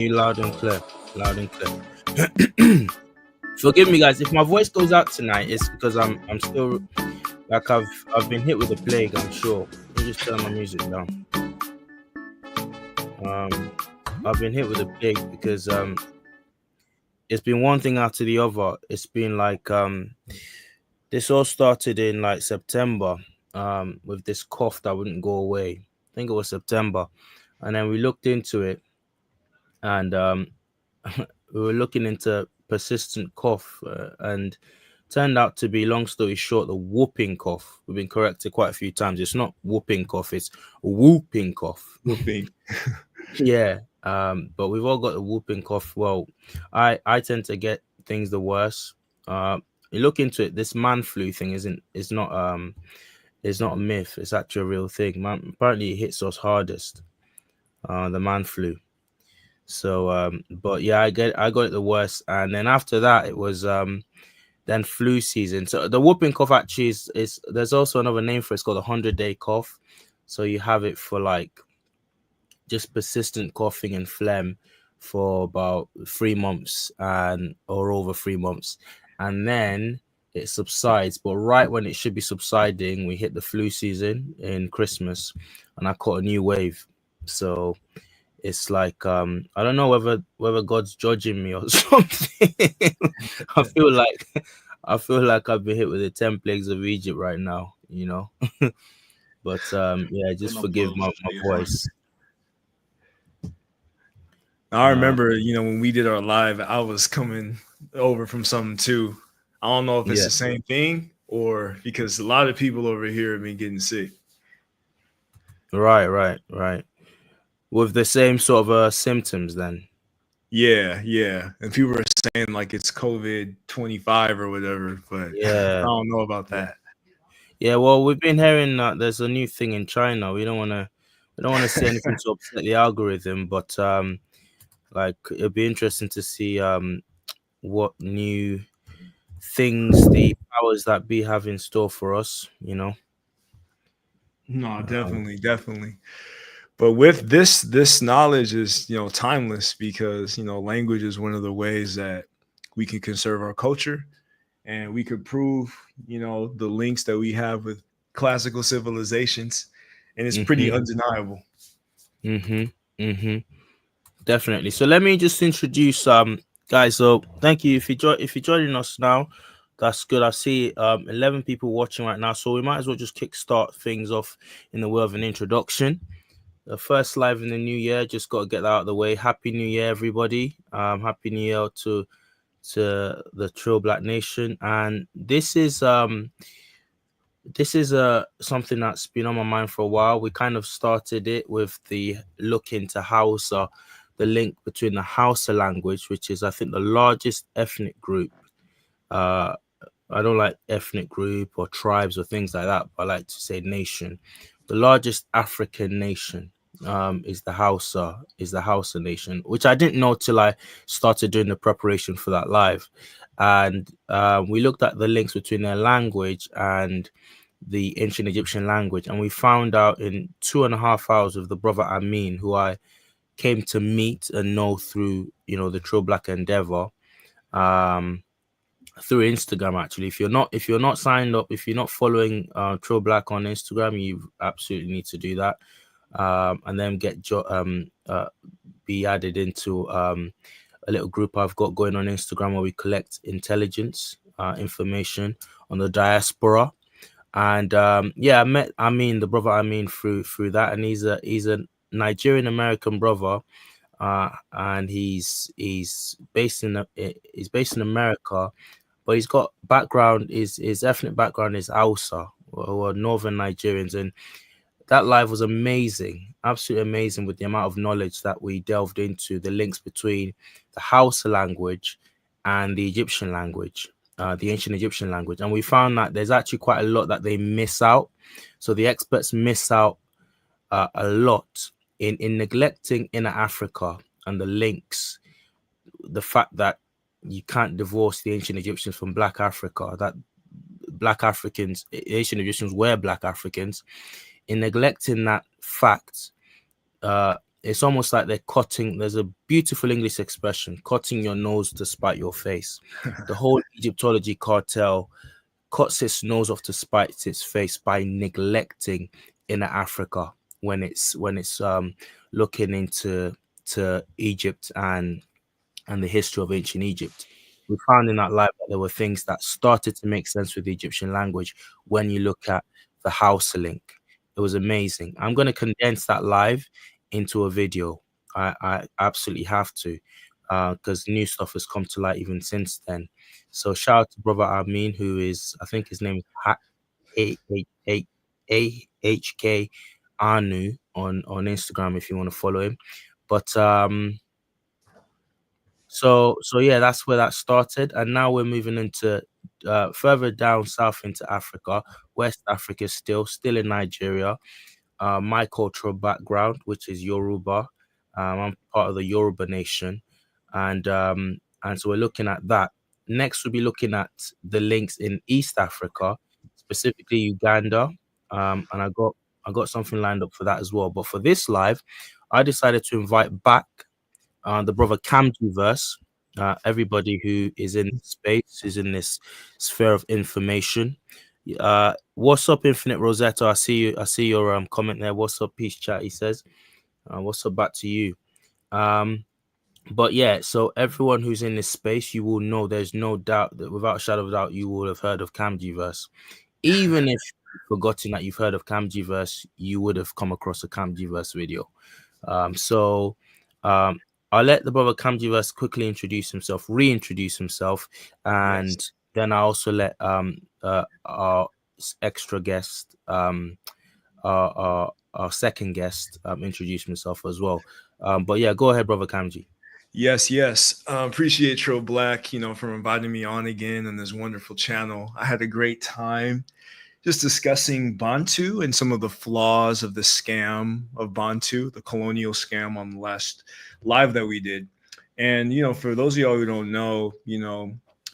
You loud and clear. Loud and clear. Forgive me, guys, if my voice goes out tonight. It's because I'm still like I've been hit with a plague. I'm sure. Let me just turn my music down. I've been hit with a plague because it's been one thing after the other. It's been like this all started in like September with this cough that wouldn't go away. I think it was September, and then we looked into it, and we were looking into persistent cough, and turned out to be, long story short, the whooping cough. We've been corrected quite a few times. It's not whooping cough, it's whooping cough. Whooping. Yeah. But we've all got the whooping cough. Well, I tend to get things the worst. You look into it, this man flu thing is not a myth. It's actually a real thing. Man, apparently it hits us hardest. The man flu. So but yeah, I got it the worst, and then after that it was then flu season. So the whooping cough actually is there's also another name for it. It's called a 100-day cough. So you have it for like just persistent coughing and phlegm for about 3 months or over 3 months, and then it subsides. But right when it should be subsiding, we hit the flu season in Christmas, and I caught a new wave. So it's like I don't know whether God's judging me or something. I feel like I've been hit with the 10 plagues of Egypt right now, you know. But yeah, just forgive my voice. I remember, when we did our live, I was coming over from something too. I don't know if it's the same thing or because a lot of people over here have been getting sick. Right. With the same sort of symptoms then. Yeah. And people are saying like it's COVID-25 or whatever, but Yeah. I don't know about that. Yeah, well, we've been hearing that there's a new thing in China. We don't want to say anything to upset the algorithm, but like it'll be interesting to see what new things the powers that be have in store for us, you know. No, definitely. But with this knowledge is, timeless because, language is one of the ways that we can conserve our culture and we could prove, the links that we have with classical civilizations, and it's pretty undeniable. Definitely. So let me just introduce guys. So thank you if you're joining us now. That's good. I see 11 people watching right now. So we might as well just kickstart things off in the way of an introduction. The first live in the new year. Just got to get that out of the way. Happy New Year, everybody. Happy New Year to the Trill Black Nation. And this is something that's been on my mind for a while. We kind of started it with the look into Hausa, the link between the Hausa language, which is I think the largest ethnic group. I don't like ethnic group or tribes or things like that, but I like to say nation. The largest African nation is the Hausa nation, which I didn't know till I started doing the preparation for that live. And we looked at the links between their language and the ancient Egyptian language, and we found out in 2.5 hours with the brother Amin, who I came to meet and know through the True Black Endeavor, through Instagram. Actually, if you're not signed up, if you're not following True Black on Instagram, you absolutely need to do that, and then be added into a little group I've got going on Instagram where we collect intelligence information on the diaspora. And I met the brother Amin through that, and he's a Nigerian American brother, and he's based in America, but he's got his ethnic background is Hausa or Northern Nigerians, and that live was amazing, absolutely amazing, with the amount of knowledge that we delved into, the links between the Hausa language and the Egyptian language. The ancient Egyptian language, and we found that there's actually quite a lot that they miss out. So the experts miss out a lot in neglecting inner Africa and the links, the fact that you can't divorce the ancient Egyptians from Black Africa, that Black Africans, ancient Egyptians were Black Africans. In neglecting that fact, it's almost like they're cutting. There's a beautiful English expression, cutting your nose to spite your face. The whole Egyptology cartel cuts its nose off to spite its face by neglecting inner Africa when it's looking into to Egypt and the history of ancient Egypt. We found in that live that there were things that started to make sense with the Egyptian language when you look at the Hausa link. It was amazing. I'm going to condense that live into a video. I absolutely have to, because new stuff has come to light even since then. So shout out to brother Amin, who is, I think his name is AHK Anu on Instagram if you want to follow him. But so yeah, that's where that started, and now we're moving into further down south into Africa, West Africa, still in Nigeria. My cultural background, which is Yoruba, I'm part of the Yoruba nation, and so we're looking at that. Next, we'll be looking at the links in East Africa, specifically Uganda, and I got something lined up for that as well. But for this live, I decided to invite back the brother Kamji verse. Everybody who is in space, is in this sphere of information. What's up, Infinite Rosetta? I see you. I see your comment there. What's up, Peace Chat? He says. What's up back to you? But yeah, so everyone who's in this space, you will know. There's no doubt that without a shadow of doubt, you will have heard of Kamji verse. Even if you've forgotten that you've heard of Kamji verse, you would have come across a Kamji verse video. So I'll let the brother Kamjiverse quickly reintroduce himself, and Yes. then I also let our extra guest, our second guest, introduce himself as well. But yeah, go ahead, brother Kamji. Yes, yes. Appreciate Tro Black, for inviting me on again on this wonderful channel. I had a great time just discussing Bantu and some of the flaws of the scam of Bantu, the colonial scam on the last live that we did. And, for those of y'all who don't know,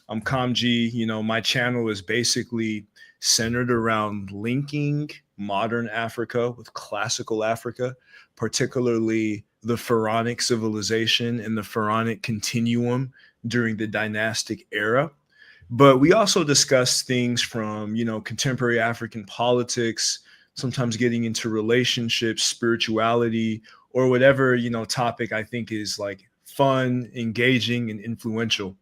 I'm Kamji. My channel is basically centered around linking modern Africa with classical Africa, particularly the Pharaonic civilization and the Pharaonic continuum during the dynastic era. But we also discuss things from, contemporary African politics, sometimes getting into relationships, spirituality, or whatever, topic I think is like fun, engaging, and influential.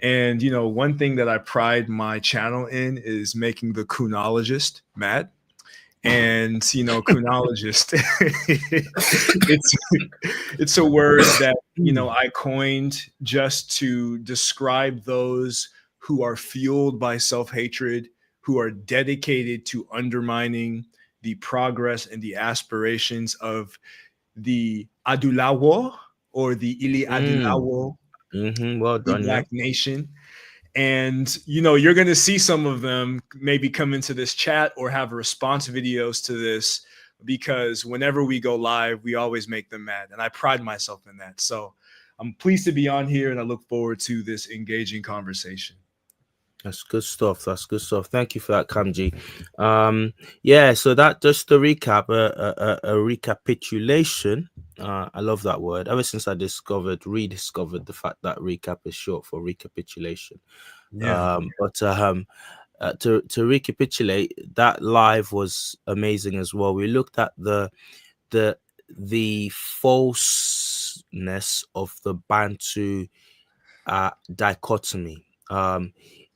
And, one thing that I pride my channel in is making the kunologist mad. And kunologist, it's it's a word that I coined just to describe those who are fueled by self-hatred, who are dedicated to undermining the progress and the aspirations of the Adulawo, or the Ili Adulawo, Well the done, yeah. Black Nation. And you're going to see some of them maybe come into this chat or have response videos to this, because whenever we go live, we always make them mad, and I pride myself in that. So I'm pleased to be on here, and I look forward to this engaging conversation. That's good stuff. That's good stuff. Thank you for that, Kamji. Yeah. So that just to recap, a recapitulation. I love that word. Ever since I rediscovered the fact that recap is short for recapitulation. Yeah. To recapitulate, that live was amazing as well. We looked at the the falseness of the Bantu dichotomy.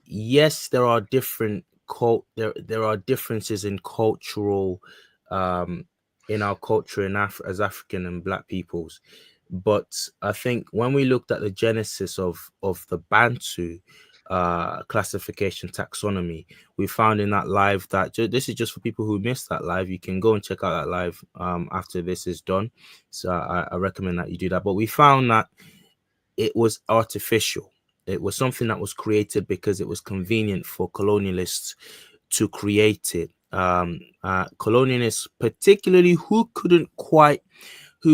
Yes, there are there are differences in cultural in our culture as African and Black peoples, but I think when we looked at the genesis of the Bantu classification taxonomy, we found in that live that this is just for people who missed that live. You can go and check out that live after this is done, so I recommend that you do that. But we found that it was artificial. It was something that was created because it was convenient for colonialists to create it. Colonialists, particularly who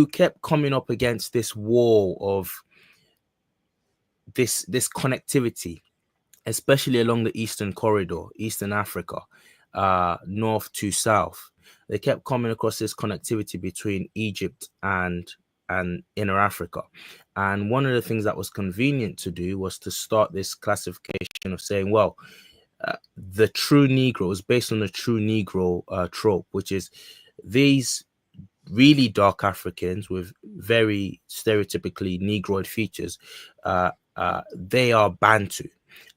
kept coming up against this wall of this connectivity, especially along the Eastern Corridor, Eastern Africa, north to south. They kept coming across this connectivity between Egypt and and Inner Africa. And one of the things that was convenient to do was to start this classification of saying, well, the true Negro is based on the true Negro trope, which is these really dark Africans with very stereotypically Negroid features. They are Bantu,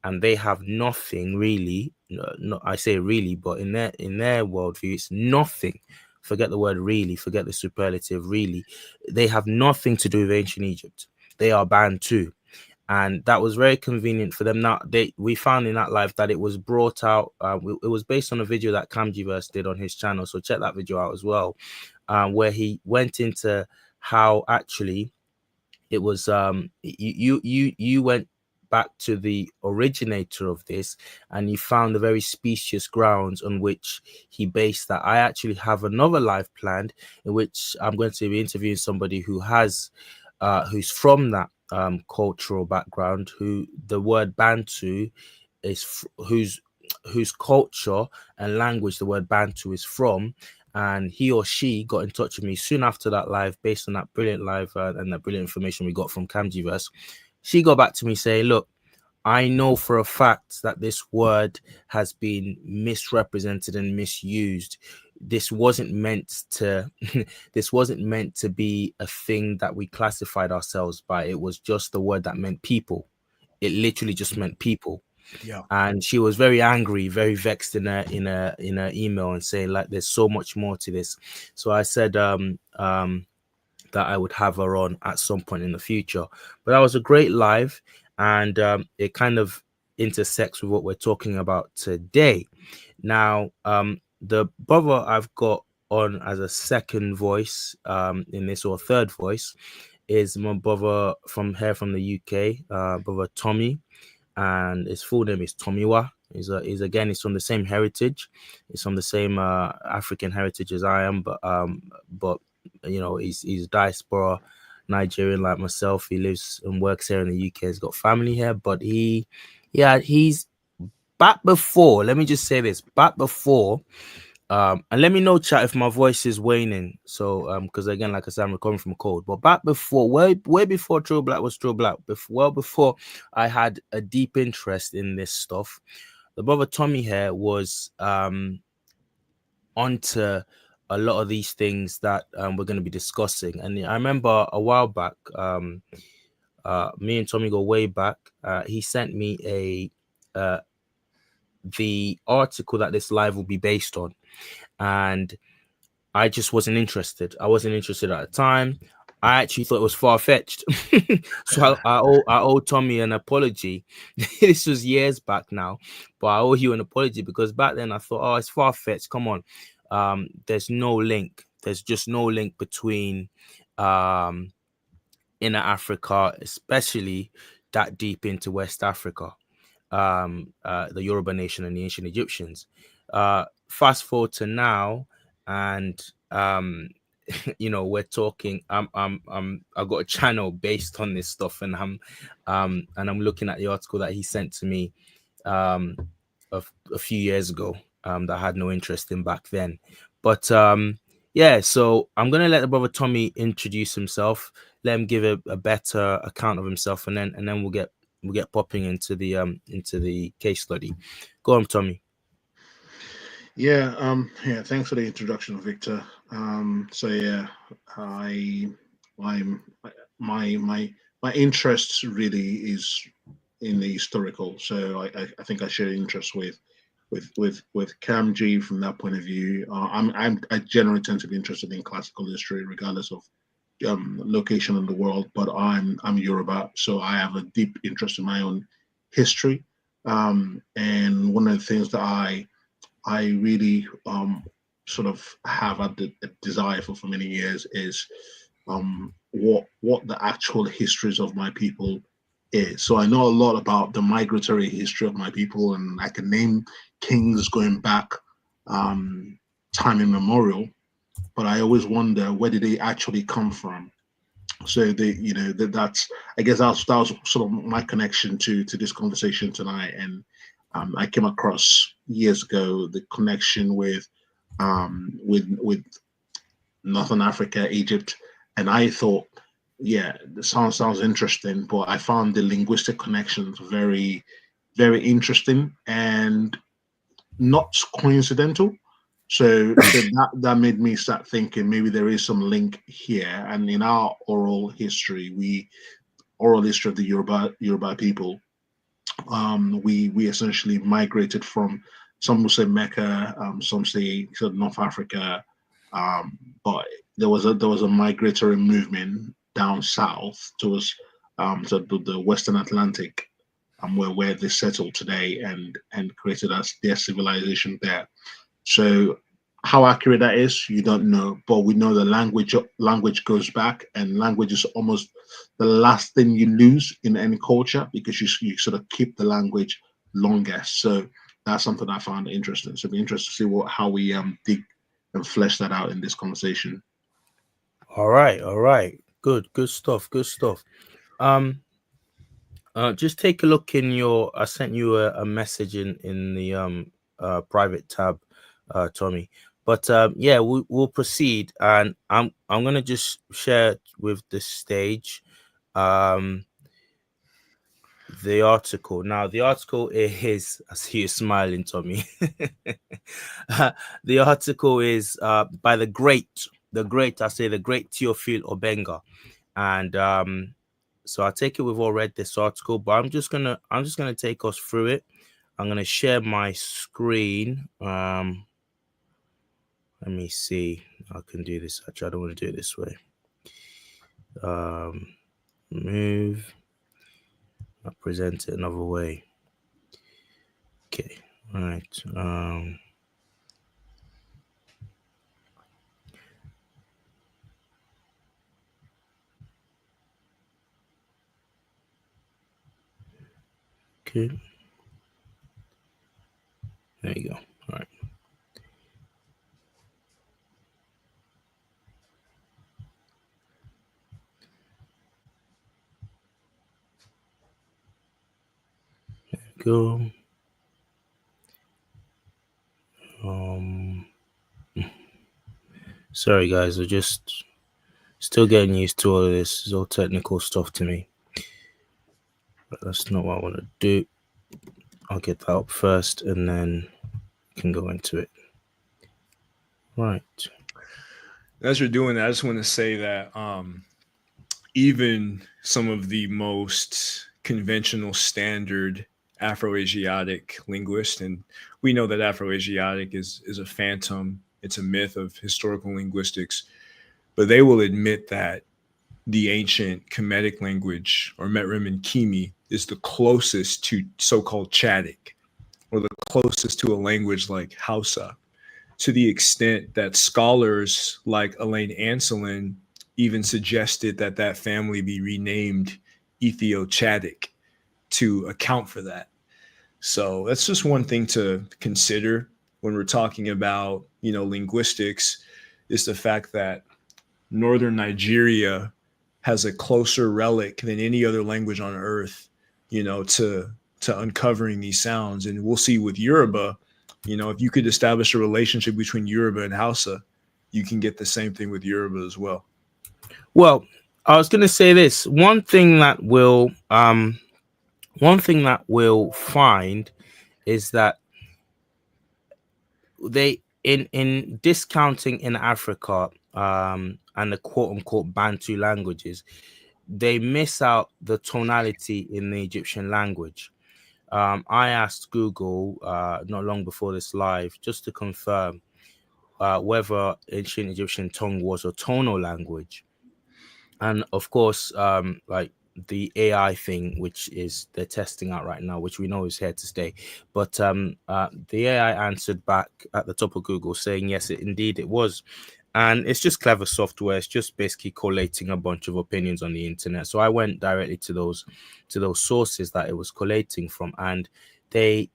and they have nothing really. No, I say really, but in their worldview, it's nothing. Forget the word really. Forget the superlative really. They have nothing to do with ancient Egypt. They are Bantu, and that was very convenient for them. Now, we found in that live that it was brought out. It was based on a video that Kamjiverse did on his channel, so check that video out as well, where he went into how actually it was. You went back to the originator of this, and you found the very specious grounds on which he based that. I actually have another live planned in which I'm going to be interviewing somebody who has who's from that cultural background, who the word Bantu is whose culture and language the word Bantu is from. And he or she got in touch with me soon after that live, based on that brilliant live and that brilliant information we got from Kamjiverse. She got back to me saying, look, I know for a fact that this word has been misrepresented and misused. This wasn't meant to this wasn't meant to be a thing that we classified ourselves by. It was just a word that meant people. It literally just meant people. Yeah. And she was very angry, very vexed in her email, and saying like there's so much more to this. So I said that I would have her on at some point in the future. But that was a great live, and it kind of intersects with what we're talking about today. Now, the brother I've got on as a second voice in this, or third voice, is my brother from the UK, brother Tommy, and his full name is Tomiwa. He's he's from the same heritage. He's from the same African heritage as I am, but you know, he's diaspora Nigerian like myself. He lives and works here in the UK. He's got family here, but he's back before. Let me just say this: back before. And let me know, chat, if my voice is waning. So, because again, like I said, I'm recovering from a cold. But back before, way before True Black was True Black, before I had a deep interest in this stuff, the brother Tommy here was onto a lot of these things that we're going to be discussing. And I remember a while back, me and Tommy go way back. He sent me the article that this live will be based on, and I just wasn't interested. I wasn't interested at the time. I actually thought it was far-fetched. So I owe Tommy an apology. This was years back now, but I owe you an apology because back then I thought, oh, it's far-fetched. Come on. There's no link. There's just no link between Inner Africa, especially that deep into West Africa, the Yoruba nation and the ancient Egyptians. Fast forward to now, and you know, we're talking. I've got a channel based on this stuff, and I'm looking at the article that he sent to me a few years ago that I had no interest in back then. But yeah, so I'm gonna let the brother Tommy introduce himself, let him give a better account of himself, and then we'll get popping into the case study. Go on, Tommy. Yeah, thanks for the introduction, Victor. So yeah, I'm my interest really is in the historical. So I think I share interest with Kamji from that point of view. I generally tend to be interested in classical history, regardless of location in the world. But I'm Yoruba, so I have a deep interest in my own history. And one of the things that I really sort of have had a desire for many years is what the actual histories of my people is. So I know a lot about the migratory history of my people, and I can name kings going back time immemorial. But I always wonder, where did they actually come from? So that's, I guess that was sort of my connection to this conversation tonight. And I came across years ago the connection with Northern Africa, Egypt, and I thought yeah, the sounds interesting, but I found the linguistic connections very, very interesting and not coincidental. So that made me start thinking maybe there is some link here. And in our oral history of the Yoruba people, we essentially migrated from, some will say Mecca, some say sort of North Africa, um, but there was a migratory movement down south towards to the Western Atlantic, where they settled today and created us their civilization there. So how accurate that is, you don't know, but we know the language goes back, and language is almost the last thing you lose in any culture because you sort of keep the language longest. So that's something I found interesting. So it'd be interesting to see how we dig and flesh that out in this conversation. All right, all right. Good stuff, good stuff. Um, just take a look in your. I sent you a message in the private tab, Tommy. But yeah, we'll proceed, and I'm gonna just share with the stage the article. Now, the article is. I see you smiling, Tommy. The article is by I say the great Theophile Obenga, and so I take it we've all read this article, but I'm just gonna take us through it. I'm gonna share my screen. Let me see. I can do this. Actually, I don't want to do it this way. Move. I'll present it another way. Okay. All right. Okay. There you go. All right. Go. Um. Sorry, guys. We're just still getting used to all of this. It's all technical stuff to me. But that's not what I want to do. I'll get that up first, and then can go into it. Right. As you're doing that, I just want to say that even some of the most conventional standard Afro-Asiatic linguists, and we know that Afro-Asiatic is a phantom, it's a myth of historical linguistics, but they will admit that the ancient Kemetic language or Metremenkhemi is the closest to so-called Chadic, or the closest to a language like Hausa, to the extent that scholars like Elaine Anselin even suggested that that family be renamed Ethio-Chadic to account for that. So that's just one thing to consider when we're talking about, linguistics, is the fact that northern Nigeria has a closer relic than any other language on earth, to uncovering these sounds. And we'll see with Yoruba, if you could establish a relationship between Yoruba and Hausa, you can get the same thing with Yoruba as well. Well, I was going to say this. One thing that we'll find is that they in discounting in Africa and the quote unquote Bantu languages, they miss out the tonality in the Egyptian language. I asked Google not long before this live just to confirm whether ancient Egyptian tongue was a tonal language. And of course, like the AI thing, which is they're testing out right now, which we know is here to stay. But the AI answered back at the top of Google saying, yes, indeed it was. And it's just clever software. It's just basically collating a bunch of opinions on the internet. So I went directly to those sources that it was collating from, and they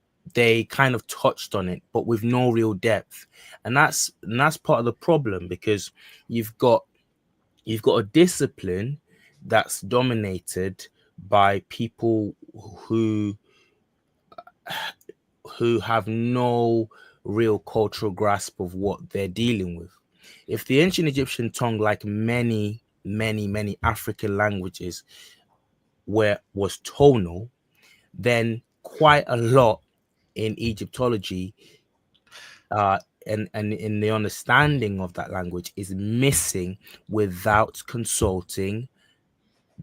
kind of touched on it, but with no real depth. And that's part of the problem, because you've got a discipline that's dominated by people who have no real cultural grasp of what they're dealing with. If the ancient Egyptian tongue, like many many African languages was tonal, then quite a lot in Egyptology and in the understanding of that language is missing without consulting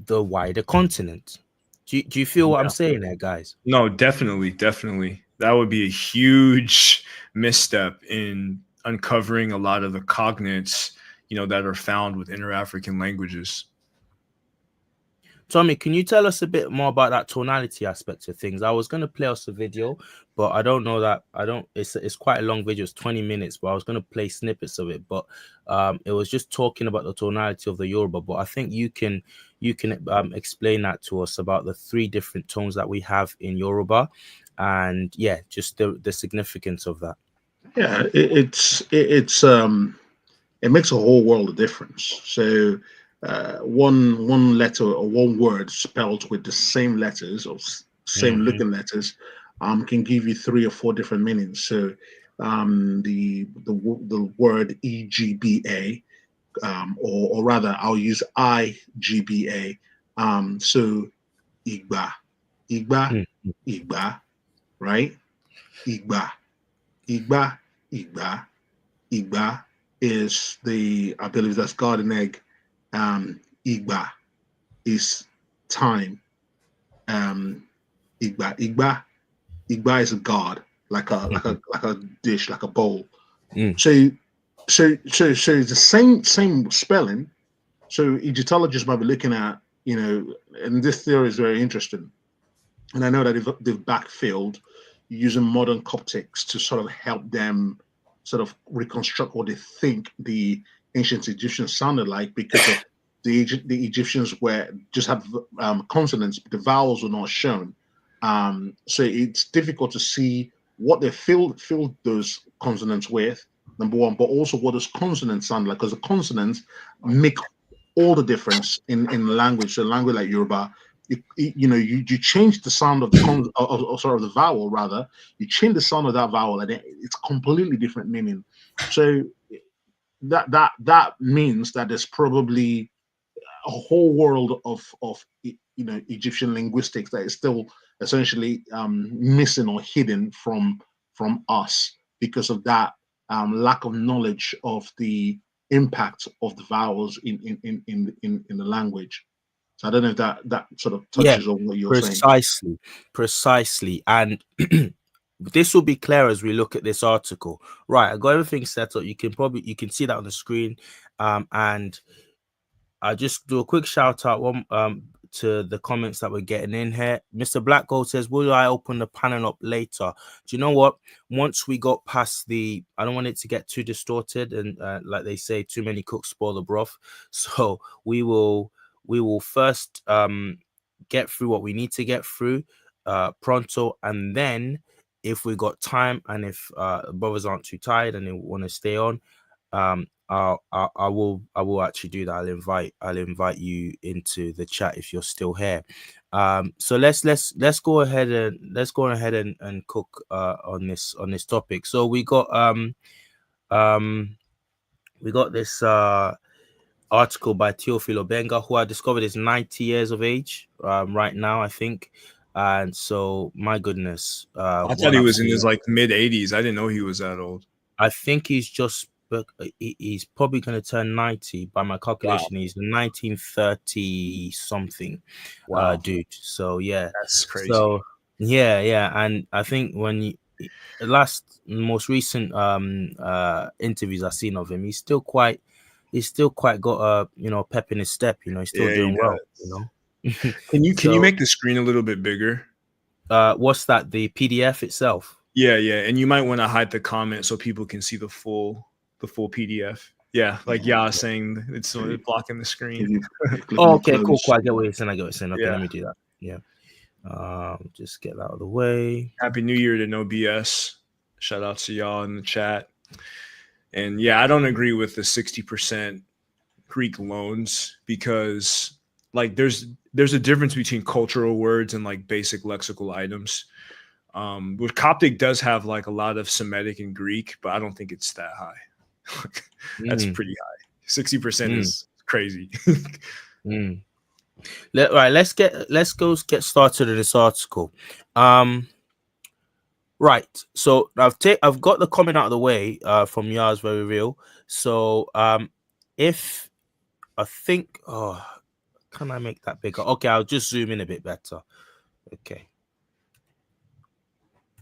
the wider continent. Do you feel what I'm saying there, guys? No, definitely, definitely. That would be a huge misstep in uncovering a lot of the cognates, that are found with inter-African languages. Tommy, can you tell us a bit more about that tonality aspect of things? I was going to play us a video, but I don't know that it's quite a long video. It's 20 minutes, but I was going to play snippets of it, but it was just talking about the tonality of the Yoruba. But I think you can explain that to us about the 3 different tones that we have in Yoruba, and yeah, just the significance of that. Yeah, it makes a whole world of difference. So one letter or one word spelled with the same letters or same looking letters can give you 3 or 4 different meanings. So the word EGBA, or rather I'll use IGBA. So Igba, Igba, Igba, right? Igba, Igba, Igba, Igba is I believe that's garden egg. Igba is time. Igba is a god, like a dish, like a bowl. So it's the same spelling. So Egyptologists might be looking at, and this theory is very interesting. And I know that they've backfilled using modern Coptics to sort of help them sort of reconstruct what they think the ancient Egyptians sounded like, because of the Egyptians just have consonants, but the vowels were not shown. So it's difficult to see what they filled those consonants with, number one, but also what those consonants sound like, because the consonants make all the difference in language. So language like Yoruba, you change the sound of the vowel, rather. You change the sound of that vowel, and it's completely different meaning. So that means that there's probably a whole world of Egyptian linguistics that is still essentially missing or hidden from us because of that lack of knowledge of the impact of the vowels in the language. So I don't know if that sort of touches on what you're saying. Precisely. And this will be clear as we look at this article. Right, I got everything set up. You can see that on the screen. And I just do a quick shout out to the comments that we're getting in here. Mr. Black Gold says, will I open the panel up later? Do you know what? Once we got past I don't want it to get too distorted, and like they say, too many cooks spoil the broth. So we will first get through what we need to get through pronto, and then if we got time and if brothers aren't too tired and they want to stay on, I will actually do that. I'll invite you into the chat if you're still here. So let's go ahead and cook on this topic. So we got this article by Teofilo Benga, who I discovered is 90 years of age right now, I think. And so, my goodness, I thought he was in his mid 80s. I didn't know he was that old. I think he's probably going to turn 90 by my calculation. Wow. He's 1930 something. Wow. Dude. So yeah, that's crazy. So yeah, and I think when the most recent interviews I've seen of him, he's still quite got a pep in his step. He's still doing well. Can you make the screen a little bit bigger? What's that? The PDF itself? Yeah, and you might want to hide the comment so people can see the full PDF. Yeah, like saying it's blocking the screen. Okay, cool. I get what you're saying. Okay, let me do that. Yeah. Just get that out of the way. Happy New Year to No BS. Shout out to y'all in the chat. And yeah, I don't agree with the 60% Greek loans, because there's a difference between cultural words and basic lexical items. Which Coptic does have a lot of Semitic and Greek, but I don't think it's that high. That's pretty high. 60% is crazy. Mm. Right, let's get started in this article. Right. So I've got the comment out of the way from Yars Very Real. So if I think, oh, can I make that bigger? Okay, I'll just zoom in a bit better. Okay.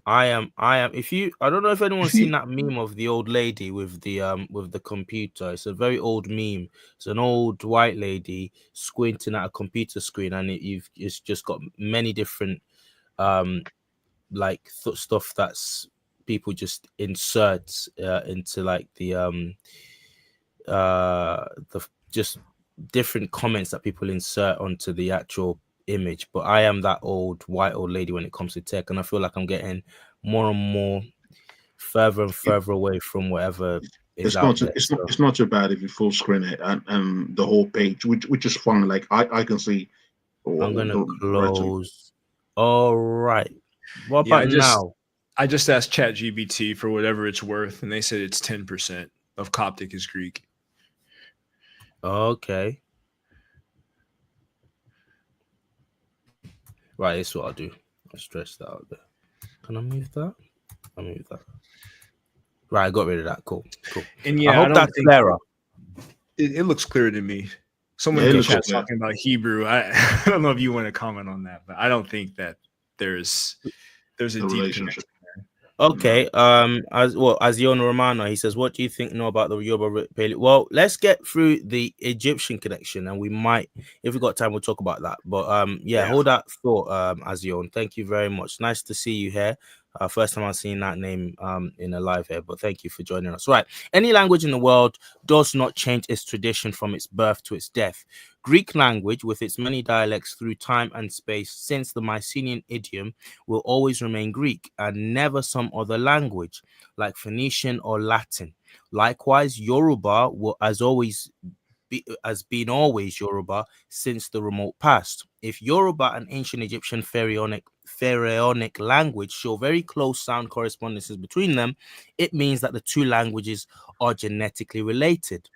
I am if you I don't know if You anyone's seen see, that meme of the old lady with the computer. It's a very old meme. It's an old white lady squinting at a computer screen, and it's just got many different um like stuff that's people just insert into like the just different comments that people insert onto the actual image. But I am that old lady when it comes to tech, and I feel like I'm getting more and more further and further away from whatever is out there. So it's not too bad if you full screen it and the whole page, which is fine. Like I can see I'm gonna the writing. close. All right. What Yeah, about now? I just asked ChatGPT for whatever it's worth, and they said it's 10% of Coptic is Greek. Okay. Right, this is what I'll do. I'll stretch that out there. Can I move that? I'll move that. Right, I got rid of that. Cool. And I yeah, I hope don't that's think clearer. it looks clear to me. Someone Yeah, in it the looks chat's clear. talking about Hebrew. I don't know if you want to comment on that, but I don't think that there's a The deep relationship. connection. No. Okay. As Yon Romano, he says, "What do you think know about the Yoruba Paleo?" Well, let's get through the Egyptian connection, and we might, if we got time, we'll talk about that. But yeah, Yeah. hold that thought, Azion. Thank you very much. Nice to see you here. First time I've seen that name in a live here, but thank you for joining us. Right. Any language in the world does not change its tradition from its birth to its death. Greek language, with its many dialects through time and space, since the Mycenaean idiom, will always remain Greek and never some other language like Phoenician or Latin. Likewise, Yoruba will has been always Yoruba since the remote past. If Yoruba and ancient Egyptian pharaonic language show very close sound correspondences between them, it means that the two languages are genetically related.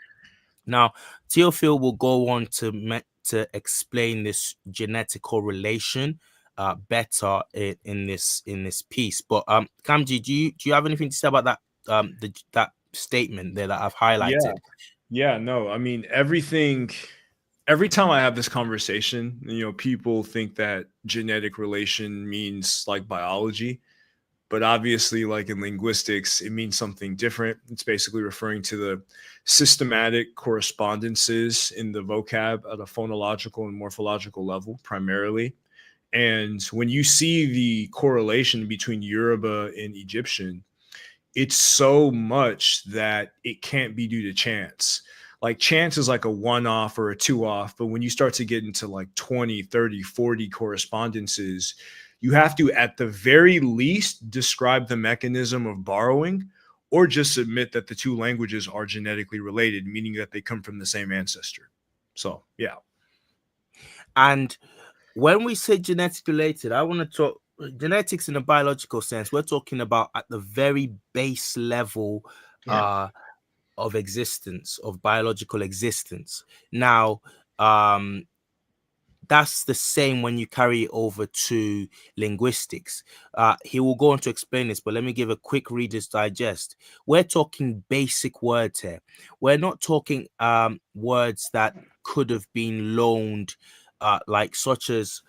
Now, Theophil will go on to explain this genetic correlation better in this piece. But Kamji, do you have anything to say about that statement there that I've Yeah. highlighted? Yeah. No, I mean, every time I have this conversation, people think that genetic relation means like biology. But obviously, like in linguistics, it means something different. It's basically referring to the systematic correspondences in the vocab at a phonological and morphological level, primarily. And when you see the correlation between Yoruba and Egyptian, it's so much that it can't be due to chance. Like chance is like a one off or a two off, but when you start to get into like 20, 30, 40 correspondences, you have to at the very least describe the mechanism of borrowing or just admit that the two languages are genetically related, meaning that they come from the same ancestor. So, yeah. And when we say genetic related, I want to talk genetics in a biological sense. We're talking about at the very base level Yeah. of existence, of biological existence. Now, um, that's the same when you carry it over to linguistics. He will go on to explain this, but let me give a quick Reader's Digest. We're talking basic words here. We're not talking words that could have been loaned, like such as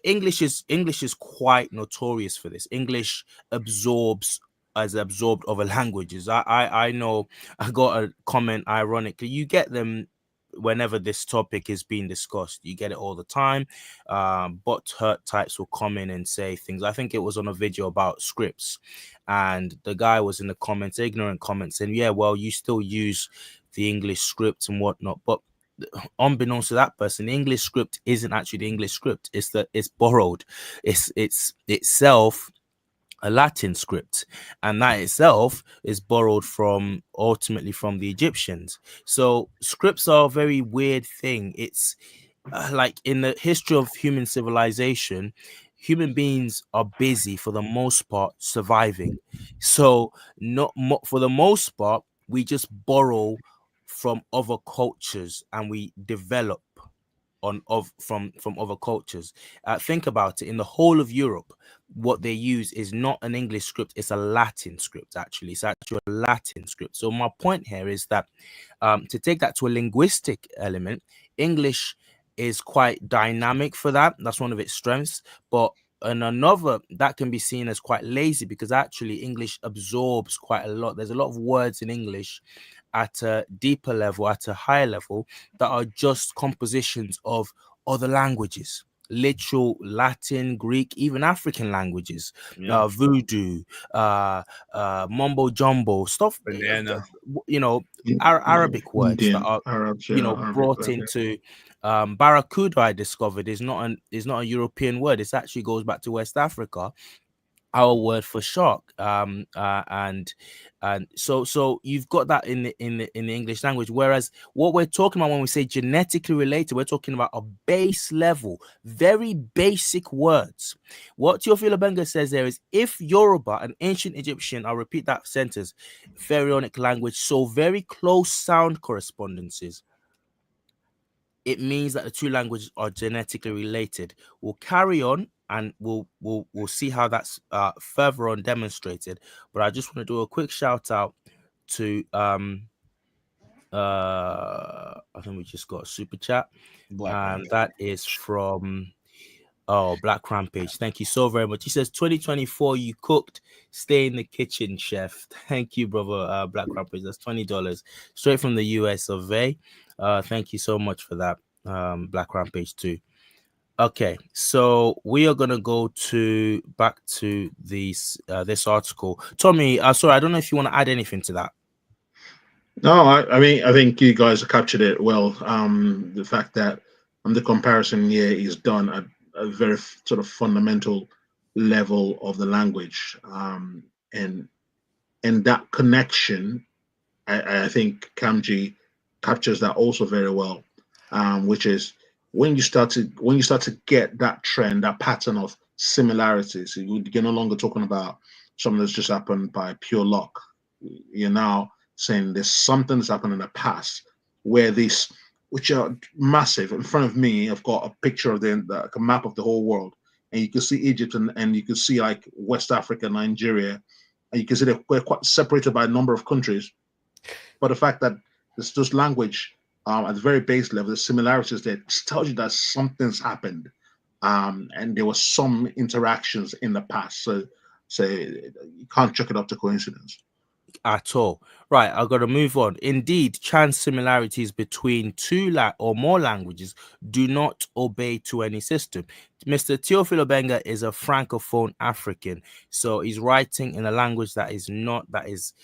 English is quite notorious for this. English absorbs as absorbed other languages. I know I got a comment ironically. You get them whenever this topic is being discussed. You get it all the time. But hurt types will come in and say things. I think it was on a video about scripts, and the guy was in the comments, ignorant comments, and yeah, well, you still use the English script and whatnot, but unbeknownst to that person, the English script isn't actually the English script. It's borrowed. It's itself a Latin script, and that itself is borrowed from ultimately from the Egyptians. So scripts are a very weird thing. It's like in the history of human civilization, human beings are busy for the most part surviving. So not for the most part, we just borrow from other cultures and we develop from other cultures. Think about it. In the whole of Europe, what they use is not an English script, it's a Latin script. Actually, it's actually a Latin script. So my point here is that to take that to a linguistic element, English is quite dynamic for that. That's one of its strengths. But and another that can be seen as quite lazy, because actually English absorbs quite a lot. There's a lot of words in English at a deeper level, at a higher level, that are just compositions of other languages, literal Latin, Greek, even African languages, Yeah. voodoo, mumbo jumbo stuff, Banana. you know, Yeah, Arabic words that Indian, are, Arabs, you yeah, know, Arabic brought word, yeah. into barracuda. I discovered is not a European word. It actually goes back to West Africa, our word for shark. And so you've got that in the English language, whereas what we're talking about when we say genetically related, we're talking about a base level, very basic words. What Teofilo Benga says there is, if Yoruba and ancient Egyptian, I'll repeat that sentence, pharaonic language, so very close sound correspondences, it means that the two languages are genetically related. We'll carry on and we'll see how that's further on demonstrated. But I just want to do a quick shout out to I think we just got a super chat, Black and Rampage. that is from Black Rampage. Thank you so very much. He says 2024 you cooked, stay in the kitchen, chef. Thank you, brother. Black Rampage, that's $20 straight from the US of A. Thank you so much for that, Black Rampage too. Okay, so we are gonna go back to these this article. Tommy, sorry, I don't know if you want to add anything to that. No, I mean, I think you guys have captured it well. The fact that the comparison here is done at a very sort of fundamental level of the language, and that connection, I think Kamji captures that also very well, which is when you start to get that trend, that pattern of similarities, you're no longer talking about something that's just happened by pure luck. You're now saying there's something that's happened in the past where these, which are massive. In front of me, I've got a picture of a map of the whole world, and you can see Egypt and you can see like West Africa, Nigeria, and you can see they're quite separated by a number of countries. But the fact that there's just language at the very base level, the similarities there tells you that something's happened, and there were some interactions in the past. So you can't chalk it up to coincidence At all. Right, I've got to move on. Indeed, chance similarities between two or more languages do not obey to any system. Mr. Teofilo Benga is a francophone African, so he's writing in a language that is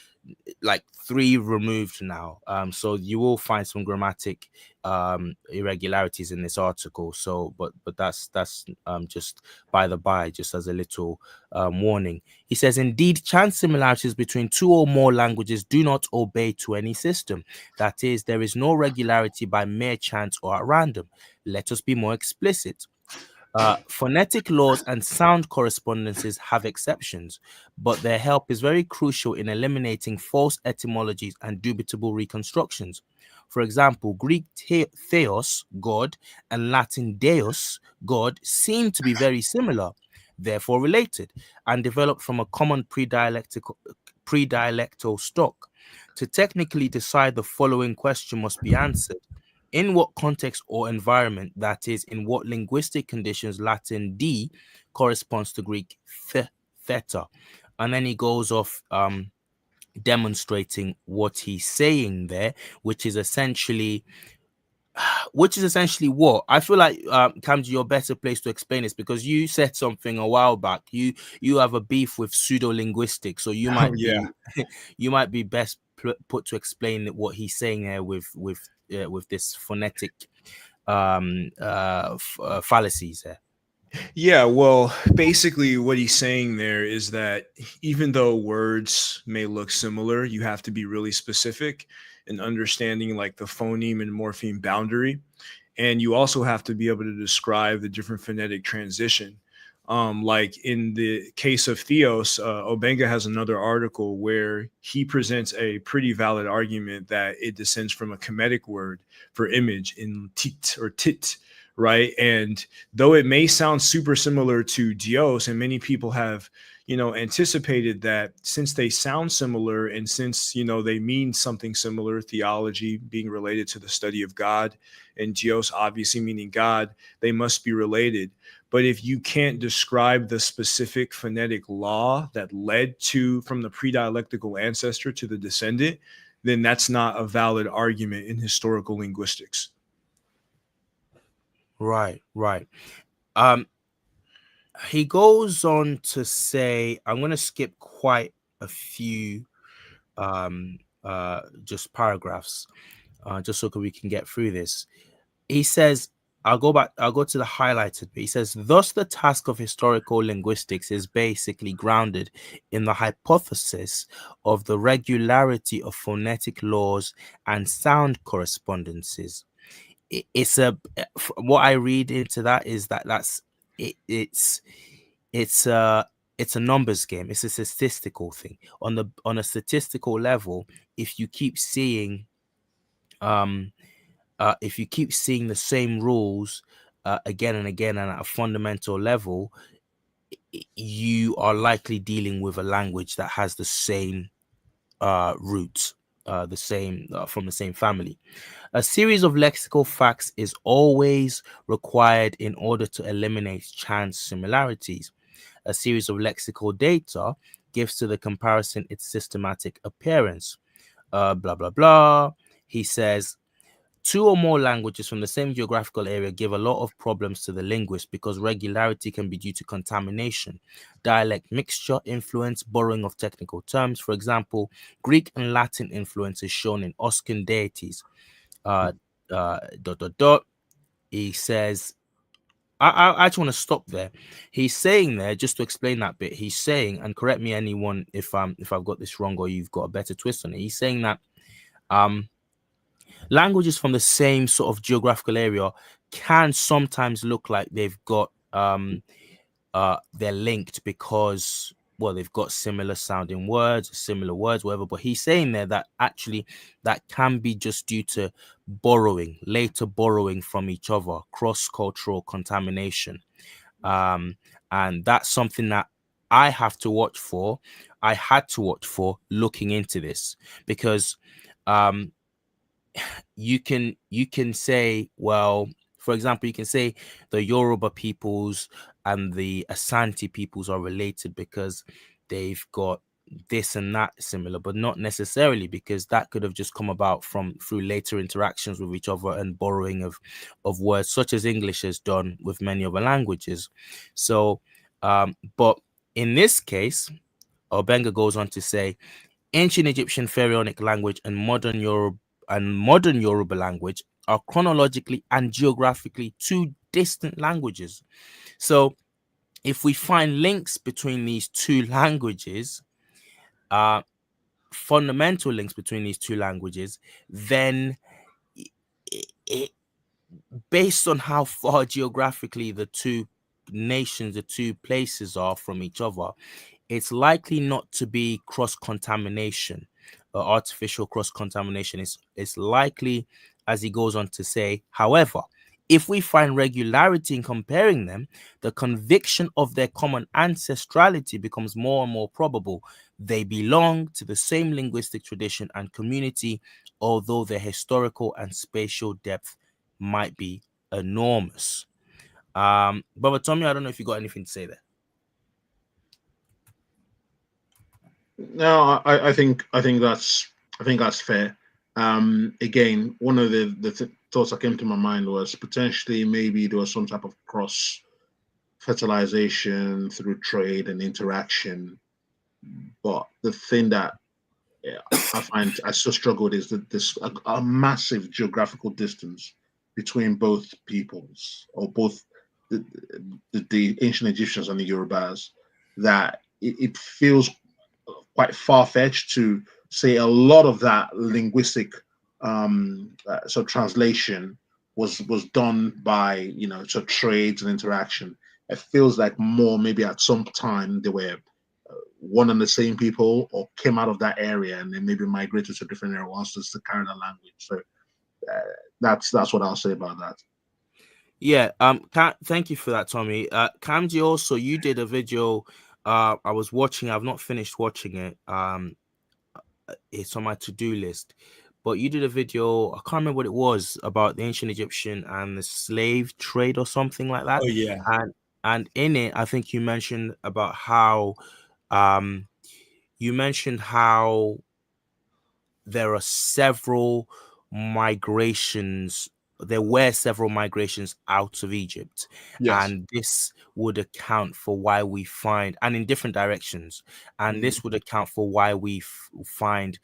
like three removed now. So you will find some grammatic irregularities in this article. So, but that's just by the by, just as a little warning. He says, indeed, chance similarities between two or more languages do not obey to any system. That is, there is no regularity by mere chance or at random. Let us be more explicit. Phonetic laws and sound correspondences have exceptions, but their help is very crucial in eliminating false etymologies and dubitable reconstructions. For example, Greek theos, God, and Latin deus, God, seem to be very similar, therefore related, and developed from a common predialectal stock. To technically decide, the following question must be answered. In what context or environment, that is, in what linguistic conditions, Latin D corresponds to Greek theta? And then he goes off demonstrating what he's saying there, which is essentially what I feel like Kamji, you're better place to explain this, because you said something a while back. You have a beef with pseudo linguistics, so you Oh might yeah. be you might be best put to explain what he's saying here with this phonetic fallacies there. Yeah, well, basically what he's saying there is that even though words may look similar, you have to be really specific in understanding like the phoneme and morpheme boundary. And you also have to be able to describe the different phonetic transition Like in the case of Theos, Obenga has another article where he presents a pretty valid argument that it descends from a Kemetic word for image in tit or tit, right? And though it may sound super similar to Dios, and many people have, anticipated that since they sound similar and since, they mean something similar, theology being related to the study of God and Dios obviously meaning God, they must be related. But if you can't describe the specific phonetic law that led to from the pre-dialectical ancestor to the descendant, then that's not a valid argument in historical linguistics. Right, right. He goes on to say, I'm going to skip quite a few just paragraphs, just so we can get through this. He says, I'll go to the highlighted bit. He says, thus the task of historical linguistics is basically grounded in the hypothesis of the regularity of phonetic laws and sound correspondences. It's what I read into that is that's it, it's a numbers game. It's a statistical thing. On a statistical level, if you keep seeing if you keep seeing the same rules again and again and at a fundamental level, you are likely dealing with a language that has the same roots, the same from the same family. A series of lexical facts is always required in order to eliminate chance similarities. A series of lexical data gives to the comparison its systematic appearance. Blah blah blah. He says, two or more languages from the same geographical area give a lot of problems to the linguist because regularity can be due to contamination, dialect mixture, influence, borrowing of technical terms. For example, Greek and Latin influence is shown in Oscan deities. Dot dot dot. He says, I actually want to stop there. He's saying there, just to explain that bit. He's saying, and correct me anyone if I've got this wrong or you've got a better twist on it. He's saying that languages from the same sort of geographical area can sometimes look like they've got they're linked because, well, they've got similar sounding words, similar words, whatever. But he's saying there that actually that can be just due to later borrowing from each other, cross-cultural contamination. And that's something that I have to watch for. I had to watch for looking into this because you can say, well, for example, you can say the Yoruba peoples and the Asante peoples are related because they've got this and that similar, but not necessarily, because that could have just come about through later interactions with each other and borrowing of words, such as English has done with many other languages. So but in this case, Obenga goes on to say ancient Egyptian pharaonic language and modern Yoruba language are chronologically and geographically two distant languages. So if we find links between these two languages, fundamental links between these two languages, then based on how far geographically the two nations, the two places are from each other, it's likely not to be cross-contamination or artificial cross-contamination. It's likely, as he goes on to say, however, if we find regularity in comparing them, the conviction of their common ancestrality becomes more and more probable. They belong to the same linguistic tradition and community, although their historical and spatial depth might be enormous. Brother Tommy, I don't know if you got anything to say there. No, I think that's fair. Again, one of the thoughts that came to my mind was potentially maybe there was some type of cross fertilization through trade and interaction. But the thing that I find I so struggled is that this a massive geographical distance between both peoples or both the, the ancient Egyptians and the Yorubas, that it feels quite far-fetched to say a lot of that linguistic so translation was done by so trades and interaction. it feels like more maybe at some time they were one and the same people or came out of that area and then maybe migrated to a different area once to carry the language. So that's what I'll say about that. Yeah. Thank you for that, Tommy. Kamji, also, you did a video. I was watching. I've not finished watching it. It's on my to-do list. But you did a video. I can't remember what it was about the ancient Egyptian and the slave trade or something like that. Oh yeah. And in it, I think you mentioned about how, you mentioned how there are several migrations. There were several migrations out of Egypt, Yes. and this would account for why we find, and in different directions, and this would account for why we find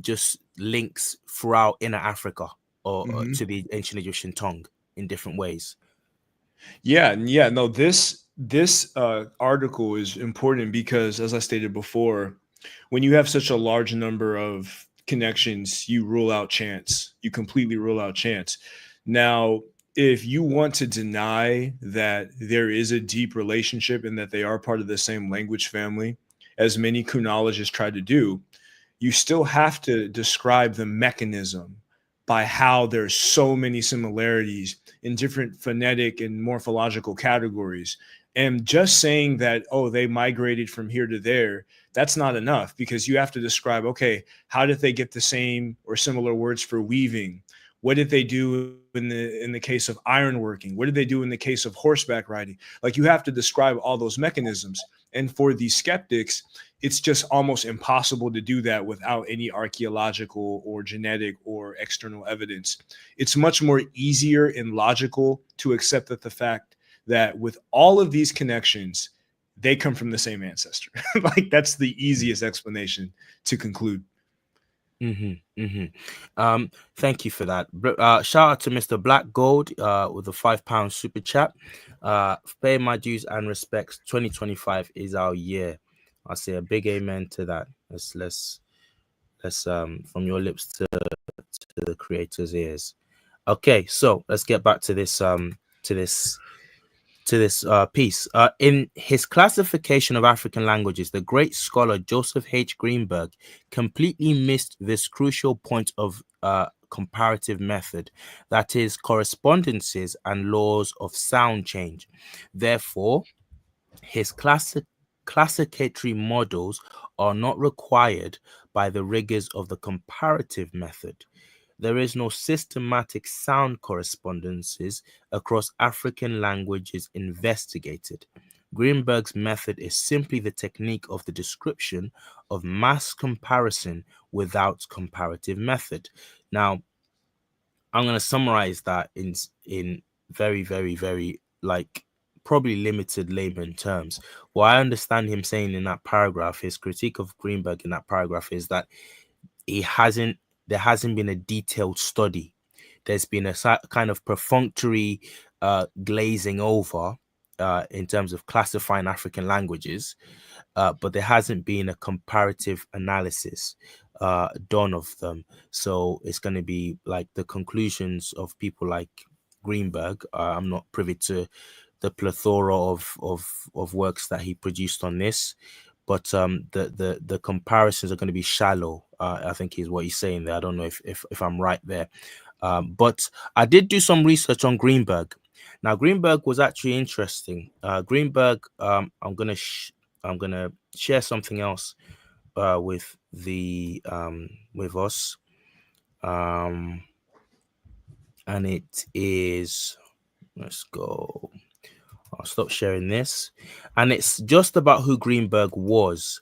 just links throughout inner Africa or to the ancient Egyptian tongue in different ways. Yeah, no, this article is important because, as I stated before, when you have such a large number of connections, you rule out chance. You completely rule out chance. Now, if you want to deny that there is a deep relationship and that they are part of the same language family, as many chronologists try to do, you still have to describe the mechanism by how there's so many similarities in different phonetic and morphological categories. And just saying that, oh, they migrated from here to there, that's not enough, because you have to describe, okay, how did they get the same or similar words for weaving? What did they do in the case of ironworking? What did they do in the case of horseback riding? Like, you have to describe all those mechanisms. And for these skeptics, it's just almost impossible to do that without any archaeological or genetic or external evidence. It's much more easier and logical to accept that the fact that with all of these connections, they come from the same ancestor. Like, that's the easiest explanation to conclude. Thank you for that. Shout out to Mr. Black Gold with a £5 super chat. Pay my dues and respects. 2025 is our year. I say a big amen to that. Let's from your lips to the creator's ears. Okay, so let's get back to this piece. In his classification of African languages, the great scholar Joseph H. Greenberg completely missed this crucial point of comparative method, that is, correspondences and laws of sound change. Therefore, his classificatory models are not required by the rigors of the comparative method. There is no systematic sound correspondences across African languages investigated. Greenberg's method is simply the technique of the description of mass comparison without comparative method. Now, I'm going to summarize that in very, very, very, like, probably limited layman terms. What I understand him saying in that paragraph, his critique of Greenberg in that paragraph, is that there hasn't been a detailed study. There's been a kind of perfunctory glazing over in terms of classifying African languages, but there hasn't been a comparative analysis done of them. So it's going to be like the conclusions of people like Greenberg. I'm not privy to the plethora of works that he produced on this, but the comparisons are going to be shallow. I think is what he's saying there. I don't know if I'm right there, but I did do some research on Greenberg. Now, Greenberg was actually interesting. Greenberg, I'm gonna share something else with with us, and it is, let's go. I'll stop sharing this, and it's just about who Greenberg was.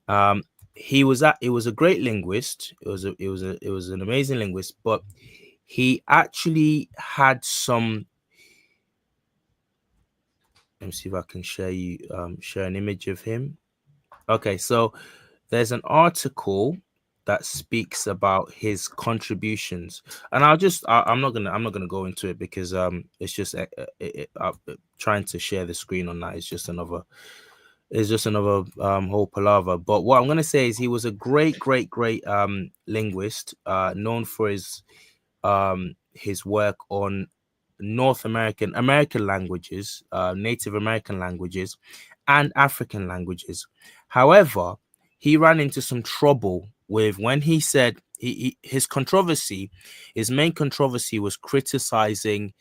It was a great linguist. It was an amazing linguist, but he actually had some. Let me see if I can share an image of him. Okay, so there's an article that speaks about his contributions, and I'm not gonna go into it because it's just trying to share the screen on that is just another whole palaver. But what I'm gonna say is he was a great linguist, known for his work on North American languages, Native American languages, and African languages. However, he ran into some trouble with when he said his main controversy was criticizing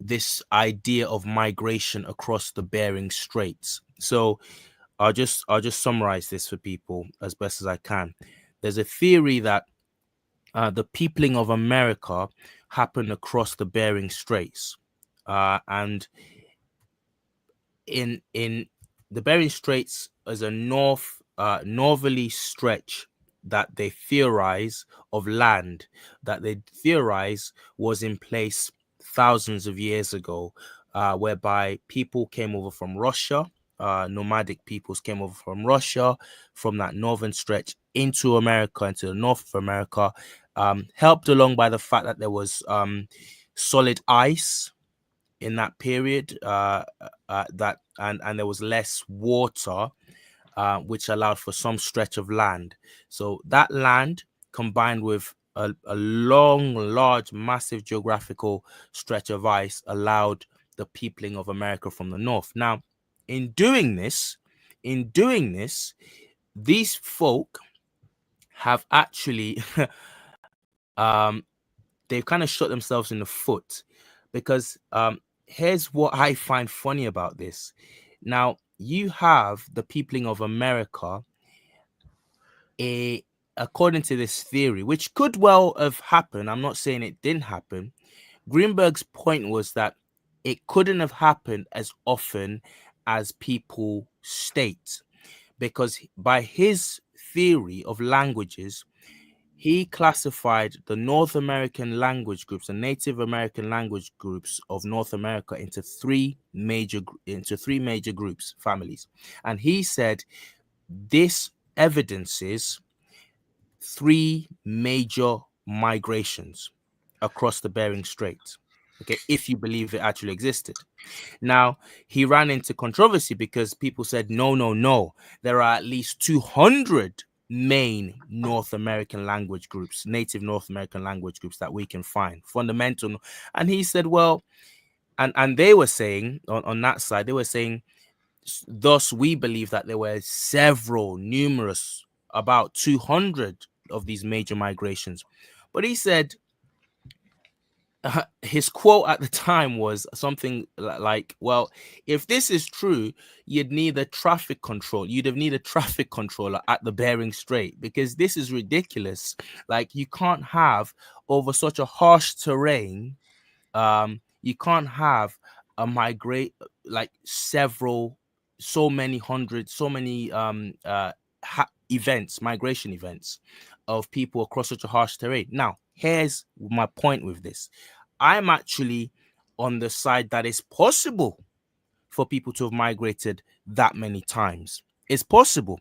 this idea of migration across the Bering Straits. So I'll just summarize this for people as best as I can. There's a theory that the peopling of America happened across the Bering Straits, and in the Bering Straits is a northerly stretch that they theorize of land that they theorize was in place thousands of years ago, whereby people came over from Russia. Nomadic peoples came over from Russia, from that northern stretch into America, into the north of America, helped along by the fact that there was solid ice in that period, that and there was less water, which allowed for some stretch of land. So that land, combined with a long, large, massive geographical stretch of ice, allowed the peopling of America from the north. Now, in doing this, these folk have actually they've kind of shot themselves in the foot, because here's what I find funny about this. Now, you have the peopling of America, according to this theory, which could well have happened. I'm not saying it didn't happen. Greenberg's point was that it couldn't have happened as often as people state, because by his theory of languages, he classified the North American language groups, the Native American language groups of North America, into three major groups, families. And he said this evidences three major migrations across the Bering Strait. Okay, if you believe it actually existed. Now, he ran into controversy because people said, no, there are at least 200 main North American language groups, native North American language groups that we can find, fundamental. And he said, well, and they were saying on that side, they were saying, thus we believe that there were numerous, about 200 of these major migrations. But he said, his quote at the time was something like, well, if this is true, you'd need a traffic control. You'd have needed a traffic controller at the Bering Strait, because this is ridiculous. Like, you can't have, over such a harsh terrain, you can't have a migrate, like so many migration events of people across such a harsh terrain. Now, here's my point with this. I'm actually on the side that it's possible for people to have migrated that many times. It's possible.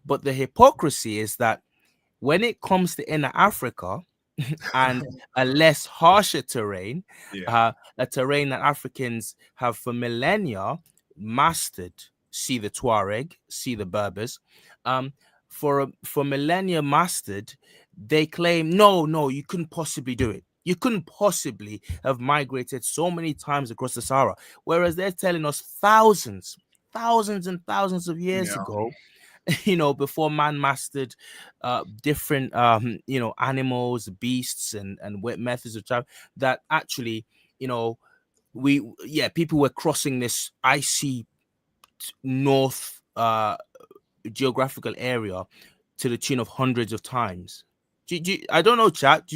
But the hypocrisy is that when it comes to inner Africa and a less harsher terrain, a terrain that Africans have for millennia mastered, see the Tuareg, see the Berbers, for millennia mastered, they claim, no, you couldn't possibly do it. You couldn't possibly have migrated so many times across the Sahara. Whereas they're telling us thousands and thousands of years ago, before man mastered different, animals, beasts, and methods of travel, that actually, people were crossing this icy north geographical area to the tune of hundreds of times. I don't know, chat.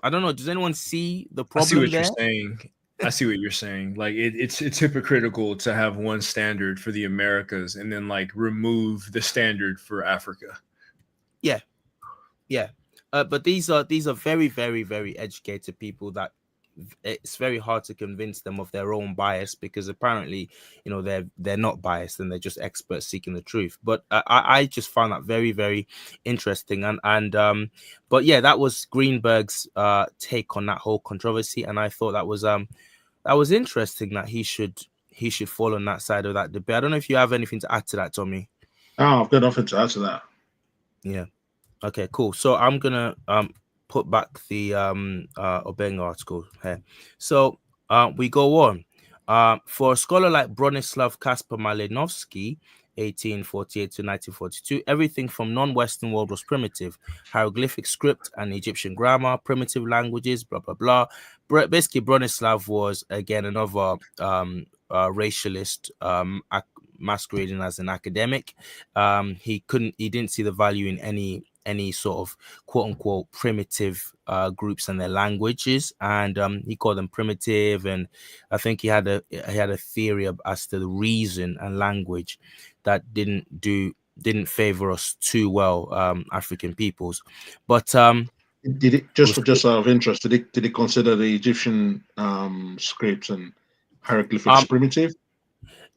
I don't know. Does anyone see the problem? I see what there? you're saying. I see what you're saying. Like, it's hypocritical to have one standard for the Americas and then like remove the standard for Africa. Yeah. But these are very, very, very educated people that it's very hard to convince them of their own bias, because apparently, they're not biased and they're just experts seeking the truth. But I just found that very, very interesting. But yeah, that was Greenberg's take on that whole controversy, and I thought that was interesting that he should fall on that side of that debate. I don't know if you have anything to add to that, Tommy. Oh, I've got nothing to add to that. Yeah. Okay, cool. So I'm gonna put back the Obenga article here. So we go on. For a scholar like Bronislaw Kasper Malinowski, 1848 to 1942, everything from non-Western world was primitive. Hieroglyphic script and Egyptian grammar, primitive languages, blah, blah, blah. Basically, Bronislaw was, again, another racialist masquerading as an academic. He didn't see the value in any sort of quote unquote primitive groups and their languages, and he called them primitive. And I think he had a theory as to the reason and language that didn't favor us too well, African peoples. But did it just out of interest? Did it consider the Egyptian scripts and hieroglyphics primitive?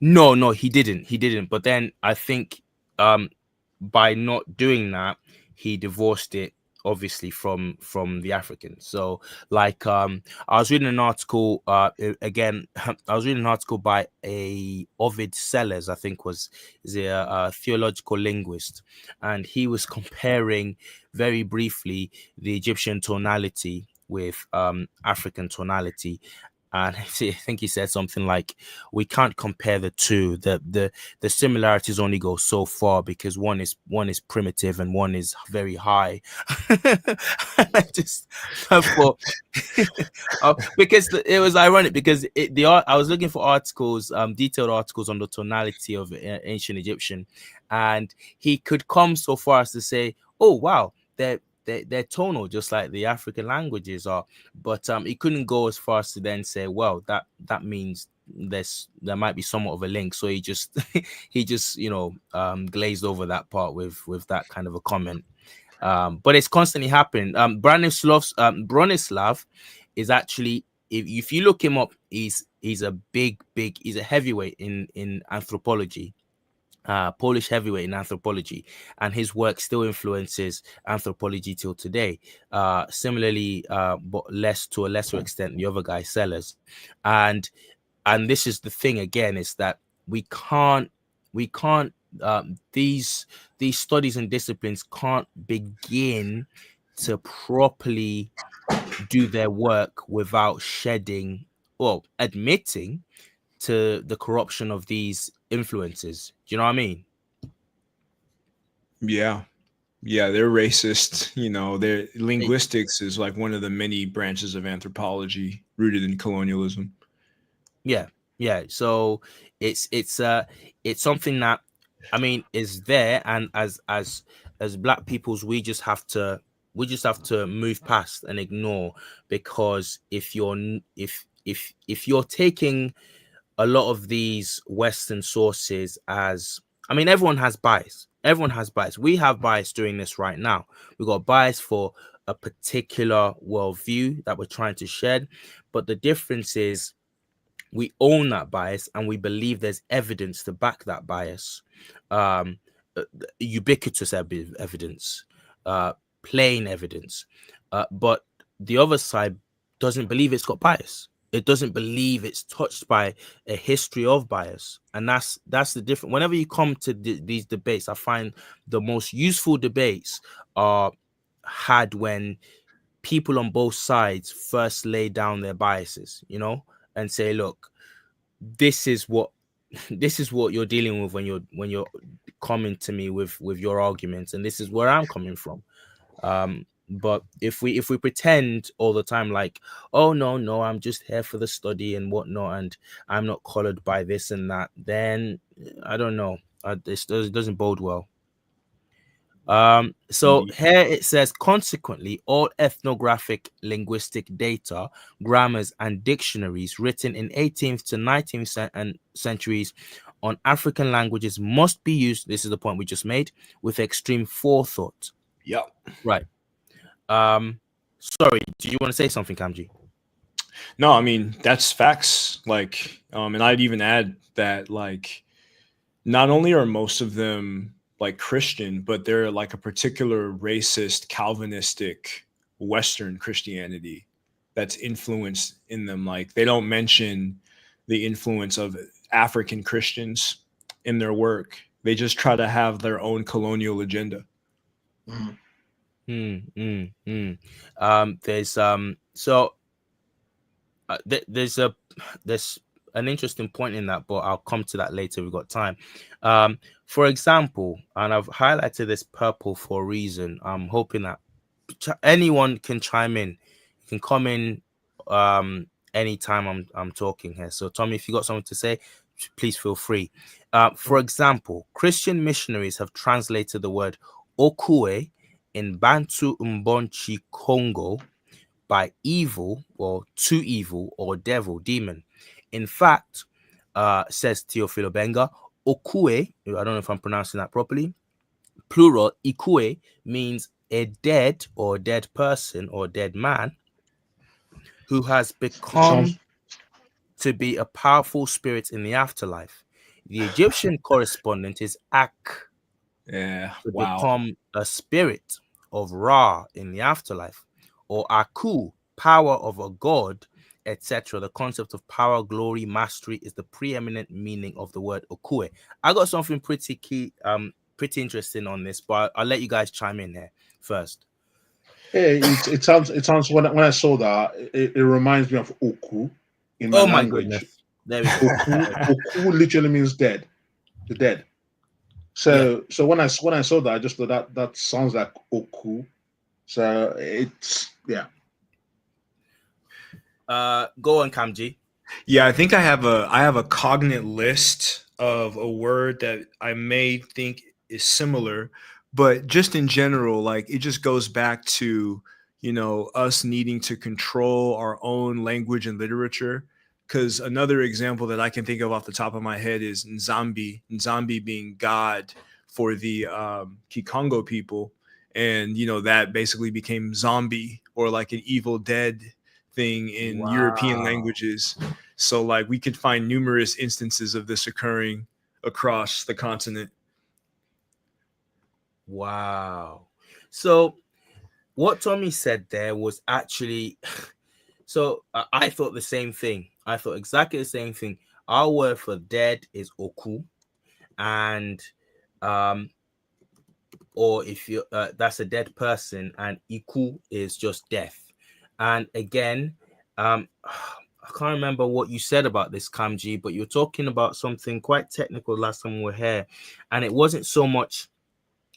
No, he didn't. But then I think by not doing that, he divorced it obviously from the Africans. So like I was reading an article again. I was reading an article by a Ovid Sellers, I think is a theological linguist, and he was comparing very briefly the Egyptian tonality with African tonality. And I think he said something like, "We can't compare the two. The similarities only go so far because one is primitive and one is very high." I just thought because it was ironic because I was looking for articles, detailed articles on the tonality of ancient Egyptian, and he could come so far as to say, "Oh wow, they're tonal just like the African languages are," but he couldn't go as far as to then say, well, that means there might be somewhat of a link. So he just glazed over that part with that kind of a comment. But it's constantly happening. Bronislav is actually, if you look him up, he's a he's a heavyweight in anthropology. Polish heavyweight in anthropology, and his work still influences anthropology till today. Similarly, but to a lesser extent, the other guy, Sellers, and this is the thing again, is that we can't these studies and disciplines can't begin to properly do their work without admitting to the corruption of these influences. Do you know what I mean? Yeah. Yeah, they're racist. Their linguistics is like one of the many branches of anthropology rooted in colonialism. Yeah. So it's something that, I mean, is there, and as Black peoples, we just have to move past and ignore, because if you're taking a lot of these Western sources as, I mean, everyone has bias. We have bias doing this right now. We've got bias for a particular worldview that we're trying to shed. But the difference is we own that bias and we believe there's evidence to back that bias. Ubiquitous evidence, plain evidence. But the other side doesn't believe it's got bias. It doesn't believe it's touched by a history of bias. And that's the difference. Whenever you come to these debates, I find the most useful debates are had when people on both sides first lay down their biases, and say, look, this is what you're dealing with when you're coming to me with your arguments, and this is where I'm coming from. But if we pretend all the time like, oh no, I'm just here for the study and whatnot, and I'm not colored by this and that, then I don't know, this doesn't bode well. So Indeed. here it says, consequently, all ethnographic linguistic data, grammars, and dictionaries written in 18th to 19th centuries on African languages must be used, this is the point we just made, with extreme forethought. Yep. Right. Sorry, do you want to say something, Kamji? No, I mean, that's facts. Like, and I'd even add that, like, not only are most of them like Christian, but they're like a particular racist, Calvinistic Western Christianity that's influenced in them. Like, they don't mention the influence of African Christians in their work. They just try to have their own colonial agenda. Mm. There's so there's a there's an interesting point in that, but I'll come to that later. We've got time. For example, and I've highlighted this purple for a reason. I'm hoping that anyone can chime in. You can come in anytime I'm talking here. So Tommy, if you got something to say, please feel free. For example, Christian missionaries have translated the word okue in Bantu Mbonchi Congo by evil or to evil or devil, demon. In fact, says Teofilo Benga, okue, I don't know if I'm pronouncing that properly, plural, ikue, means a dead or dead person or dead man who has It sounds become to be a powerful spirit in the afterlife. The Egyptian correspondent is Ak, Yeah. to Wow. become a spirit of Ra in the afterlife, or Aku, power of a god, etc. The concept of power, glory, mastery is the preeminent meaning of the word Okue. I got something pretty key, pretty interesting on this, but I'll let you guys chime in here first. yeah, it sounds when I saw that it reminds me of Oku in my Oh my language. goodness. There we go. Oku literally means dead, the dead. Yeah. So when I saw that, I just thought that sounds like Oku. So it's yeah. Go on, Kamji. Yeah, I think I have a cognate list of a word that I may think is similar, but just in general, like it just goes back to, us needing to control our own language and literature. Because another example that I can think of off the top of my head is Nzambi being God for the Kikongo people, and that basically became zombie or like an evil dead thing in European Wow. languages. So like we could find numerous instances of this occurring across the continent. Wow. So what Tommy said there was actually so I thought the same thing. I thought exactly the same thing. Our word for dead is oku, and um, or if you that's a dead person, and iku is just death. And again, I can't remember what you said about this, Kamji, but you're talking about something quite technical last time we were here, and it wasn't so much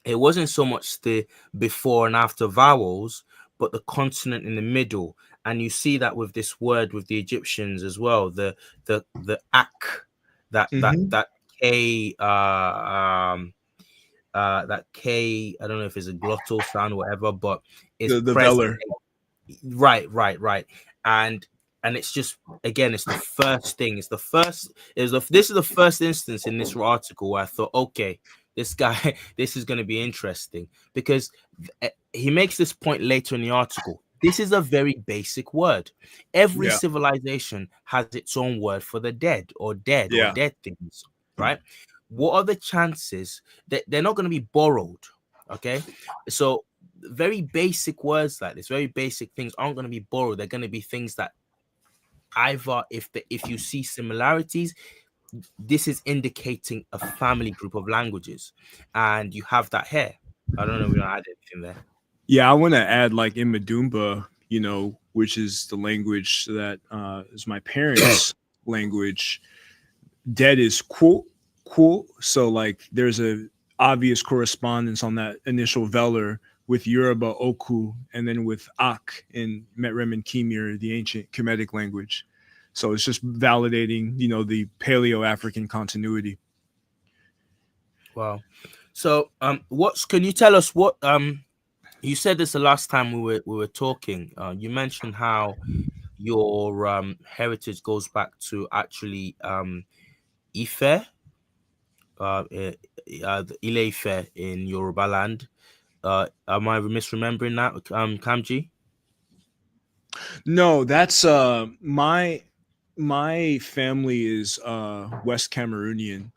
the before and after vowels, but the consonant in the middle. And you see that with this word with the Egyptians as well. The ak, Hmm. that k that k. I don't know if it's a glottal sound or whatever, but is The present. velar. Right. And it's just again, it's the first thing. It's the first. This is the first instance in this article where I thought, okay, this guy, this is going to be interesting because he makes this point later in the article. This is a very basic word. Every Yeah. civilization has its own word for the dead or Yeah. dead things, right? What are the chances that they're not going to be borrowed? Okay, so very basic words like this, very basic things aren't going to be borrowed. They're going to be things that either if you see similarities, this is indicating a family group of languages, and you have that here. I don't know if you want to add anything there. Yeah, I want to add like in Medumba, which is the language that is my parents' language. Dead is quo. So like there's a obvious correspondence on that initial velar with Yoruba oku and then with ak in Metremenkhemi or the ancient Kemetic language. So it's just validating, the Paleo African continuity. Wow. So what's can you tell us what you said this the last time we were talking. You mentioned how your heritage goes back to actually Ife, the Ile-Ife in Yoruba land. Am I misremembering that, Kamji? No, that's my family is West Cameroonian.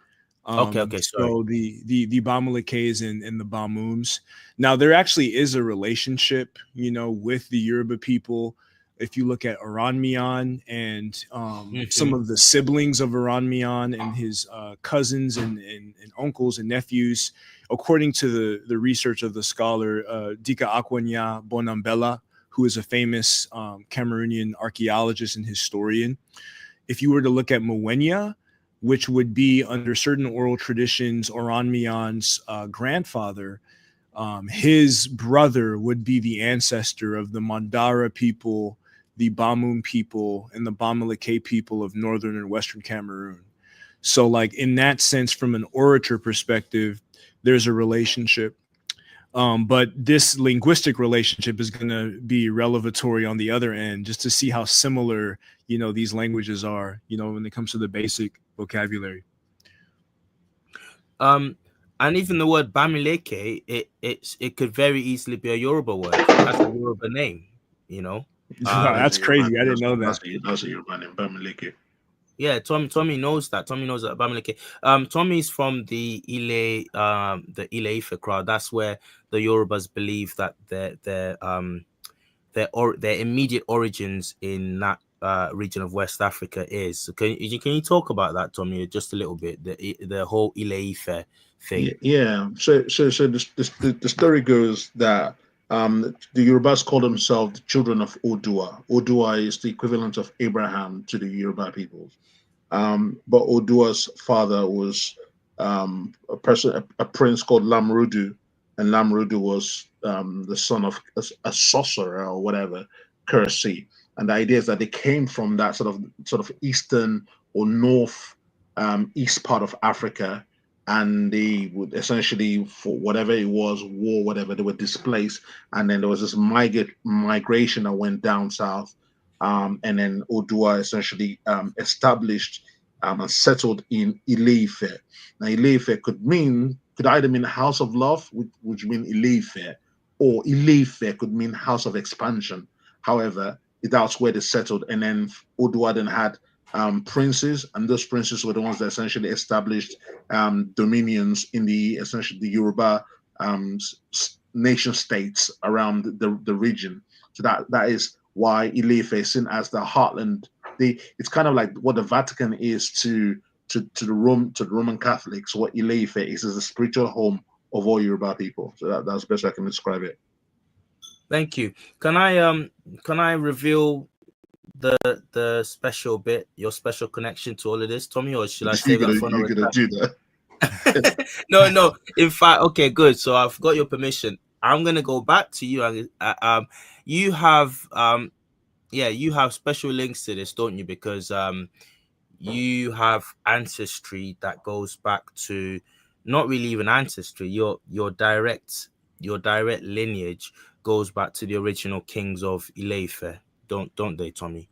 Okay, sorry. So the Bamilekes and the Bamooms. Now there actually is a relationship, with the Yoruba people. If you look at Aranmian and some Hmm. of the siblings of Aranmian and his cousins and uncles and nephews, according to the research of the scholar Dika Akwanya Bonambela, who is a famous Cameroonian archaeologist and historian, if you were to look at Mwenya, which would be under certain oral traditions Oranmiyan's grandfather, his brother would be the ancestor of the Mandara people, the Bamum people, and the Bamileke people of northern and western Cameroon. So like in that sense, from an orator perspective, there's a relationship. But this linguistic relationship is going to be revelatory on the other end, just to see how similar, these languages are, when it comes to the basic vocabulary. And even the word Bamileke, it could very easily be a Yoruba word. That's a Yoruba name, That's crazy. I didn't know that. That's a Yoruba name, Bamileke. Yeah, Tommy knows that. Tommy knows that Bamileke. Tommy's from the Ile-Ife crowd. That's where the Yorubas believe that their immediate origins in that region of West Africa is. So can you talk about that, Tommy, just a little bit? The whole Ile-Ife thing. Yeah. So the story goes that the Yorubas call themselves the children of Odua. Odua is the equivalent of Abraham to the Yoruba peoples. But Odua's father was a prince called Lamrudu, and Lamrudu was the son of a sorcerer or whatever, Kursi. And the idea is that they came from that sort of eastern or north east part of Africa, and they would essentially, for whatever it was, war, whatever, they were displaced, and then there was this migration that went down south. And then Odua essentially established and settled in Ile-Ife. Now, Ile-Ife could either mean house of love, which mean Ile-Ife, or Ile-Ife could mean house of expansion. However, that's where they settled. And then Odua then had princes, and those princes were the ones that essentially established dominions in the Yoruba nation states around the region. So that is why Ile-Ife is seen as the heartland. It's kind of like what the Vatican is to the Roman Catholics. What Ile-Ife is the spiritual home of all Yoruba people. So that's the best I can describe it. Thank you. Can I reveal the special bit, your special connection to all of this, Tommy, or should I save that for another time? You're gonna do that? No. In fact, okay, good. So I've got your permission. I'm gonna go back to you. You have you have special links to this, don't you? Because you have ancestry that goes back to not really even ancestry. Your direct lineage goes back to the original kings of Ile-Ife, don't they, Tommy?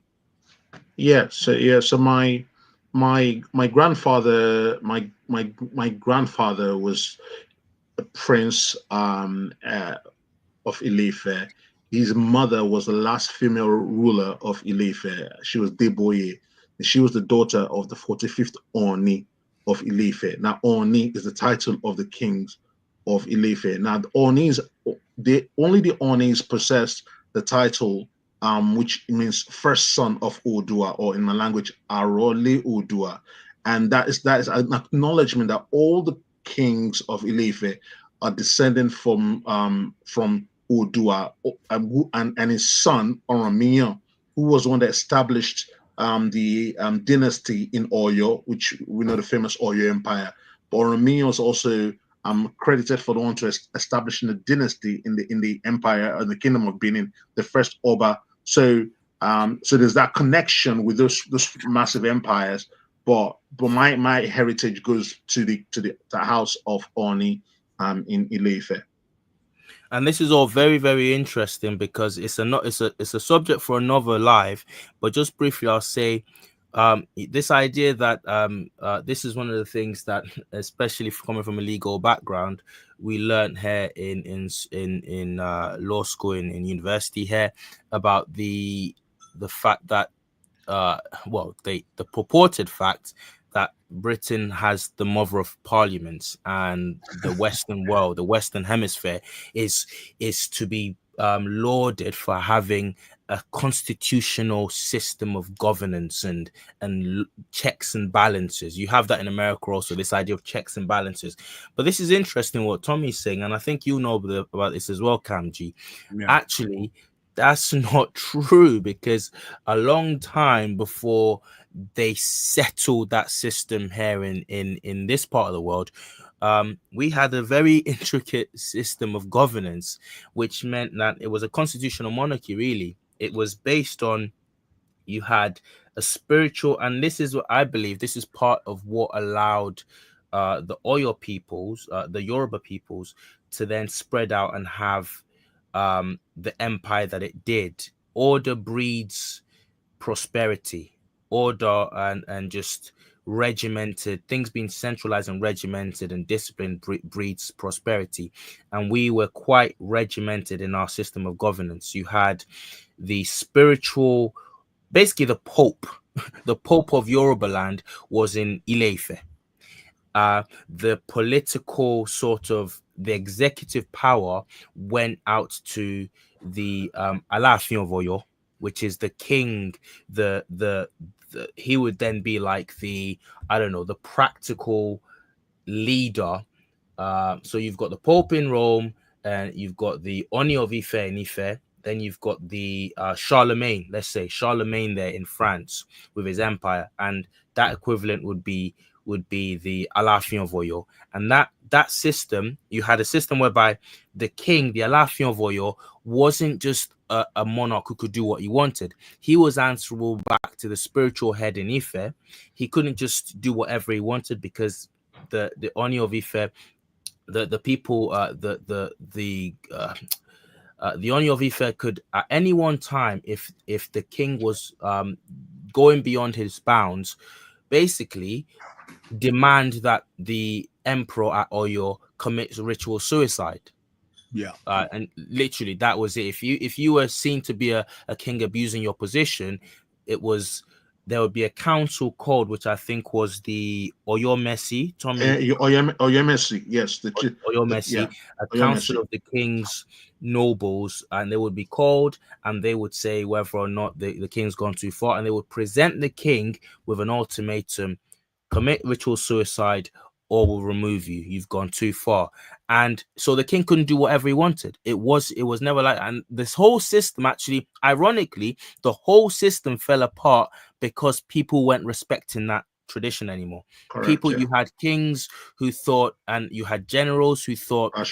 Yeah. So my grandfather was a prince of Ile-Ife. His mother was the last female ruler of Ile-Ife. She was Deboye. She was the daughter of the 45th Oni of Ile-Ife. Now, Oni is the title of the kings of Ile-Ife. Now, only the Onis possessed the title, which means first son of Odua, or in my language, Arole Odua. And that is an acknowledgement that all the kings of Ile-Ife are descended from Odua, and his son Oromia, who was the one that established the dynasty in Oyo, which we know the famous Oyo Empire. But Oromia was also credited for the one to establishing the dynasty in the empire and the kingdom of Benin, the first Oba. So there's that connection with those massive empires. But my heritage goes to the house of Oni in Ile-Ife. And this is all very, very interesting because it's a subject for another live. But just briefly, I'll say this idea that this is one of the things that, especially coming from a legal background, we learned here in law school in university here about the fact that the purported fact that Britain has the mother of parliaments, and the Western world, the Western hemisphere, is to be lauded for having a constitutional system of governance and checks and balances. You have that in America also, this idea of checks and balances. But this is interesting what Tommy's saying, and I think you know about this as well, Kamji. Yeah. Actually, that's not true, because a long time before they settled that system here in this part of the world, we had a very intricate system of governance, which meant that it was a constitutional monarchy. Really, it was based on, you had a spiritual, and this is what I believe, this is part of what allowed the Oyo peoples, the Yoruba peoples, to then spread out and have the empire that it did. Order breeds prosperity. Order and just regimented things being centralized and regimented and disciplined breeds prosperity. And we were quite regimented in our system of governance. You had the spiritual, basically the Pope, the Pope of Yoruba land was in Ile-Ife. The political sort of, the executive power went out to the Alaafin of Oyo, which is the king. The he would then be like the, I don't know, the practical leader. So you've got the Pope in Rome, and you've got the Oni of Ife in Ife. Then you've got the Charlemagne, let's say Charlemagne there in France with his empire, and that equivalent would be the Alaafin of Oyo. And that system, you had a system whereby the king, the Alaafin of Oyo, wasn't just a monarch who could do what he wanted. He was answerable back to the spiritual head in Ife. He couldn't just do whatever he wanted, because the Oni of Ife, the people, the Oni of Ife could at any one time, if the king was going beyond his bounds, basically demand that the emperor at Oyo commits ritual suicide. Yeah. And literally that was it. If you were seen to be a king abusing your position, there would be a council called, which I think was the Oyomesi, Tommy. Oyemesi, yes, Oyomesi, a council Oyemesi. of the king's nobles, and they would be called, and they would say whether or not the king's gone too far, and they would present the king with an ultimatum: commit ritual suicide or we'll remove you. You've gone too far. And so the king couldn't do whatever he wanted. It was never like, and this whole system, actually, ironically, the whole system fell apart because people weren't respecting that tradition anymore. Correct, yeah. You had kings who thought, and you had generals who thought who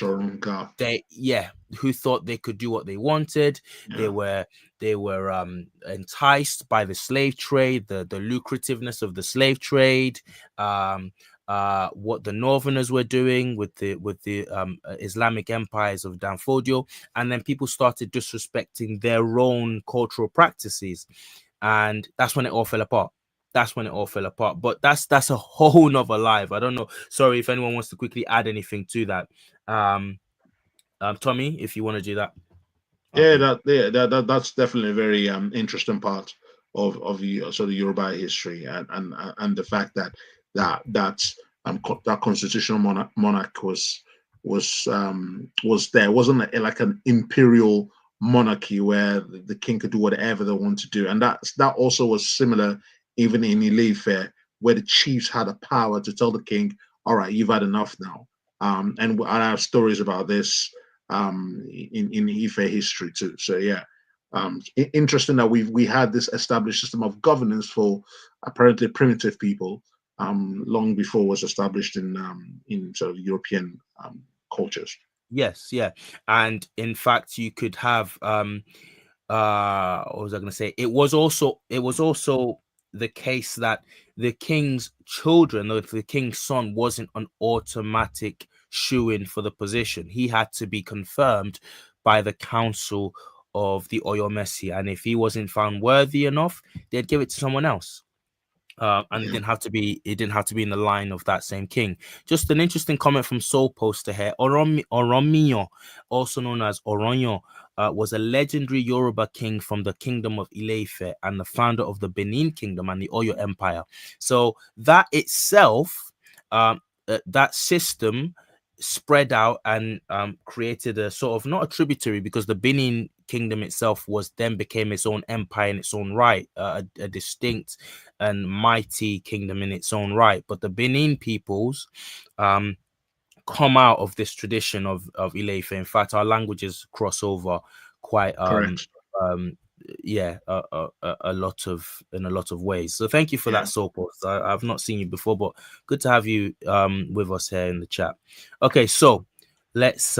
thought they could do what they wanted. Yeah. They were enticed by the slave trade, the lucrativeness of the slave trade, what the Northerners were doing with the Islamic empires of Danfodio, and then people started disrespecting their own cultural practices, and that's when it all fell apart. But that's a whole nother live. I don't know. Sorry if anyone wants to quickly add anything to that. Tommy, if you want to do that. That's definitely a very interesting part of the sort of Yoruba history, and the fact that that constitutional monarch was there. It wasn't like an imperial monarchy where the king could do whatever they want to do, and that also was similar even in Ile-Ife, where the chiefs had the power to tell the king, "All right, you've had enough now." And I have stories about this in Ife history too. So yeah, interesting that we had this established system of governance for apparently primitive people long before it was established in sort of European cultures. Yes, yeah, and in fact, you could have what was I going to say? It was also the case that the king's children, or if the king's son wasn't an automatic shoe-in for the position, he had to be confirmed by the council of the Oyomesi, and if he wasn't found worthy enough, they'd give it to someone else. And it didn't have to be in the line of that same king. Just an interesting comment from Soul Poster here. Oromiyo, also known as Oronyo, was a legendary Yoruba king from the kingdom of Ile-Ife and the founder of the Benin kingdom and the Oyo Empire. So that itself, that system spread out and created a sort of, not a tributary, because the Benin kingdom itself was then became its own empire in its own right, a distinct and mighty kingdom in its own right. But the Benin peoples come out of this tradition of Ilefe. In fact, our languages cross over quite Correct. um yeah, a lot of, in a lot of ways. So thank you for that, Yeah. Soapos. I've not seen you before, but good to have you with us here in the chat. Okay, so let's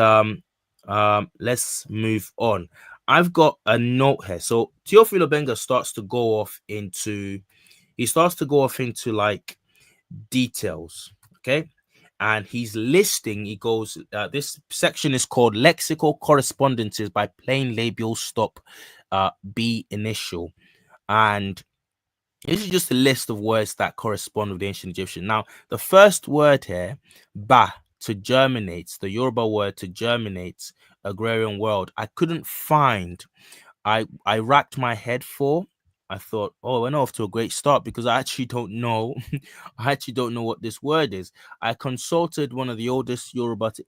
let's move on. I've got a note here. So Teofilo Benga starts to go off into, he starts to go off into like details. Okay, and he's listing, he goes, this section is called lexical correspondences by plain labial stop B initial. And this is just a list of words that correspond with the ancient Egyptian. Now, the first word here, ba, to germinate, the Yoruba word to germinate, agrarian world, I couldn't find. I racked my head for. I thought, oh, I went off to a great start, because I actually don't know. I actually don't know what this word is. I consulted one of the oldest Yoruba to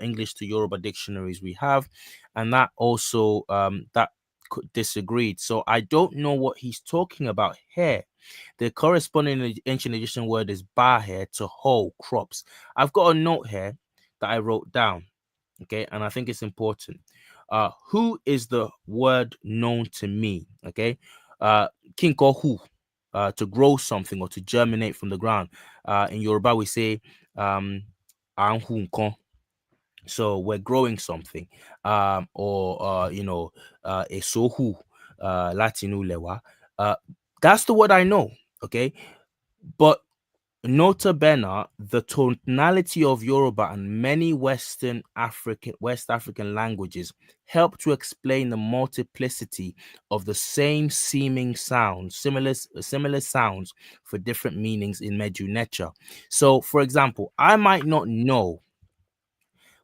English to Yoruba dictionaries we have, and that also that disagreed. So I don't know what he's talking about here. The corresponding ancient Egyptian word is ba here, to hoe crops. I've got a note here that I wrote down. Okay, and I think it's important. Who is the word known to me? Okay, kinko who, to grow something or to germinate from the ground. In Yoruba we say "Anhu nkan." So we're growing something, or eso who, Latinu lewa. That's the word I know. Okay, but nota bene, the tonality of Yoruba and many West African languages help to explain the multiplicity of the same seeming sounds, similar sounds for different meanings in Medu Necha. So, for example, I might not know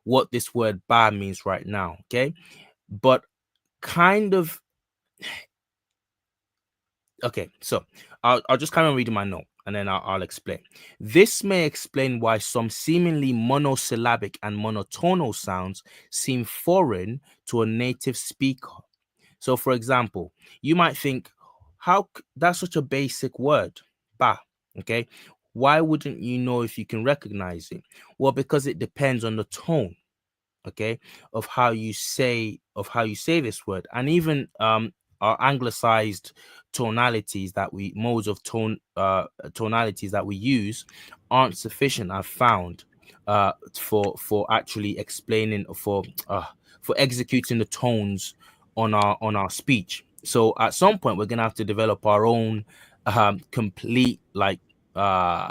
what this word "ba" means right now, okay, but kind of, okay, so I'll just kind of read my note and then I'll explain. This may explain why some seemingly monosyllabic and monotonal sounds seem foreign to a native speaker. So, for example, you might think, that's such a basic word, ba, okay? Why wouldn't you know if you can recognize it? Well, because it depends on the tone, okay, of how you say this word. And even our anglicized tonalities that we modes of tonalities that we use aren't sufficient, I've found, for actually explaining, for executing the tones on our speech. So at some point we're gonna have to develop our own complete, like, uh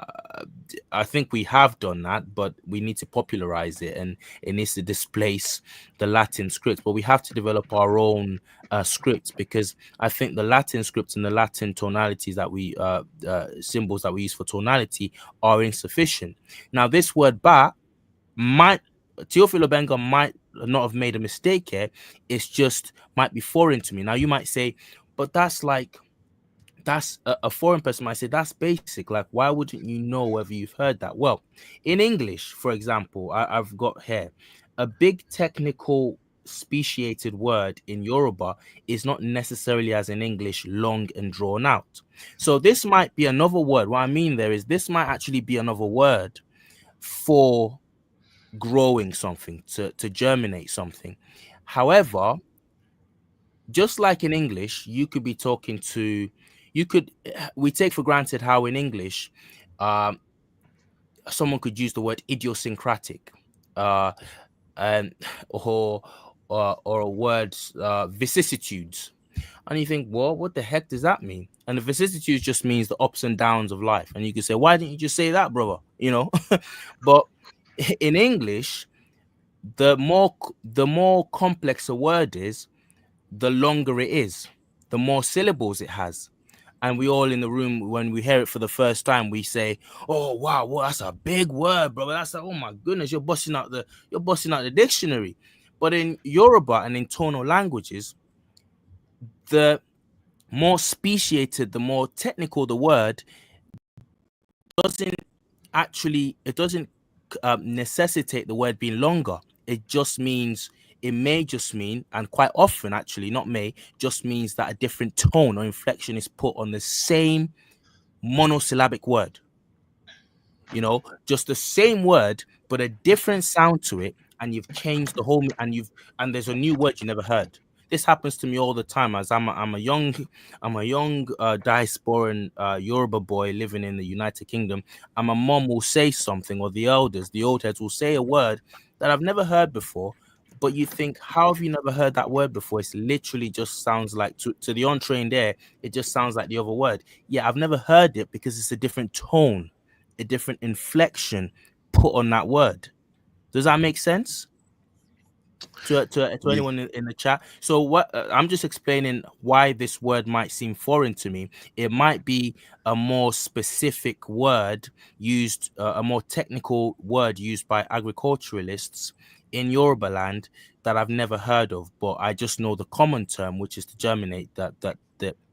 I think we have done that, but we need to popularize it, and it needs to displace the Latin script. But we have to develop our own scripts, because I think the Latin scripts and the Latin tonalities that we symbols that we use for tonality are insufficient. Now, this word "ba" might, Teofilo Benga might not have made a mistake here. It's just might be foreign to me. Now, you might say, but that's like, that's a foreign person might say that's basic. Like, why wouldn't you know whether you've heard that? Well, in English, for example, I've got here a big technical speciated word in Yoruba is not necessarily, as in English, long and drawn out. So this might be another word. What I mean there is, this might actually be another word for growing something, to germinate something. However, just like in English, you could be talking to, we take for granted how in English, um, someone could use the word idiosyncratic, uh, and or a word vicissitudes, and you think, well, what the heck does that mean? And the vicissitudes just means the ups and downs of life, and you could say, why didn't you just say that, brother? But in English, the more complex a word is, the longer it is, the more syllables it has. And we all in the room, when we hear it for the first time, we say, "Oh wow, well, that's a big word, bro. That's oh my goodness, you're busting out the dictionary." But in Yoruba and in tonal languages, the more speciated, the more technical the word doesn't it doesn't necessitate the word being longer. It just means, it may just mean, and quite often actually, not may, just means that a different tone or inflection is put on the same monosyllabic word. You know, just the same word, but a different sound to it, and you've changed the whole, and there's a new word you never heard. This happens to me all the time, as I'm a young diasporan Yoruba boy living in the United Kingdom, and my mom will say something, or the elders, the old heads will say a word that I've never heard before. But you think, how have you never heard that word before? It's literally just sounds like, to the untrained ear, it just sounds like the other word. Yeah, I've never heard it because it's a different tone, a different inflection put on that word. Does that make sense to Yeah. anyone in the chat? So what I'm just explaining why this word might seem foreign to me. It might be a more specific word used, a more technical word used by agriculturalists in Yoruba land that I've never heard of, but I just know the common term, which is to germinate, that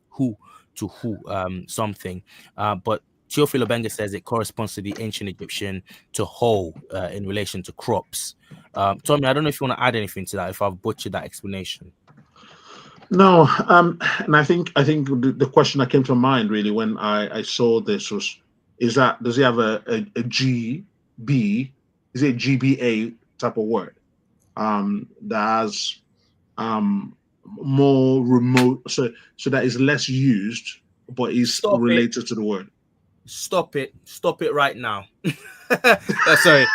who to who something. But Teofilo Benga says it corresponds to the ancient Egyptian to hoe in relation to crops. Tommy, I don't know if you want to add anything to that, if I've butchered that explanation. No, and I think the question that came to mind really when I saw this was, is that, does he have a GB? Is it GBA type of word? That has more remote, so that is less used, but is related to the word. Stop it right now. Sorry.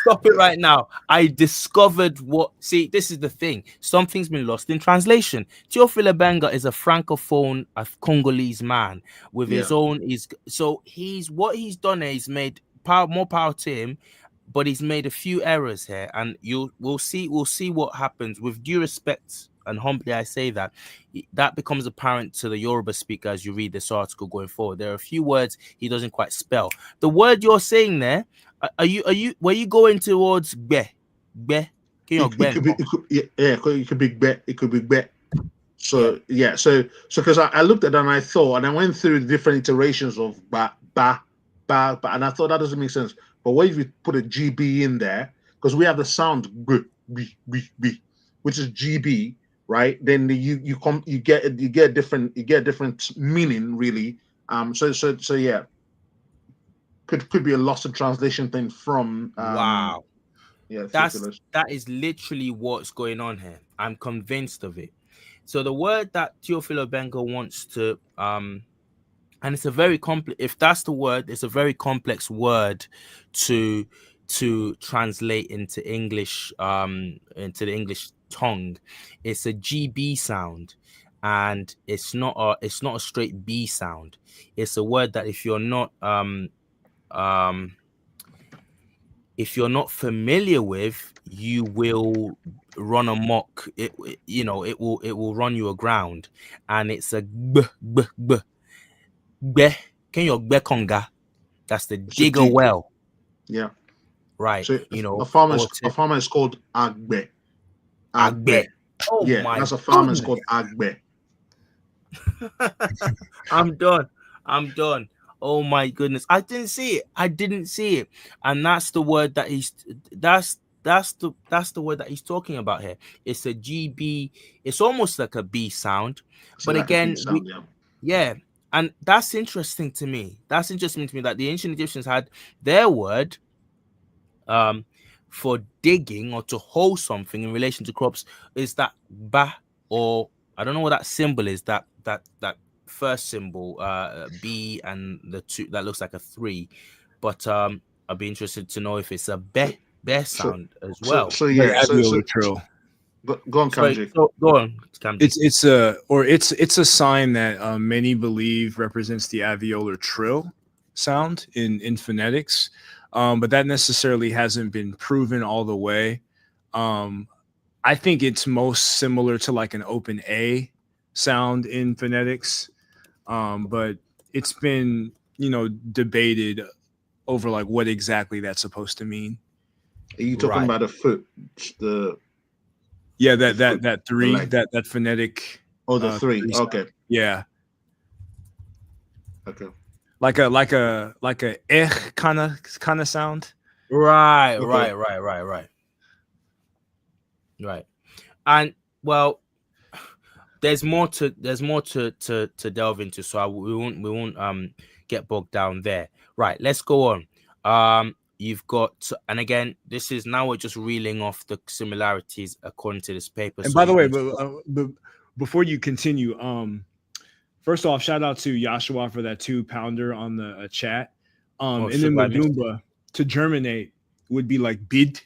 Stop it right now. I discovered see, this is the thing. Something's been lost in translation. Teofilo Benga is a francophone, a Congolese man with his own. What he's done here, he's made more power to him, but he's made a few errors here, and we'll see what happens. With due respect and humbly, I say that becomes apparent to the Yoruba speaker as you read this article going forward. There are a few words he doesn't quite spell. The word you're saying there, were you going towards be? It could be bet. It could be bet. So so because I looked at that and I thought, and I went through the different iterations of ba, and I thought that doesn't make sense. But what if you put a GB in there? Because we have the sound b, which is GB, right? Then you get a different meaning really. So yeah, could be a lost in translation thing from wow. Yeah, that is literally what's going on here. I'm convinced of it. So the word that Teofilo Benga wants to and it's a very complex, if that's the word, it's a very complex word to translate into English, into the English tongue. It's a GB sound, and it's not a straight B sound. It's a word that if you're not familiar with, you will run amok. It will run you aground, and it's a b. Can you bekonga? That's the digger well. Yeah. Right. So a farmer is called agbe. Agbe. Oh yeah, my, that's a farmer is called agbe. I'm done. Oh my goodness. I didn't see it. And that's the word that that's the word that he's talking about here. It's a GB. It's almost like a B sound. But like again, yeah. And that's interesting to me. That the ancient Egyptians had their word for digging or to hoe something in relation to crops is that ba, or I don't know what that symbol is, that first symbol, B, and the two that looks like a 3. But I'd be interested to know if it's a be sound as well. So yeah, trill. Go on, Kamji. Go on, Kamji. It's a sign that many believe represents the alveolar trill sound in phonetics, but that necessarily hasn't been proven all the way. I think it's most similar to like an open A sound in phonetics, but it's been debated over like what exactly that's supposed to mean. Are you talking about a foot? Yeah, that 3, that phonetic. Oh, the 3. Okay. Yeah. Okay. Like a kind of sound. Right, Okay. right. And well, there's more to delve into, so we won't get bogged down there. Right, let's go on. You've got, and again, this is now we're just reeling off the similarities according to this paper. And So by the you way, can, but before you continue, first off, shout out to Yashua for that 2-pounder on the chat. oh, And then sugar, I missed it. Madumba to germinate would be like bid.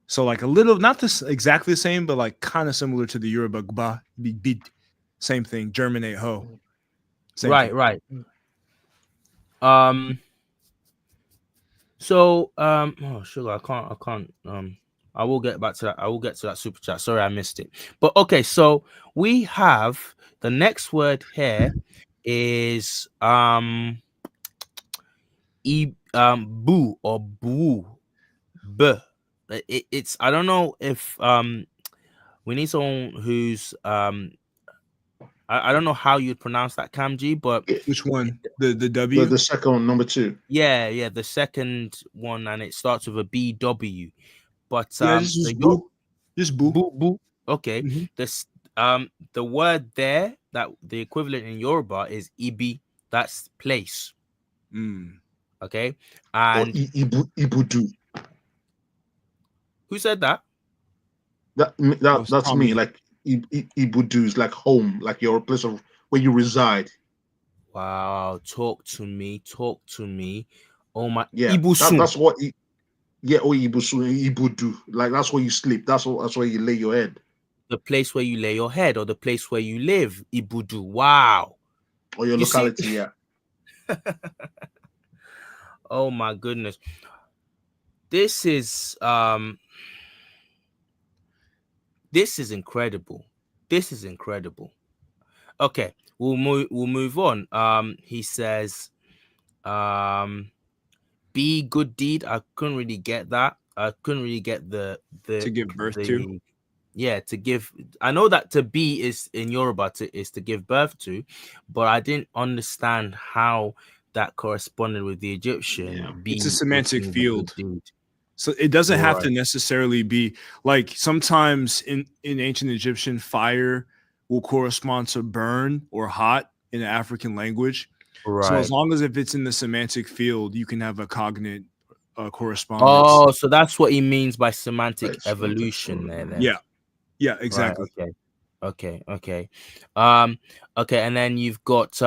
So like a little, not this exactly the same, but like kind of similar to the Yoruba gba, be bid. Same thing, germinate ho. Same thing. Right. So oh sugar, I can't I will get back to that. I will get to that super chat. Sorry, I missed it. But okay, so we have the next word here is boo or boo. B. It's I don't know if we need someone who's I don't know how you'd pronounce that kanji, but Which one? The The W? second one, number 2. yeah, the second one, and it starts with a BW. But Yeah, the just boo. Just boo. boo boo. Okay, Mhm. this the word there that the equivalent in Yoruba is ibi. That's place. Mm. Okay, Or and ibudu. who said that? That was That's me. Tommy. Like ibudu is like home, like your place of where you reside. Wow, talk to me, talk to me. Oh my, Yeah, ibusun, that's what. Yeah, or ibudu. Like that's where you sleep. That's where you lay your head. the place where you lay your head or the place where you live. Ibudu. Wow. Or your You see, locality. Yeah. oh my goodness. This is incredible. This is incredible. Okay, we'll move on. He says be good deed. I couldn't really get that. I couldn't really get To give birth to. the yeah, to give. I know that to be is in Yoruba is to give birth to, but I didn't understand how that corresponded with the Egyptian Yeah. It's a be, which semantic means a good field. deed. So it doesn't have Right, to necessarily be like sometimes in ancient Egyptian, fire will correspond to burn or hot in the African language. So as right. long as if it's in the semantic field, you can have a cognate correspondence. Oh, so that's what he means by semantic Right. Semantic evolution there fluid, then. Yeah, yeah, Right, exactly. okay. Um, okay, and then you've got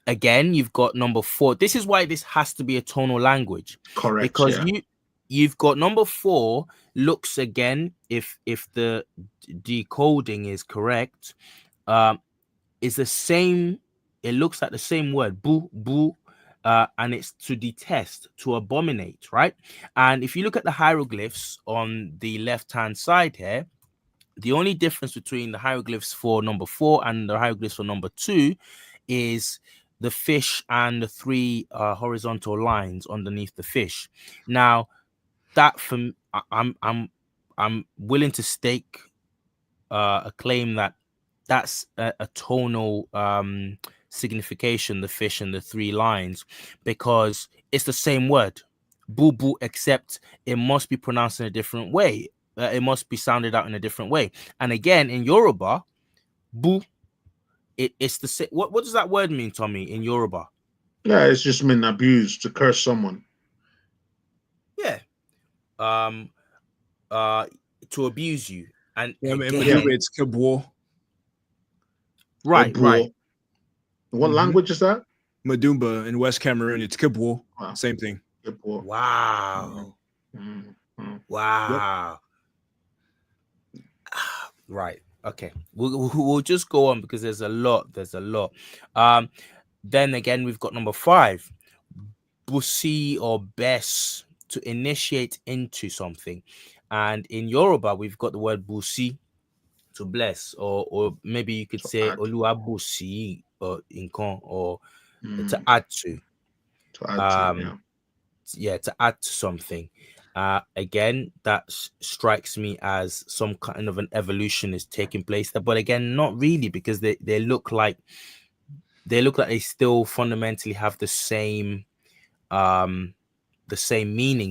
again, you've got number 4. This is why this has to be a tonal language, correct. because Yeah. you've got number 4 looks again, if the decoding is correct, um, is the same. It looks like the same word, boo boo, and it's to detest, to abominate, right? And if you look at the hieroglyphs on the left hand side here, the only difference between the hieroglyphs for number 4 and the hieroglyphs for number 2 is the fish and the 3 horizontal lines underneath the fish. Now, that from I'm willing to stake a claim that that's a tonal signification, the fish and the 3 lines, because it's the same word, boo boo, except it must be pronounced in a different way. It must be sounded out in a different way. And again, in Yoruba, boo, it's the same. What does that word mean, Tommy, in Yoruba? Yeah. It's just been abused to curse someone. Yeah. Um. Uh. To abuse you. And Yeah, and Yeah. Maduba, again, it's Kabwo. Or right. bull. What language is that? Madumba in West Cameroon, it's Kabwo. Wow. Same thing. Bull. Wow. Mm. Yep. Wow. Right. Okay. We'll just go on because there's a lot. There's a lot. Then again, we've got number 5, busi or bes, to initiate into something. And in Yoruba, we've got the word busi, to bless, or maybe you could To say add. oluwabusi or inkan, or to Mm. add to. To add to. Um, Yeah. yeah, to add to something. Again, that strikes me as some kind of an evolution is taking place there, but again, not really, because they look like they still fundamentally have the same meaning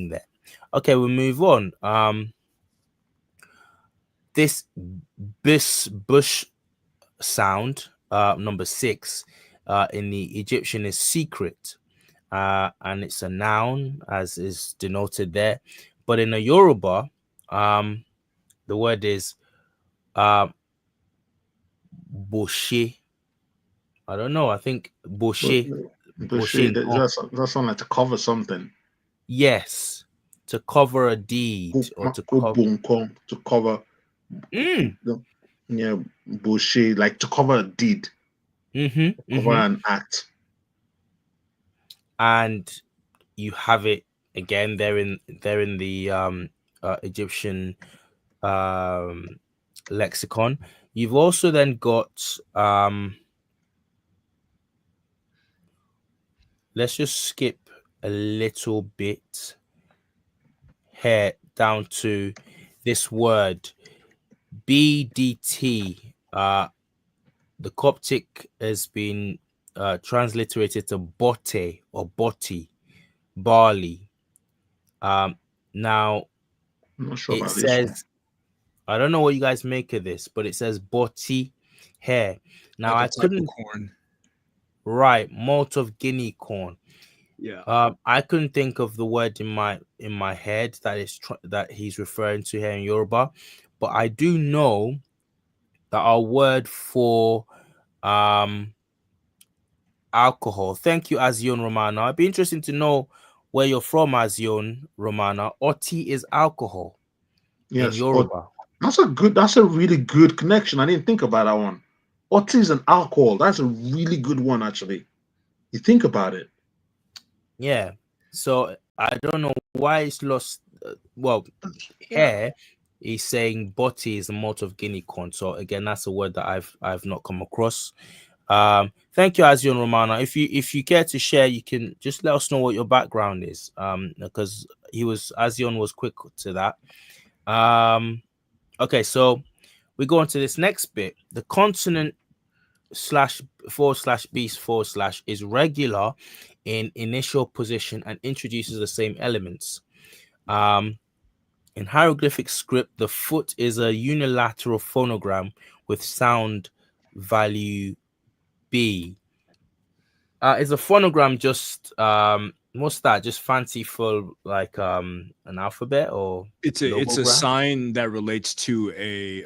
there. Okay, we'll move on. This bush sound, number 6, in the Egyptian is secret, and it's a noun as is denoted there. But in the Yoruba, the word is uh, boshe. I don't know. I think But boshe, but shit, boshe. that's sound like to cover something. Yes, to cover a deed or to cover. To cover Mm. the yeah bullshit, like to cover a deed, Mm-hmm, cover mm-hmm. an act. And you have it again there in the Egyptian um, lexicon. You've also then got let's just skip a little bit here down to this word BDT. The Coptic has been transliterated to bote or boti, barley. Um, Now I'm not sure it about this one. says, I don't know what you guys make of this, but it says boti here. Now Like a I type of couldn't corn. write malt of Guinea corn. Yeah. I couldn't think of the word in my head that that he's referring to here in Yoruba, but I do know that our word for um alcohol. Thank you, Azion Romana. It'd be interesting to know where you're from, Azion Romana. Oti is alcohol in Yes, or Yoruba. that's a really good connection. I didn't think about that one. Autism and alcohol. That's a really good one, actually. You think about it. Yeah. So I don't know why it's lost. Well, Yeah. here he's saying botti is a malt of Guinea corn. So again, that's a word that I've not come across. Thank you, Azion Romana. If you care to share, you can just let us know what your background is. Because Azion was quick to that. Okay, so we go on to this next bit. The consonant slash forward slash beast forward slash is regular in initial position and introduces the same elements. In hieroglyphic script, the foot is a unilateral phonogram with sound value B. Is a phonogram just what's that? Just fancy for like an alphabet or It's a logogram? sign that relates to a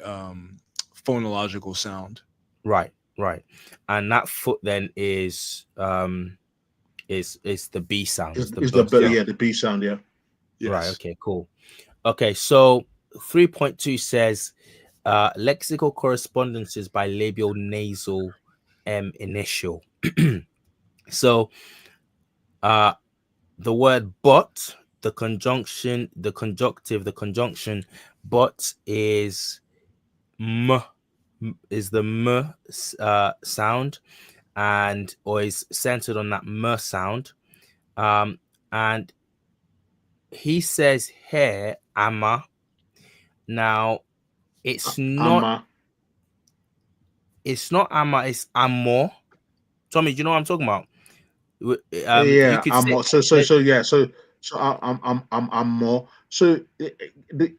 phonological sound. Right, right. And that foot then is the B sound, is the Is the B sound. yeah the B sound? Yeah. Right, Yes. okay, cool. Okay, so 3.2 says lexical correspondences by labial nasal initial. So uh the word but, the conjunction, the conjunctive, the conjunction but is m, is the m sound, and or is centered on that m sound. And he says here ama. Now Ama. it's not ama, it's amo. Tommy, do you know what I'm talking about? You Yeah, could I'm say more. that. Yeah. So I'm more. So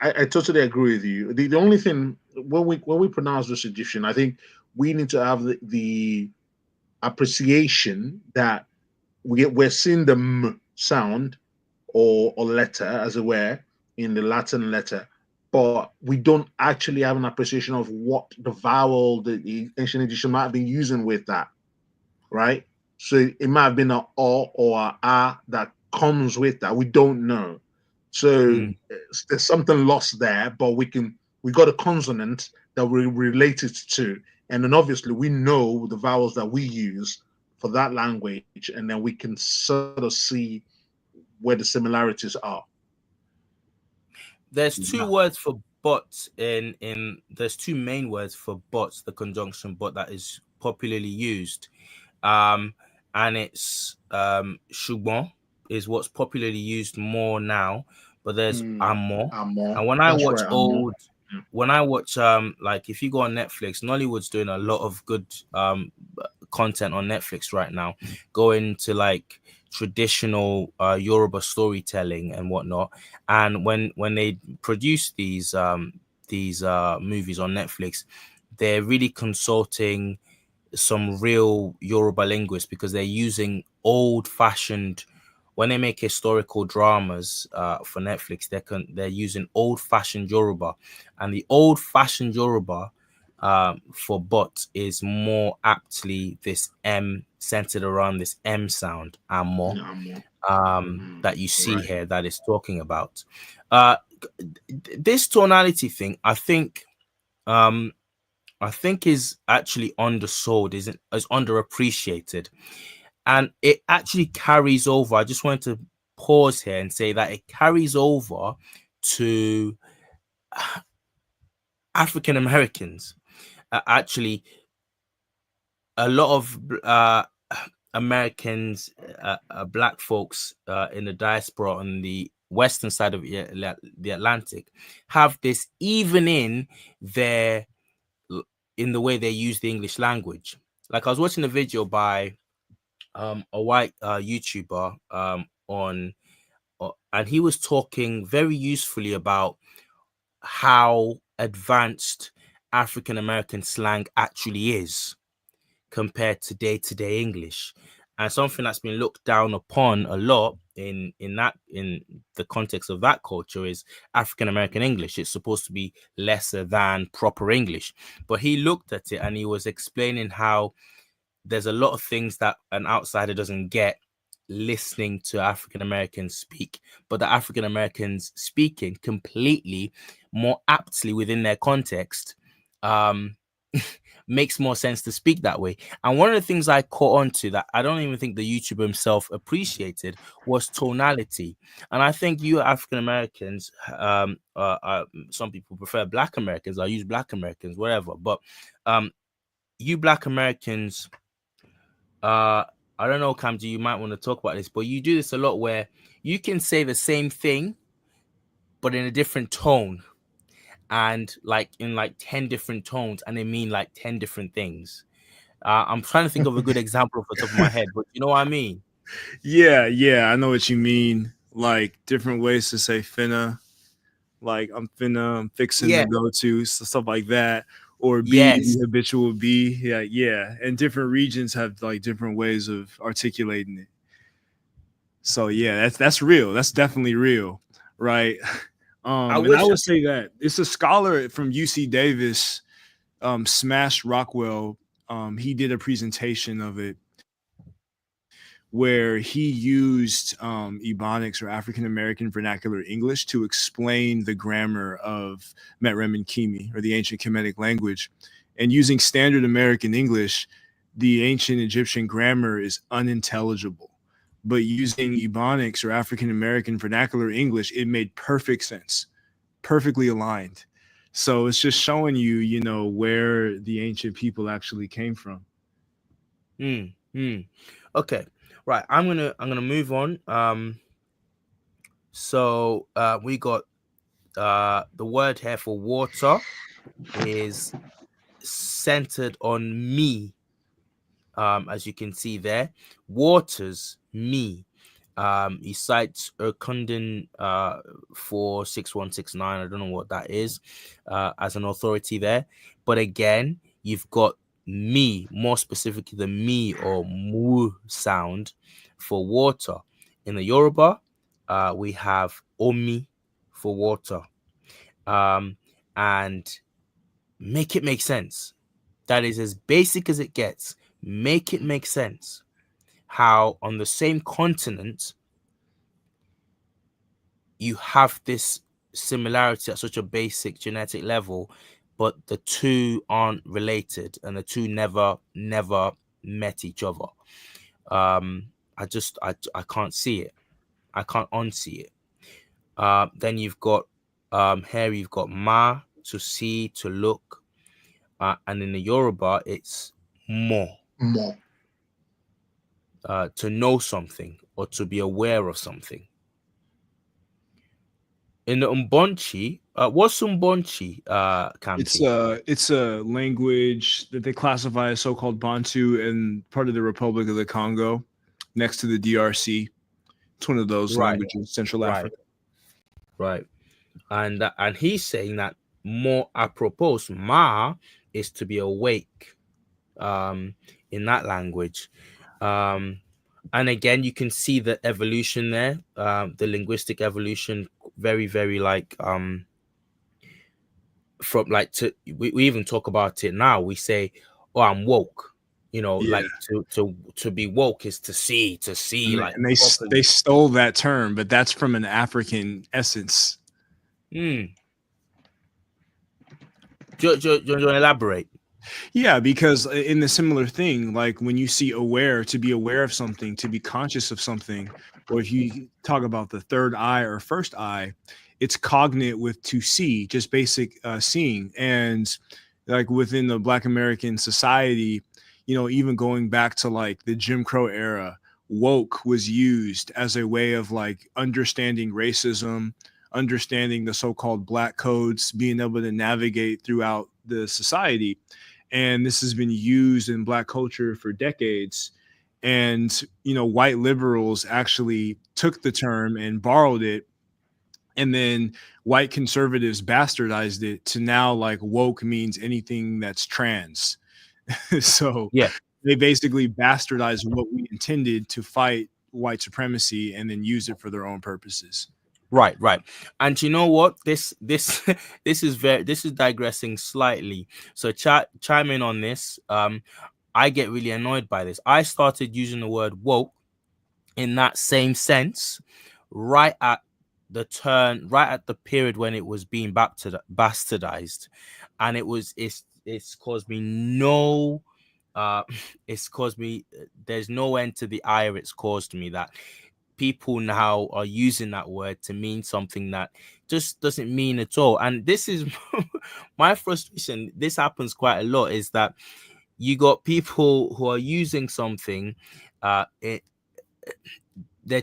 I totally agree with you. The only thing when we pronounce this Egyptian, I think we need to have the appreciation that we're seeing the m sound or letter, as it were, in the Latin letter, but we don't actually have an appreciation of what the vowel the ancient Egyptian might have been using with that, right? So it might have been an o or a a that comes with that. We don't know. So Mm. there's something lost there, but we got a consonant that we relate it to, and then obviously we know the vowels that we use for that language, and then we can sort of see where the similarities are. There's two Yeah. words for but in there's two main words for but, the conjunction but that is popularly used. Um and it's shugbon is what's popularly used more now, but there's amo. Amor. And That's right, Amor. Yeah. when I watch like if you go on Netflix, Nollywood's doing a lot of good content on Netflix right now. Go into like traditional Yoruba storytelling and whatnot. And when they produce these movies on Netflix, they're really consulting some real Yoruba linguists, because they're using old-fashioned, when they make historical dramas for Netflix, they're using old-fashioned Yoruba, and the old-fashioned Yoruba for bot is more aptly this M, centered around this M sound, amo, No, more. that you see Right. here, that is talking about. Uh, this tonality thing, um, I think is actually undersold, is underappreciated, and it actually carries over. I just wanted to pause here and say that it carries over to African Americans. Actually, a lot of Americans, black folks in the diaspora on the western side of the Atlantic, have this even in their in the way they use the English language. Like, I was watching a video by a white YouTuber on, and he was talking very usefully about how advanced African American slang actually is compared to day-to-day English, and something that's been looked down upon a lot in the context of that culture is African American English. It's supposed to be lesser than proper English, but he looked at it and he was explaining how there's a lot of things that an outsider doesn't get listening to African Americans speak, but the African Americans speaking completely more aptly within their context um makes more sense to speak that way. And one of the things I caught on to that I don't even think the YouTuber himself appreciated was tonality. And I think you African Americans, some people prefer Black Americans, I use Black Americans, whatever, but you Black Americans, I don't know, Kamji, you might want to talk about this, but you do this a lot where you can say the same thing but in a different tone, and like in like 10 different tones, and they mean like 10 different things. I'm trying to think of a good example off the top of my head, but you know what I mean? Yeah, I know what you mean. Like different ways to say finna, like I'm fixing Yeah. to go to, so stuff like that. Or be Yes. the habitual be. Yeah. And different regions have like different ways of articulating it. So yeah, that's real. That's definitely real, right? I And I wish. would say that it's a scholar from UC Davis, Smash Rockwell. He did a presentation of it where he used Ebonics or African American vernacular English to explain the grammar of Metremenkhemi or the ancient Kemetic language. And using standard American English, the ancient Egyptian grammar is unintelligible. But using Ebonics or African American vernacular English, it made perfect sense, perfectly aligned. So it's just showing you, where the ancient people actually came from. Okay, right. I'm gonna move on. So we got the word here for water is centered on me. As you can see there, waters me. He cites Erkundin 46169. I don't know what that is, as an authority there. But again, you've got me, more specifically the me or mu sound for water. In the Yoruba, we have omi for water. And make it make sense. That is as basic as it gets. Make it make sense. How on the same continent you have this similarity at such a basic genetic level, but the two aren't related and the two never met each other. I can't see it. I can't unsee it. Then you've got here you've got ma, to see, to look, and in the Yoruba it's mo, More. to know something or to be aware of something. In the Umbonchi, what's Umbonchi, It's Kamji? a language that they classify as so-called Bantu in part of the Republic of the Congo, next to the DRC. It's one of those Right, languages, Central right, Africa. right. And he's saying that more apropos, ma is to be awake, in that language. Um, and again, you can see the evolution there, the linguistic evolution, very, very like from like to we even talk about it now. We say, "Oh, I'm woke." You know, Yeah, like to be woke is to see and they, like and they s- they properly. stole that term, but that's from an African essence. Hmm. Do you elaborate? Yeah, because in the similar thing, like when you see aware, to be aware of something, to be conscious of something, or if you talk about the third eye or first eye, it's cognate with to see, just basic seeing. And like within the Black American society, even going back to like the Jim Crow era, woke was used as a way of like understanding racism, understanding the so-called black codes, being able to navigate throughout the society. And this has been used in black culture for decades. And white liberals actually took the term and borrowed it, and then white conservatives bastardized it to now like woke means anything that's trans. So Yeah. they basically bastardized what we intended to fight white supremacy and then use it for their own purposes. Right, right. And you know what? This this is digressing slightly. So chime in on this. I get really annoyed by this. I started using the word woke in that same sense right at right at the period when it was being bastardized, and it's caused me no it's caused me there's no end to the ire it's caused me that people now are using that word to mean something that just doesn't mean at all. And this is my frustration. This happens quite a lot, is that you got people who are using something, they're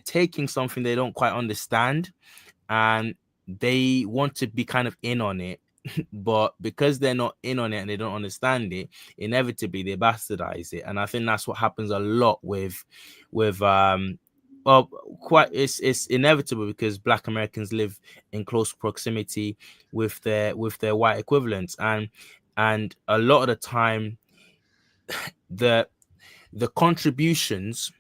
taking something they don't quite understand, and they want to be kind of in on it. But because they're not in on it and they don't understand it, inevitably they bastardize it. And I think that's what happens a lot with well, quite it's inevitable because Black Americans live in close proximity with their white equivalents, and a lot of the time the contributions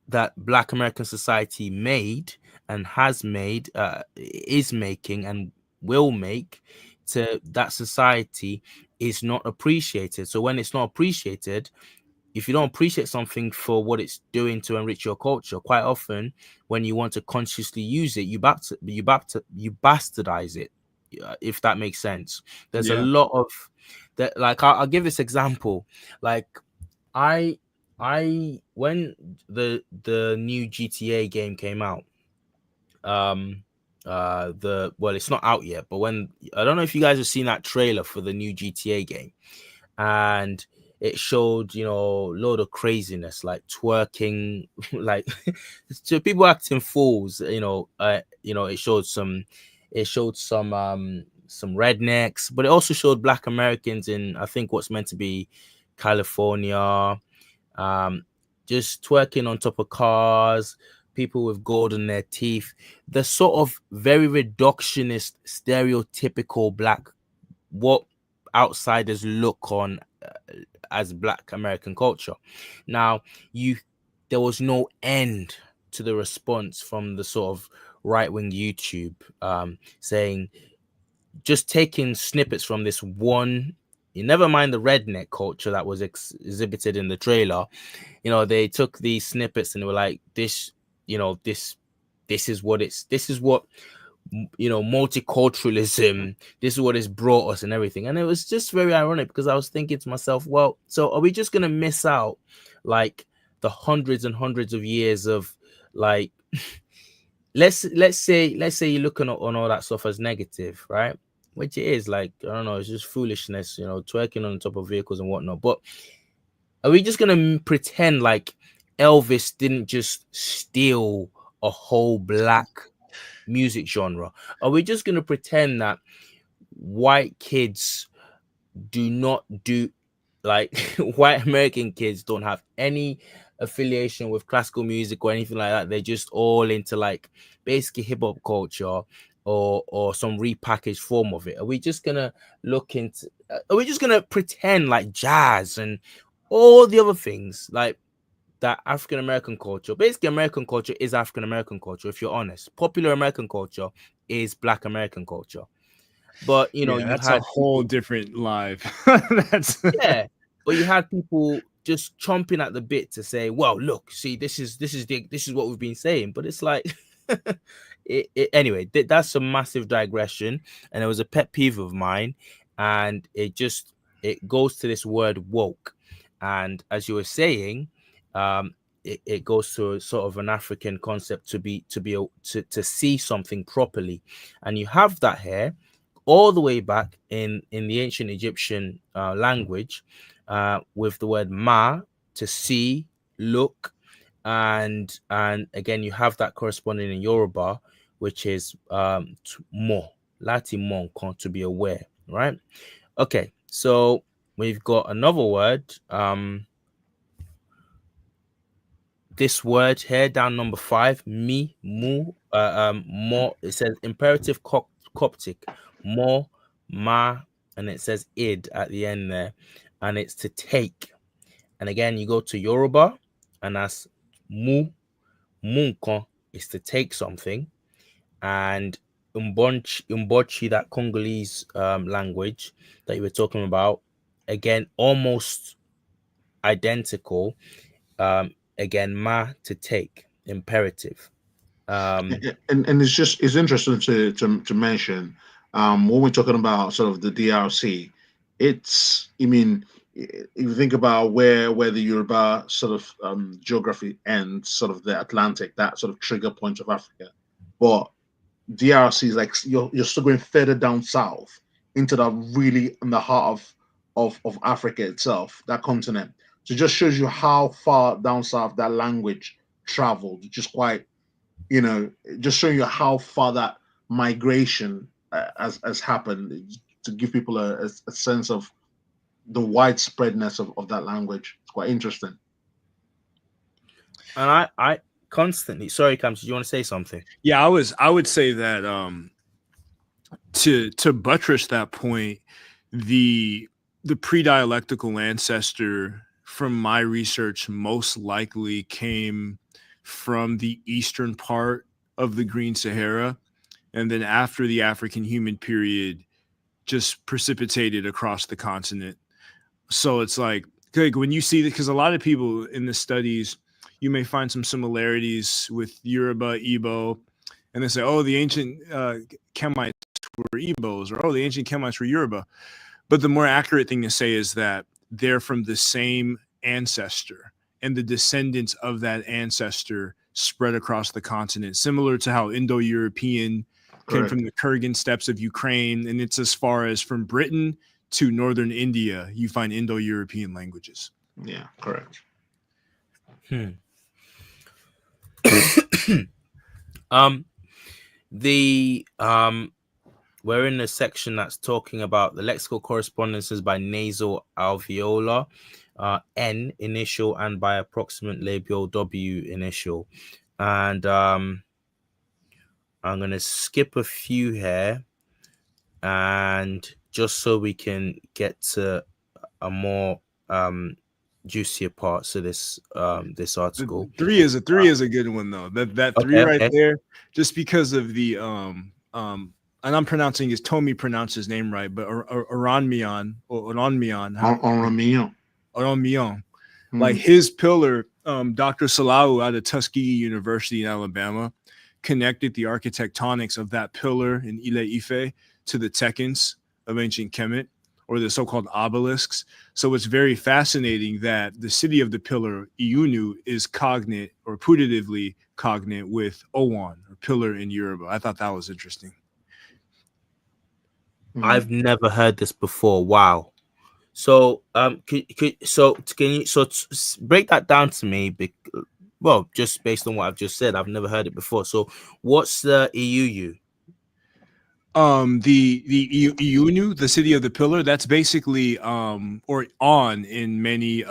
that Black American society made and has made, is making and will make to that society is not appreciated. So when it's not appreciated, if you don't appreciate something for what it's doing to enrich your culture, quite often when you want to consciously use it, you bastardize it. If that makes sense. There's a Yeah. lot of that. Like I'll give this example. Like I when the new GTA game came out, it's not out yet, but when I don't know if you guys have seen that trailer for the new GTA game, and it showed, load of craziness like twerking, like so people acting fools, it showed some rednecks, but it also showed Black Americans in, I think, what's meant to be California, um, just twerking on top of cars, people with gold in their teeth, the sort of very reductionist, stereotypical Black, what outsiders look on as Black American culture. Now, there was no end to the response from the sort of right wing YouTube, saying, just taking snippets from this one. You never mind the redneck culture that was exhibited in the trailer. They took these snippets and they were like, this, this is what multiculturalism, this is what it's brought us and everything. And it was just very ironic because I was thinking to myself, well, so are we just going to miss out like the hundreds and hundreds of years of like, let's say you're looking on all that stuff as negative, right? Which it is, like, I don't know, it's just foolishness, twerking on top of vehicles and whatnot. But are we just gonna pretend like Elvis didn't just steal a whole Black music genre? Are we just gonna pretend that white kids do not do, like, white American kids don't have any affiliation with classical music or anything like that. They're just all into like basically hip hop culture or some repackaged form of it. Are we just gonna look into? Are we just gonna pretend like jazz and all the other things like that African American culture? Basically, American culture is African American culture. If you're honest, popular American culture is Black American culture. But you know, Yeah, you that's a had whole people, different live. That's yeah, but you had people just chomping at the bit to say, "Well, look, see, this is what we've been saying." But it's like, anyway, that's a massive digression, and it was a pet peeve of mine, and it goes to this word woke, and as you were saying, it goes to a sort of an African concept to see something properly, and you have that here all the way back in the ancient Egyptian language with the word ma, to see, look, and again you have that corresponding in Yoruba, which is mo, lati mo, to be aware, right? Okay, so we've got another word. This word here down number 5, me, mu, more. It says imperative Coptic, more, ma, and it says id at the end there, and it's to take. And again, you go to Yoruba, and that's mu, munko is to take something, and umbochi, that Congolese language that you were talking about, again, almost identical. Again, ma, to take, imperative. And it's interesting to mention when we're talking about sort of the DRC, it's I mean if you think about where the Yoruba sort of geography ends, sort of the Atlantic, that sort of trigger point of Africa, but DRC is like you're still going further down south into the really in the heart of Africa itself, that continent. So it just shows you how far down south that language traveled, which is quite, just showing you how far that migration has happened, to give people a sense of the widespreadness of that language. It's quite interesting. And I constantly, sorry, Cam, do you want to say something? yeah. I would say that to buttress that point, the pre-dialectical ancestor from my research most likely came from the eastern part of the Green Sahara, and then after the African human period just precipitated across the continent. So it's like when you see that, because a lot of people in the studies, you may find some similarities with Yoruba, Igbo, and they say, oh, the ancient Kemites were Igbos, or oh, the ancient Kemites were Yoruba. But the more accurate thing to say is that they're from the same ancestor, and the descendants of that ancestor spread across the continent, similar to how Indo-European came from the Kurgan steppes of Ukraine, and it's as far as from Britain to northern India, you find Indo-European languages. Yeah, correct. The we're in the section that's talking about the lexical correspondences by nasal alveolar, N initial, and by approximate labial, W initial. And I'm gonna skip a few here, and just so we can get to a more juicier parts of this article. Three is a good one though. That three right there, just because of the and I'm pronouncing his Tommy pronounced his name right, but Oranmion or Oranmion, like his pillar, Dr. Salahu out of Tuskegee University in Alabama connected the architectonics of that pillar in Ile Ife to the tekens of ancient Kemet, or the so-called obelisks. So it's very fascinating that the city of the pillar, Iunu, is cognate or putatively cognate with Owan, or pillar in Yoruba. I thought that was interesting. I've never heard this before. Wow. So can you break that down to me? Well, just based on what I've just said, I've never heard it before. So what's the EUU? The Iunu, the city of the pillar, that's basically or on in many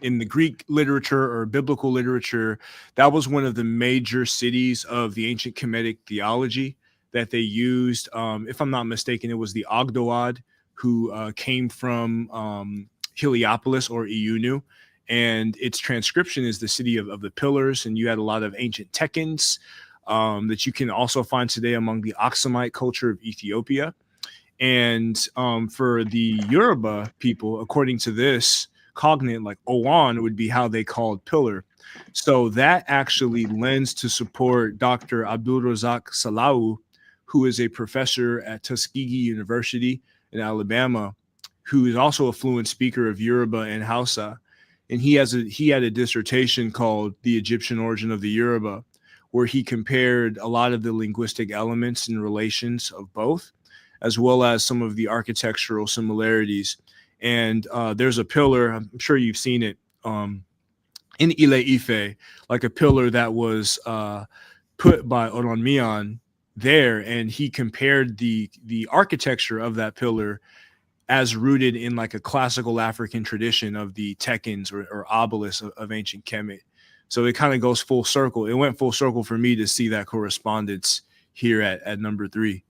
in the Greek literature or biblical literature, that was one of the major cities of the ancient Kemetic theology that they used. If I'm not mistaken, it was the Ogdoad who came from Heliopolis or Iunu. And its transcription is the city of the pillars. And you had a lot of ancient Tekkens that you can also find today among the Aksumite culture of Ethiopia. And for the Yoruba people, according to this cognate, like Owan would be how they called pillar. So that actually lends to support Dr. Abdul Razak Salau, who is a professor at Tuskegee University in Alabama, who is also a fluent speaker of Yoruba and Hausa. And he had a dissertation called The Egyptian Origin of the Yoruba, where he compared a lot of the linguistic elements and relations of both, as well as some of the architectural similarities. And there's a pillar, I'm sure you've seen it in Ile Ife, like a pillar that was put by Oronmiyan there, and he compared the architecture of that pillar as rooted in like a classical African tradition of the Tekkens or obelisks of ancient Kemet. So it kind of goes full circle. It went full circle for me to see that correspondence here at number 3.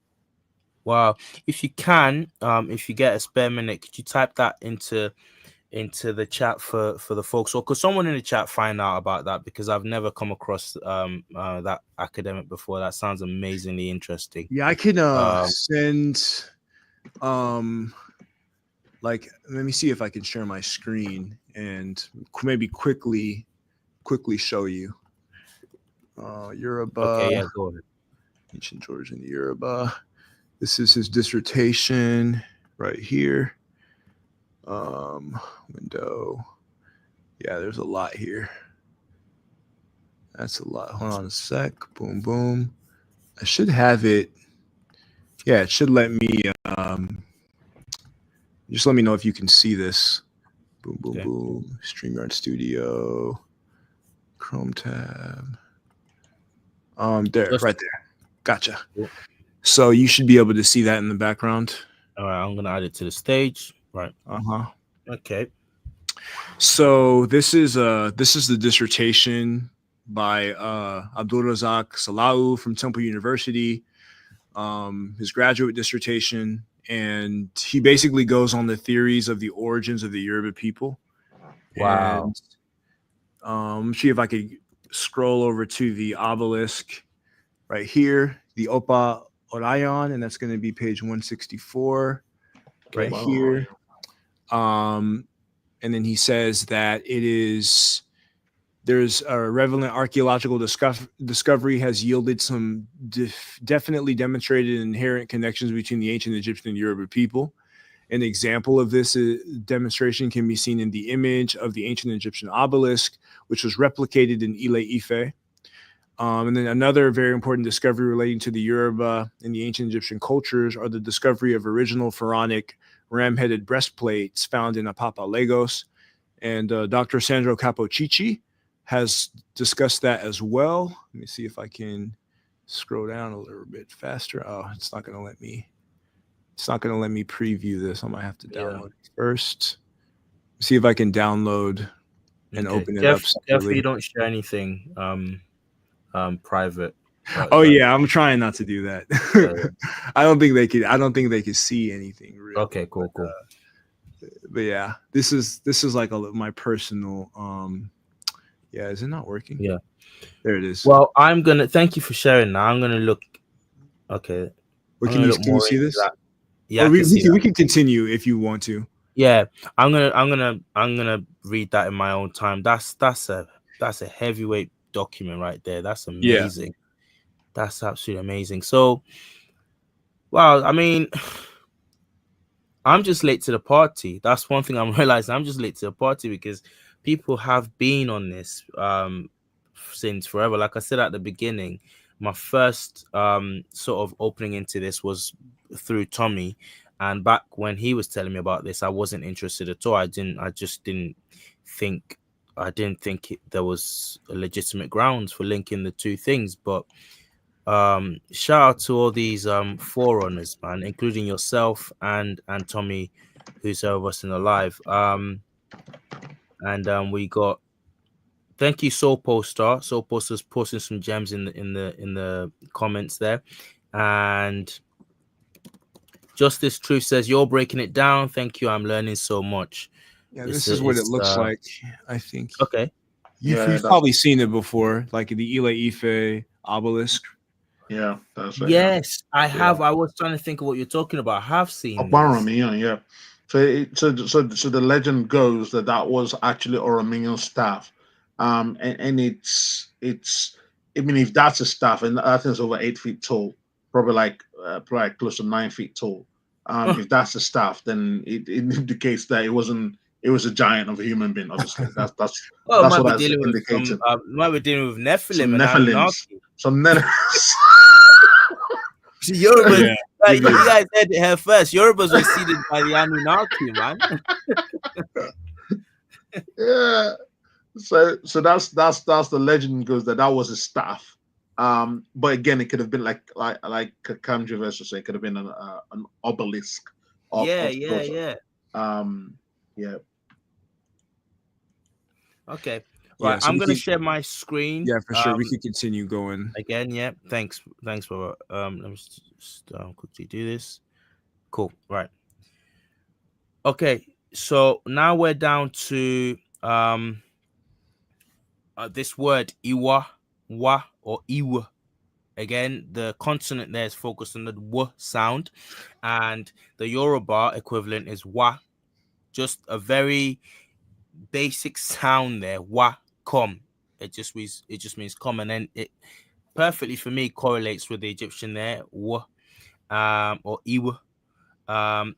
Wow. If you can, if you get a spare minute, could you type that into the chat for the folks, or could someone in the chat find out about that, because I've never come across that academic before. That sounds amazingly interesting. Yeah, I can send like, let me see if I can share my screen and maybe quickly show you Yoruba. Okay, yeah, go ahead. Ancient Georgian Yoruba. This is his dissertation right here. Window. Yeah, there's a lot here. That's a lot. Hold on a sec. Boom, boom. I should have it. Yeah, it should let me. Just let me know if you can see this. Boom, boom, okay. Boom. StreamYard Studio. Chrome tab. There, right there. Gotcha. Cool. So you should be able to see that in the background. All right, I'm gonna add it to the stage. Right. Okay. So this is the dissertation by Abdul Razak Salau from Temple University. His graduate dissertation, and he basically goes on the theories of the origins of the Yoruba people. Wow. And see if I could scroll over to the obelisk right here, the Opa Orion, and that's going to be page 164 right here. And then he says that there's a relevant archaeological discovery has yielded some definitely demonstrated inherent connections between the ancient Egyptian and Yoruba people. An example of this demonstration can be seen in the image of the ancient Egyptian obelisk, which was replicated in Ile Ife. And then another very important discovery relating to the Yoruba and the ancient Egyptian cultures are the discovery of original pharaonic ram-headed breastplates found in Apapa, Lagos. And Dr. Sandro Capocici has discussed that as well. Let me see if I can scroll down a little bit faster. Oh, it's not going to let me. It's not going to let me preview this. I might have to download it first. See if I can download and open it up. Definitely don't share anything private. Yeah, I'm trying not to do that. I don't think they could see anything real. Okay, cool. But yeah, this is like my personal yeah, is it not working? Yeah. There it is. Well, thank you for sharing that. I'm gonna look. Okay. Well, can you see this? That. Yeah, we can continue if you want to. Yeah, I'm gonna read that in my own time. That's a heavyweight document right there. That's amazing. Yeah. That's absolutely amazing. So, wow, I mean, I'm just late to the party. That's one thing I'm realizing. I'm just late to the party because people have been on this since forever. Like I said at the beginning, my first sort of opening into this was through Tommy, and back when he was telling me about this, I wasn't interested at all. I just didn't think there was a legitimate grounds for linking the two things. But shout out to all these forerunners, man, including yourself and Tommy, who's over us in the live. And we got thank you, Soul Poster. Soul Poster's posting some gems in the comments there. And Justice Truth says you're breaking it down. Thank you. I'm learning so much. Yeah, this is what it looks like. I think. Okay. You've probably seen it before, like the Ile Ife obelisk. Yeah, that's it. Yes, I have. I was trying to think of what you're talking about. I have seen Oromiyan, yeah. So the legend goes that that was actually Oromiyan's staff, and it's I mean, if that's a staff and that thing's over 8 feet tall, probably close to 9 feet tall. If that's a staff, then it indicates that it was a giant of a human being. Obviously, that's well, that's might what be that's dealing with indicating. might be dealing with Nephilim Some and Nephilims, Anunnaki. some Nephilims. Yorubas, like, you guys heard it here first. Yorubas were seeded by the Anunnaki, man. Yeah. So that's the legend goes that was his staff. But again, it could have been like Kamji versus say, it could have been an obelisk. Yeah. Yeah. Okay. Right. Yeah, so I'm gonna share my screen. Yeah, for sure. We could continue going again. Yeah. Thanks, for let me just quickly do this. Cool. Right. Okay. So now we're down to this word iwa, wa, or iwa. Again, the consonant there is focused on the w sound, and the Yoruba equivalent is wa. Just a very basic sound there. Wa kom. It just means come, and then it perfectly for me correlates with the Egyptian there. Wa, or iwa.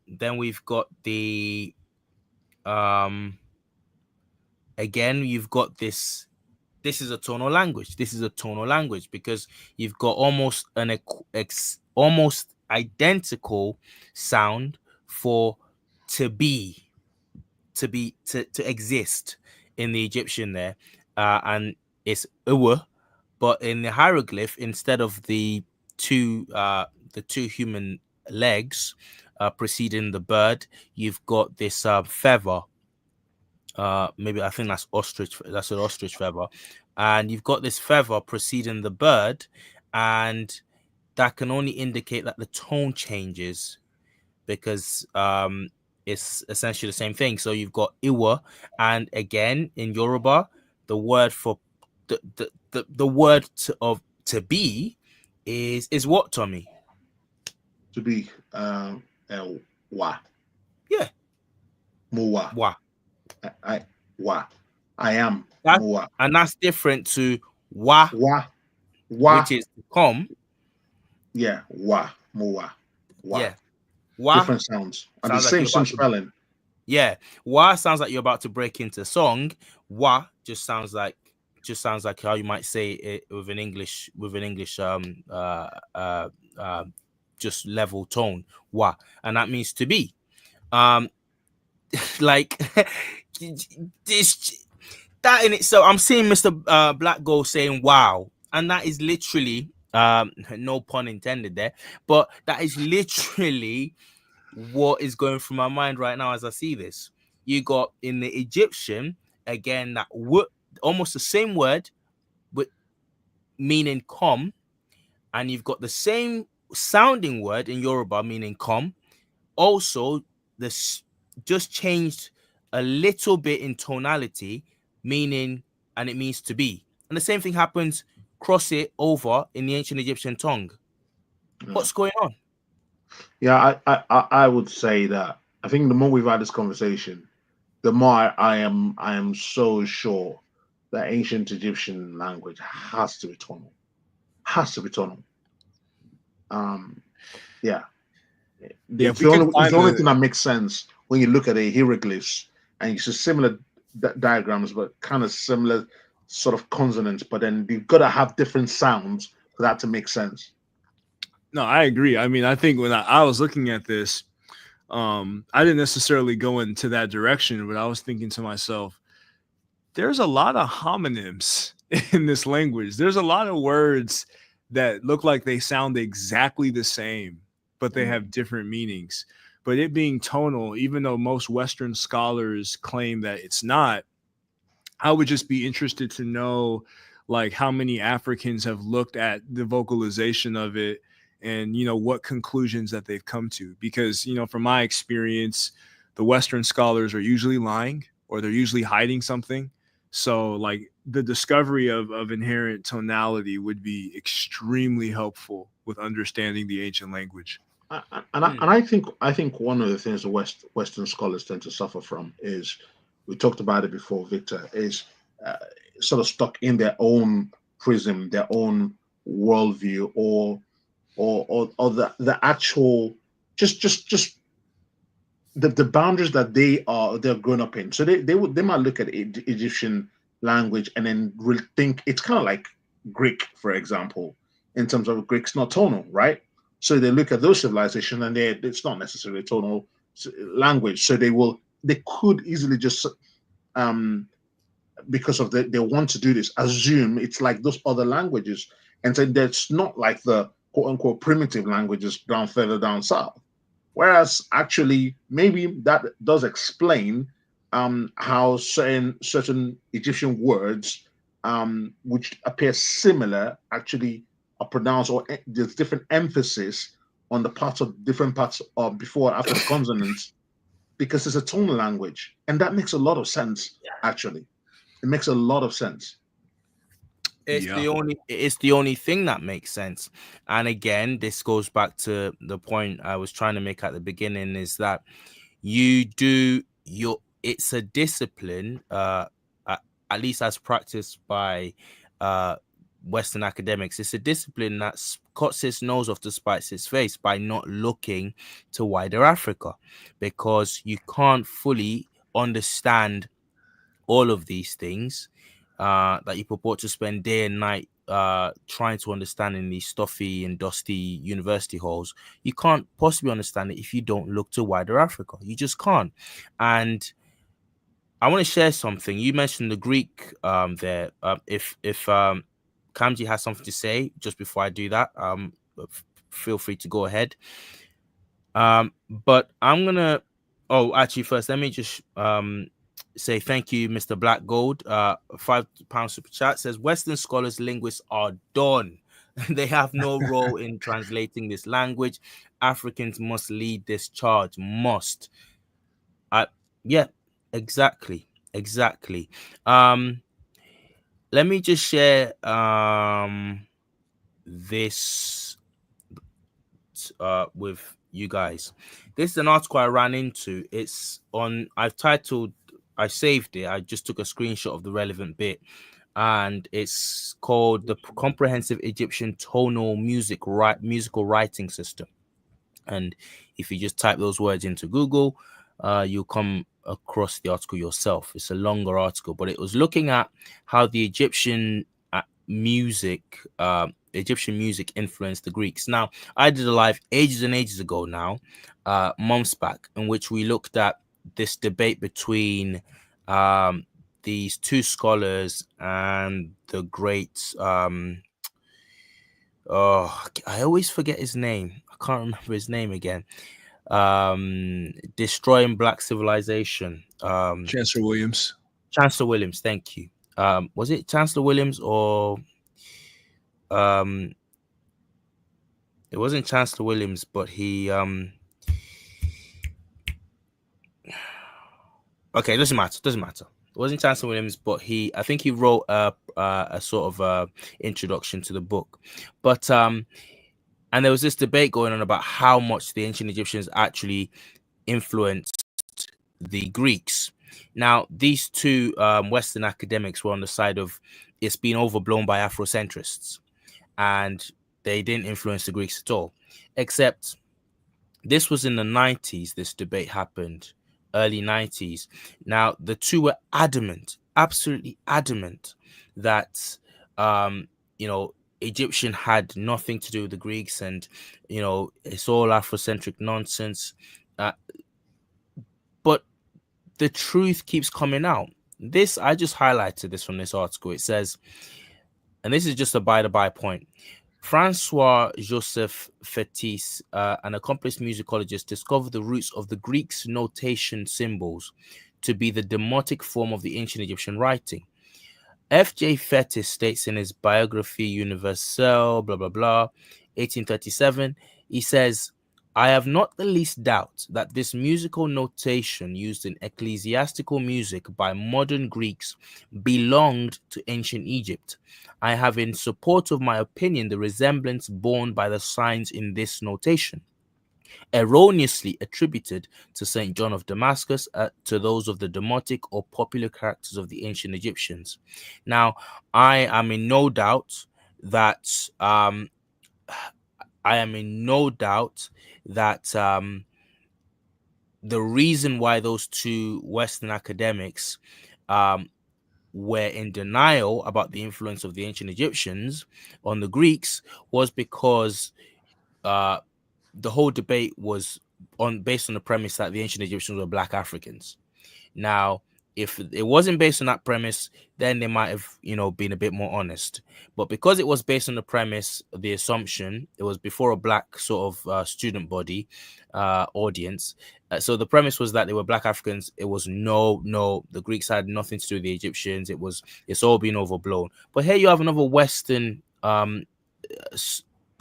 Then we've got the again, you've got this. This is a tonal language. This is a tonal language because you've got almost almost identical sound for to be, to exist in the Egyptian there, and it's uwa, but in the hieroglyph, instead of the two human legs preceding the bird, you've got this feather. Maybe I think that's ostrich. That's an ostrich feather, and you've got this feather preceding the bird, and that can only indicate that the tone changes because it's essentially the same thing. So you've got iwa, and again in Yoruba, the word for the word to be is what, Tommy? To be wa. Yeah. Muwa. Wa. Wa. I am Muwa. And that's different to wa. Wa. Which is to come. Yeah. Wa. Muwa. Wa. Yeah. Wa. Different sounds. And the same spelling. Yeah. Wa sounds like you're about to break into song. Wa just sounds like how you might say it with an English just level tone. Wa. And that means to be. Like this, that in it. So I'm seeing Mr. Black Gold saying wow, and that is literally no pun intended there, but that is literally what is going through my mind right now as I see this. You got in the Egyptian again that almost the same word but meaning come, and you've got the same sounding word in Yoruba meaning come. Also, this just changed a little bit in tonality, meaning, and it means to be. And the same thing happens, cross it over in the ancient Egyptian tongue. Yeah. What's going on? Yeah, I would say that I think the more we've had this conversation, the more I am so sure that ancient Egyptian language has to be tonal. Has to be tonal. Yeah. It's the only thing that makes sense when you look at the hieroglyphs and you see similar diagrams, but kind of similar sort of consonants, but then you've got to have different sounds for that to make sense. No, I agree. I mean, I think when I was looking at this, I didn't necessarily go into that direction, but I was thinking to myself, there's a lot of homonyms in this language. There's a lot of words that look like they sound exactly the same, but they have different meanings. But it being tonal, even though most Western scholars claim that it's not, I would just be interested to know like how many Africans have looked at the vocalization of it and what conclusions that they've come to, because from my experience, the Western scholars are usually lying or they're usually hiding something. So like the discovery of inherent tonality would be extremely helpful with understanding the ancient language. And I think one of the things the Western scholars tend to suffer from is, we talked about it before, Victor, is uh, sort of stuck in their own prism, their own worldview, or the actual, just the boundaries that they're grown up in. So they might look at Egyptian language and then really think it's kind of like Greek, for example, in terms of Greek's not tonal, right? So they look at those civilizations and it's not necessarily a tonal language. So they could easily just um because of they want to do this, assume it's like those other languages, and say that's not like the quote unquote primitive languages down further down south. Whereas actually, maybe that does explain how certain Egyptian words, which appear similar, actually are pronounced, or there's different emphasis on the parts of different parts of before and after the consonants, because it's a tonal language, and that makes a lot of sense. Actually, it makes a lot of sense. Yeah. It's the only thing that makes sense. And again, this goes back to the point I was trying to make at the beginning, is that you do your it's a discipline, at least as practiced by uh Western academics. It's a discipline that cuts its nose off to spite its face by not looking to wider Africa, because you can't fully understand all of these things that you purport to spend day and night trying to understand in these stuffy and dusty university halls. You can't possibly understand it if you don't look to wider Africa. You just can't. And I want to share something. You mentioned the Greek there. If Kamji has something to say just before I do that, feel free to go ahead. But I'm gonna. Oh, actually, first let me just say thank you, Mr. Black Gold. £5 super chat says Western scholars, linguists are done. They have no role in translating this language. Africans must lead this charge. Must. Yeah, exactly. Let me just share this with you guys. This is an article I ran into. It's on, I saved it. I just took a screenshot of the relevant bit, and it's called the Comprehensive Egyptian Tonal Musical Writing System. And if you just type those words into Google, you'll come across the article yourself. It's a longer article, but it was looking at how the music Egyptian music influenced the Greeks. Now, I did a live ages and ages ago now, months back, in which we looked at this debate between these two scholars and the great oh, I always forget his name. I can't remember his name again. Destroying Black Civilization. Chancellor Williams. Chancellor Williams, thank you. Was it Chancellor Williams, or it wasn't Chancellor Williams, but he okay, doesn't matter. It wasn't Chancellor Williams, but I think he wrote a sort of introduction to the book. But and there was this debate going on about how much the ancient Egyptians actually influenced the Greeks. Now, these two Western academics were on the side of it's been overblown by Afrocentrists, and they didn't influence the Greeks at all. Except this was in the 90s, this debate happened, early 90s. Now, the two were adamant, absolutely adamant, that, Egyptian had nothing to do with the Greeks, and, it's all Afrocentric nonsense. But the truth keeps coming out. I just highlighted this from this article. It says, and this is just a by-the-by point, Francois Joseph Fetis, an accomplished musicologist, discovered the roots of the Greeks' notation symbols to be the demotic form of the ancient Egyptian writing. F.J. Fetis states in his biography Universelle, blah, blah, blah, 1837, he says, I have not the least doubt that this musical notation used in ecclesiastical music by modern Greeks belonged to ancient Egypt. I have in support of my opinion the resemblance borne by the signs in this notation, erroneously attributed to St. John of Damascus, to those of the demotic or popular characters of the ancient Egyptians. Now, I am in no doubt that the reason why those two Western academics were in denial about the influence of the ancient Egyptians on the Greeks was because the whole debate was based on the premise that the ancient Egyptians were Black Africans. Now, if it wasn't based on that premise, then they might have, been a bit more honest. But because it was based on the premise, the assumption, it was before a Black sort of student body audience. So the premise was that they were Black Africans. It was no, the Greeks had nothing to do with the Egyptians. It's all been overblown. But here you have another Western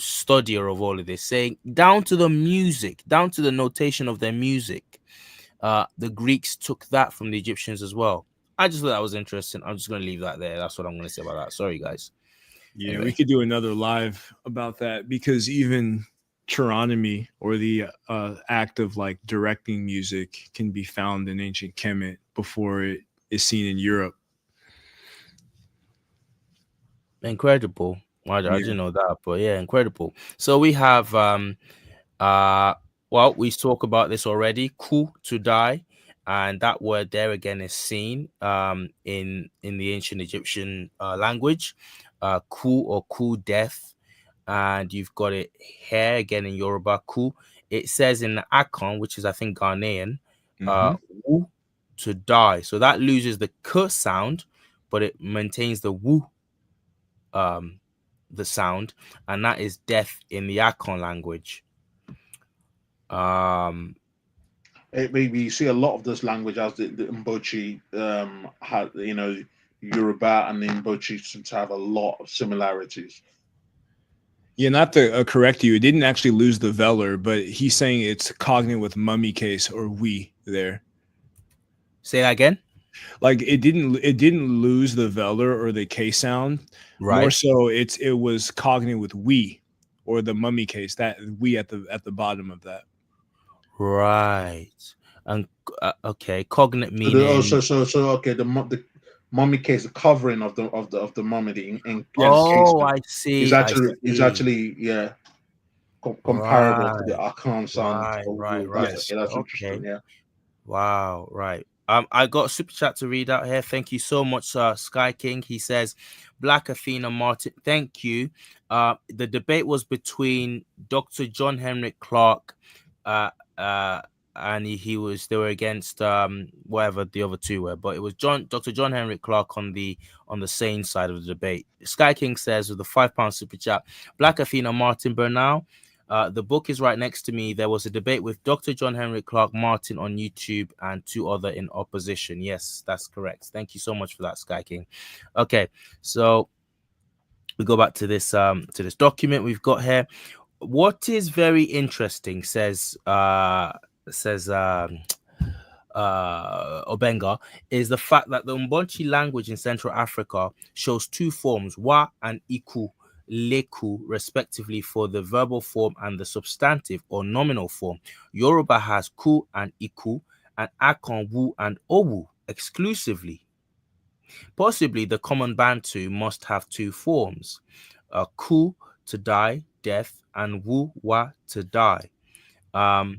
studier of all of this saying, down to the music, down to the notation of their music, the Greeks took that from the Egyptians as well. I just thought that was interesting. I'm just going to leave that there. That's what I'm going to say about that. Sorry, guys. Yeah, Anyway. we could do another live about that, because even Chironomy, or the act of like directing music, can be found in ancient Kemet before it is seen in Europe. Incredible. I didn't know that, but yeah, incredible. So we have well, we talk about this already. Ku, to die, and that word there again is seen in the ancient Egyptian language. Ku, or ku, death, and you've got it here again in Yoruba, ku. It says in the Akon, which is I think Ghanaian, wu, to die. So that loses the k sound, but it maintains the wu the sound, and that is death in the Akon language. Maybe you see a lot of this language as the Mbochi had, Yoruba and the Mbochi seem to have a lot of similarities. Yeah, not to correct you, it didn't actually lose the velar, but he's saying it's cognate with mummy case, or we there. Say that again. Like it didn't lose the velar or the K sound. Right. More so, it was cognate with we, or the mummy case, that we at the bottom of that. Right. And okay, cognate meaning. Okay, the mummy case, the covering of the mummy, the I see. is actually comparable to the Akan sound. Right. Okay, that's interesting. Yeah. Wow. Right. I got a super chat to read out here. Thank you so much, Sky King. He says, Black Athena Martin. Thank you. The debate was between Dr. John Henrik Clarke, and they were against whatever the other two were, but it was Dr. John Henrik Clarke on the sane side of the debate. Sky King says with a £5 super chat, Black Athena Martin Bernal. The book is right next to me. There was a debate with Dr. John Henrik Clarke Martin on YouTube and two other in opposition. Yes, that's correct. Thank you so much for that, Sky King. Okay, so we go back to this document we've got here. What is very interesting, says Obenga, is the fact that the Mbonchi language in Central Africa shows two forms, wa and iku, leku, respectively, for the verbal form and the substantive or nominal form. Yoruba has ku and iku, and Akon, wu and owu exclusively. Possibly the common Bantu must have two forms, ku, to die, death, and wu, wa, to die. The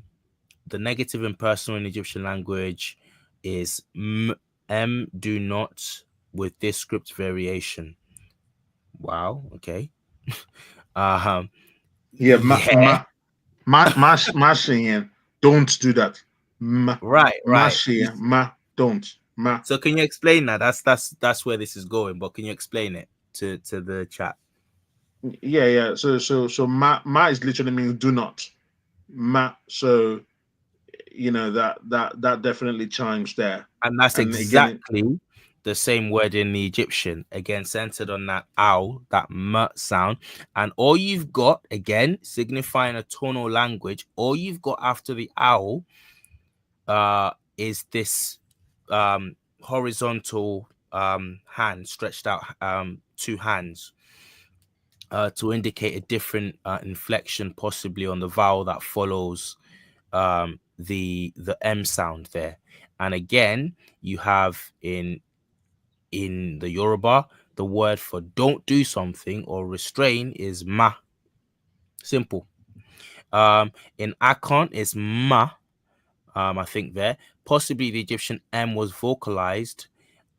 negative impersonal in Egyptian language is do not, with this script variation. Wow. Okay. Mashing, don't do that. Right. Mashing, don't. So can you explain that? That's where this is going, but can you explain it to the chat? Yeah. So ma is literally means do not. Ma, so you know, that definitely chimes there. And that's And again, exactly the same word in the Egyptian, again centered on that ow, that m sound. And all you've got, again signifying a tonal language, all you've got after the owl is this horizontal hand stretched out, two hands, to indicate a different inflection, possibly on the vowel that follows the M sound there. And again, you have in the Yoruba, the word for don't do something or restrain is ma. Simple. In Akon is ma. I think there. Possibly the Egyptian M was vocalized.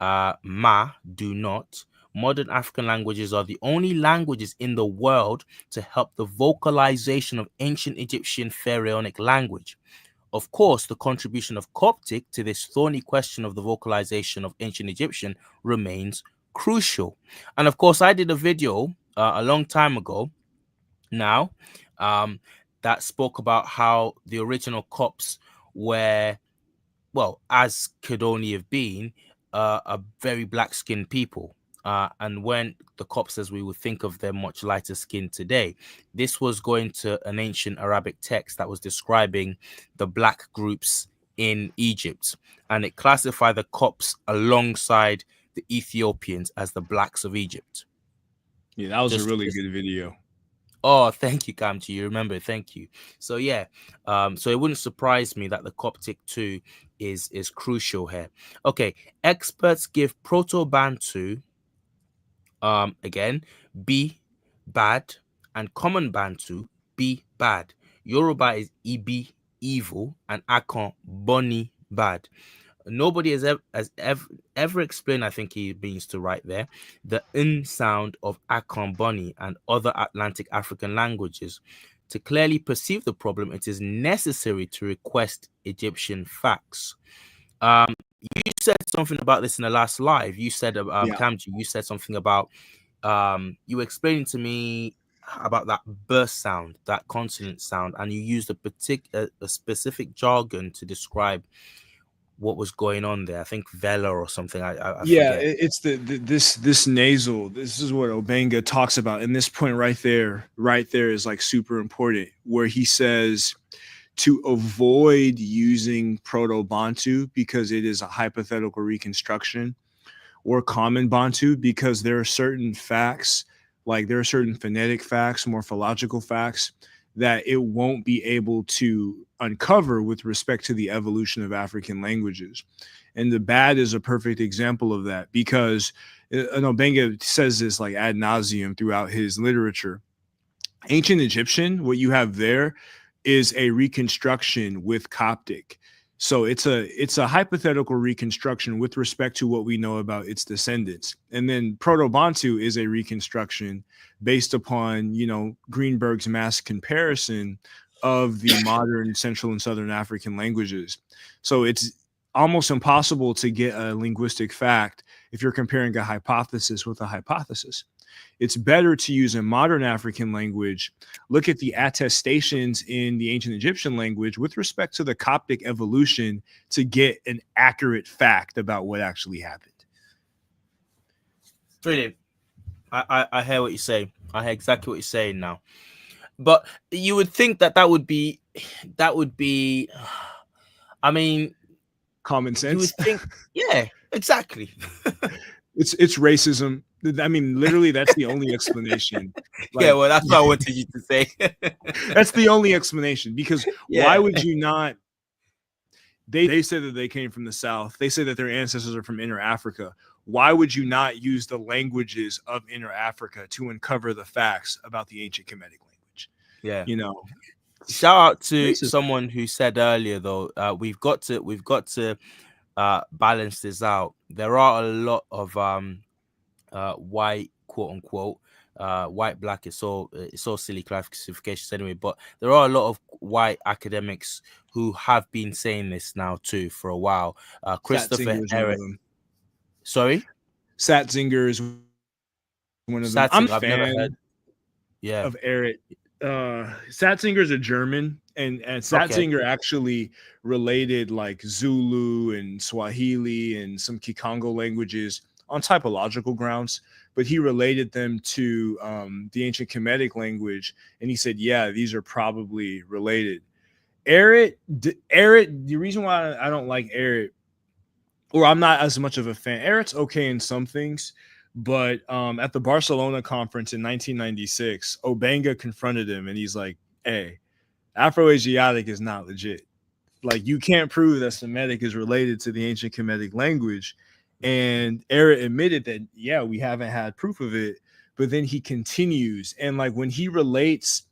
Ma, do not. Modern African languages are the only languages in the world to help the vocalization of ancient Egyptian pharaonic language. Of course, the contribution of Coptic to this thorny question of the vocalization of ancient Egyptian remains crucial. And of course, I did a video a long time ago now, um, that spoke about how the original Copts were, well, as could only have been, a very black skinned people. And when the Copts, as we would think of them, much lighter skinned today, this was going to an ancient Arabic text that was describing the black groups in Egypt. And it classified the Copts alongside the Ethiopians as the blacks of Egypt. Yeah, that was a Just really good video. Oh, thank you, Kamchi. You remember, thank you. So yeah, so it wouldn't surprise me that the Coptic too is crucial here. Okay, experts give Proto-Bantu again B bad and Common Bantu B bad. Yoruba is Ibi evil and Akon Boni bad. Nobody has ever explained, I think he means to write there, the N sound of Akon Boni and other Atlantic African languages. To clearly perceive the problem, it is necessary to request Egyptian facts. You said something about this in the last live. You said, Yeah. Kamji, you said something about, you were explaining to me about that burst sound, that consonant sound, and you used a specific jargon to describe what was going on there. I think Vela or something. I Yeah, forget. it's this nasal. This is what Obenga talks about, and this point right there is like super important, where he says to avoid using Proto-Bantu because it is a hypothetical reconstruction, or Common Bantu because there are certain facts, like there are certain phonetic facts, morphological facts that it won't be able to uncover with respect to the evolution of African languages. And the bad is a perfect example of that because Obenga says this like ad nauseum throughout his literature. Ancient Egyptian, what you have there is a reconstruction with Coptic. So it's a hypothetical reconstruction with respect to what we know about its descendants. And then Proto-Bantu is a reconstruction based upon, Greenberg's mass comparison of the modern Central and Southern African languages. So it's almost impossible to get a linguistic fact if you're comparing a hypothesis with a hypothesis. It's better to use a modern African language, look at the attestations in the ancient Egyptian language with respect to the Coptic evolution to get an accurate fact about what actually happened. Brilliant. I hear what you say. I hear exactly what you're saying now. But you would think that would be, I mean, Common you would sense. think, yeah, exactly. It's racism. I mean, literally, that's the only explanation. Yeah, well, that's what I wanted you to say. That's the only explanation because Yeah. why would you not? They say that they came from the South. They say that their ancestors are from Inner Africa. Why would you not use the languages of Inner Africa to uncover the facts about the ancient Kemetic language? Yeah. Shout out to someone who said earlier, though, we've got to balance this out. There are a lot of white, quote unquote, white black is so silly classifications anyway, but there are a lot of white academics who have been saying this now too for a while. Christopher Eric, sorry, Satzinger is one of them. I'm a fan of Eric. Satzinger's a German, and Okay. Satzinger actually related like Zulu and Swahili and some Kikongo languages on typological grounds, but he related them to the ancient Kemetic language, and he said, yeah, these are probably related. Erit, the reason why I don't like Erit, or I'm not as much of a fan. Erit's okay in some things, but at the Barcelona conference in 1996, Obenga confronted him, and he's like, "Hey, Afro-Asiatic is not legit. Like, you can't prove that Semitic is related to the ancient Kemetic language." And Erit admitted that, yeah, we haven't had proof of it. But then he continues, and like when he relates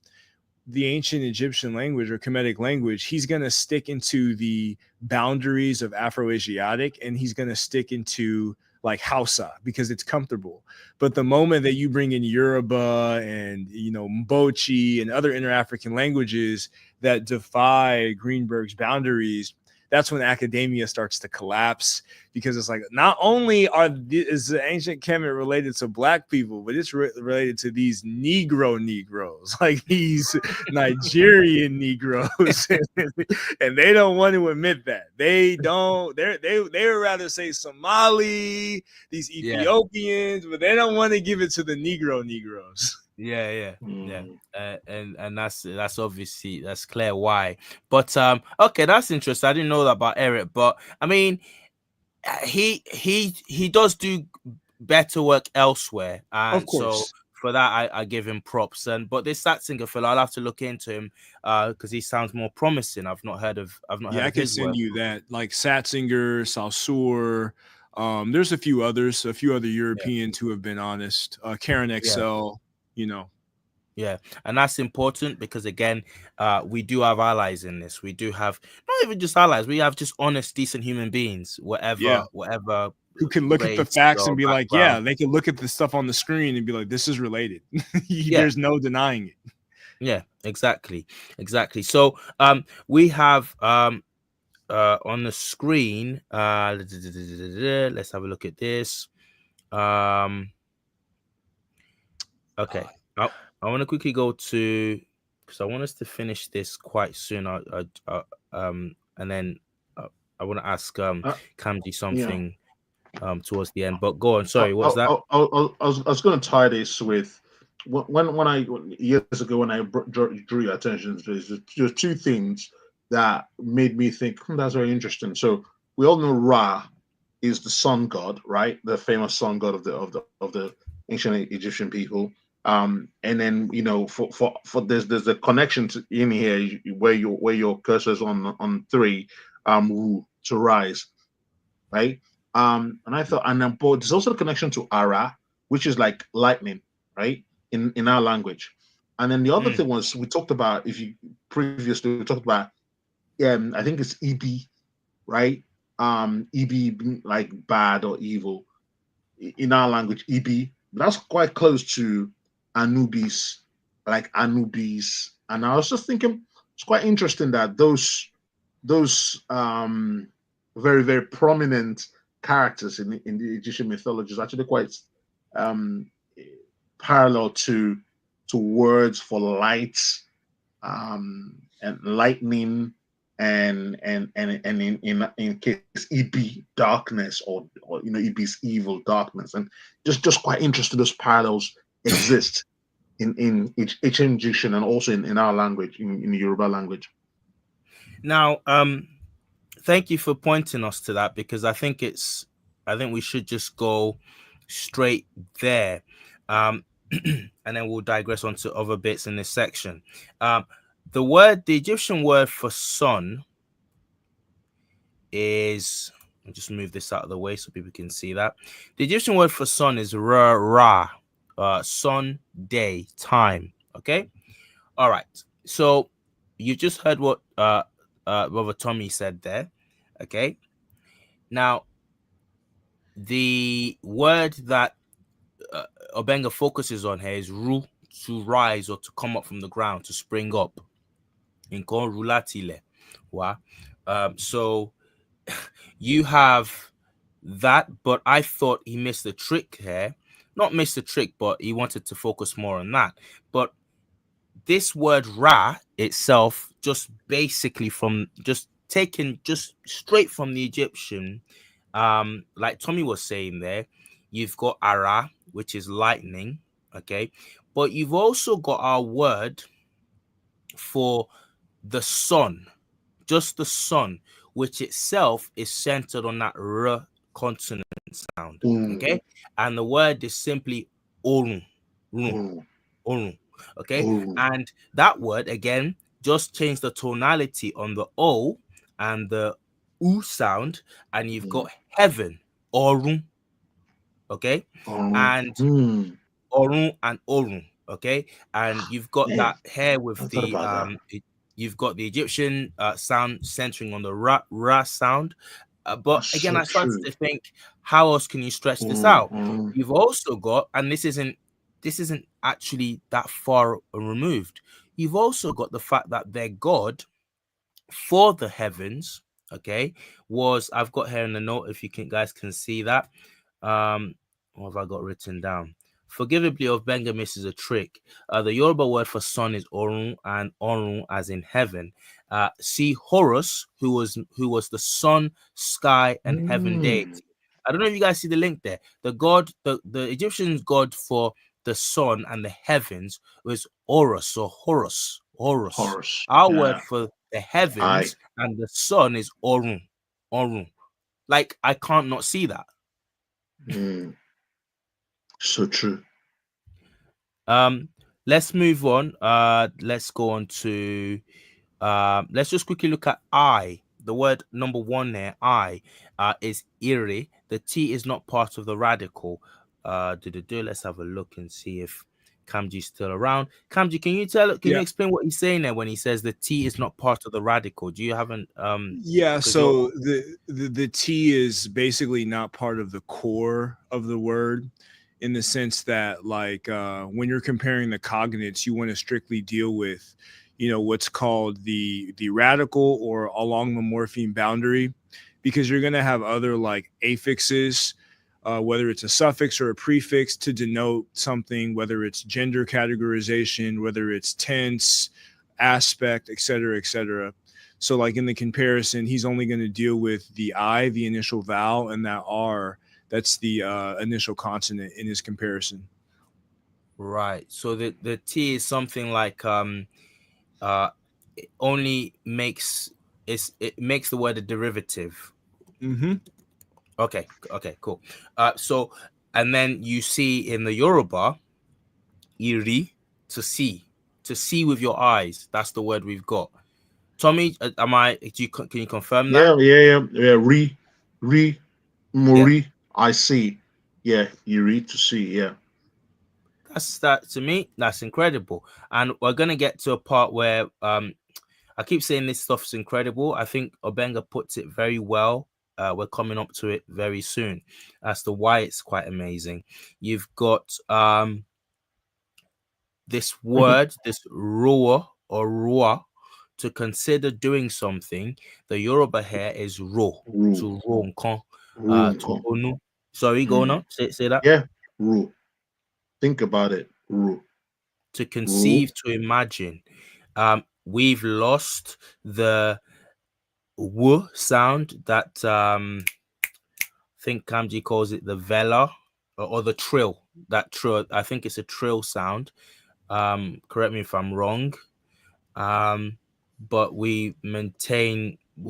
the ancient Egyptian language or Kemetic language, he's going to stick into the boundaries of Afro-Asiatic, and he's going to stick into like Hausa because it's comfortable. But the moment that you bring in Yoruba and, you know, Mbochi and other inter-African languages that defy Greenberg's boundaries, that's when academia starts to collapse, because it's like, not only is the ancient Kemet related to black people, but it's related to these Negroes, like these Nigerian Negroes, and they don't want to admit that. They don't. They would rather say Somali, these Ethiopians, but they don't want to give it to the Negroes. Yeah. And that's obviously, that's clear why. But okay, that's interesting. I didn't know that about Eric, but I mean, he does do better work elsewhere, Of and so course. for that I give him props. And but this Satzinger fellow, I'll have to look into him because he sounds more promising. I've not heard of Yeah, I can his send work. you that. Like Satzinger, Salsur. There's a few other Europeans who have been honest. Karen Excel, you know. Yeah, and that's important because again, we do have allies in this. We do have not even just allies. We have just honest, decent human beings, Yeah. whatever Who can look at the race facts or and be like, background. yeah, they can look at the stuff on the screen and be like, this is related. Yeah, There's no denying it. yeah, exactly. So we have on the screen, let's have a look at this. Okay, I want to quickly go to, because I want us to finish this quite soon. And then I want to ask Kamji Yeah. something towards the end. But go on. I, Sorry, I, what's that? I was going to tie this with years ago when I drew your attention to this. There's two things that made me think that's very interesting. So we all know Ra is the sun god, right? The famous sun god of the ancient Egyptian people. And then for there's a connection in here where your cursor's on three, Ru, to rise, right? And I thought, and then, but there's also a connection to Ara, which is like lightning, right? In our language. And then the other thing was we talked about, if you previously we talked about, I think it's EB, right? EB being like bad or evil in our language, EB. That's quite close to Anubis, like Anubis. And I was just thinking, it's quite interesting that those very very prominent characters in the Egyptian mythology is actually quite um, parallel to words for light, and lightning, and in case EB darkness, or EB's evil darkness, and just quite interesting those parallels exist in ancient Egyptian and also in our language, in the Yoruba language. Now, thank you for pointing us to that, because I think we should just go straight there. And then we'll digress onto other bits in this section. The Egyptian word for sun is, I'll just move this out of the way so people can see that. The Egyptian word for sun is Ra, sun, day, time. Okay. All right. So you just heard what Brother Tommy said there. Okay. Now, the word that Obenga focuses on here is ru, to rise or to come up from the ground, to spring up. In rulatile. So you have that, but I thought he missed the trick here. Not missed the trick, but he wanted to focus more on that. But this word Ra itself, just basically from just taken just straight from the Egyptian, like Tommy was saying there, you've got Ara, which is lightning, okay, but you've also got our word for the sun, just the sun, which itself is centered on that R consonant sound, okay, and the word is simply Orun, Orun, okay, and that word again just change the tonality on the O and the U sound, and you've got heaven, Orun, okay, and Orun and Orun, okay, and you've got Yeah, that here I with thought the about that. you've got the Egyptian sound centering on the ra sound. But That's again, so I started true. to think, how else can you stretch this out? You've also got, and this isn't actually that far removed. You've also got the fact that their God for the heavens, okay, was, I've got here in the note, if you can guys can see that. What have I got written down? Forgivably of Bengamis is a trick. The Yoruba word for sun is Orun, and Orun as in heaven. See Horus, who was the sun, sky, and heaven deity. I don't know if you guys see the link there. The god, the Egyptian god for the sun and the heavens was Horus or Horus. Horus. Horus. Our word Yeah. for the I heavens and the sun is Orun. Orun. Like, I can't not see that. so true. Um, let's move on. Let's go on to let's just quickly look at I. The word number one there, I, is eerie. The T is not part of the radical. Let's have a look and see if Kamji's still around. Kamji, can you Yeah. explain what he's saying there when he says the T is not part of the radical? Do you haven't Yeah, because you're so the T is basically not part of the core of the word, in the sense that, like, when you're comparing the cognates, you want to strictly deal with, what's called the radical or along the morpheme boundary, because you're going to have other like affixes, whether it's a suffix or a prefix to denote something, whether it's gender categorization, whether it's tense, aspect, etc., etc. So, like in the comparison, he's only going to deal with the I, the initial vowel, and that R, that's the initial consonant in his comparison. right. So the T is something like uh it only makes it makes the word a derivative. Mm-hmm. Okay, cool. So and then you see in the Yoruba, iri, to see with your eyes. That's the word we've got. Tommy, can you confirm that? Yeah. Re, Yeah, Muri. I see. Yeah, you read to see. Yeah. that to me. That's incredible. And we're gonna get to a part where I keep saying this stuff's incredible. I think Obenga puts it very well. We're coming up to it very soon as to why it's quite amazing. You've got this word, this roa or roa, to consider doing something. The Yoruba here is ro, Rule. to ro nkan, to Rule. onu. Sorry, go Mm. on. Say that. Yeah. Rule. Think about it. Rule. To Rule. conceive, to imagine. We've lost the w sound that I think Kamji calls it the vela or the trill. That trill, I think it's a trill sound. Correct me if I'm wrong. But we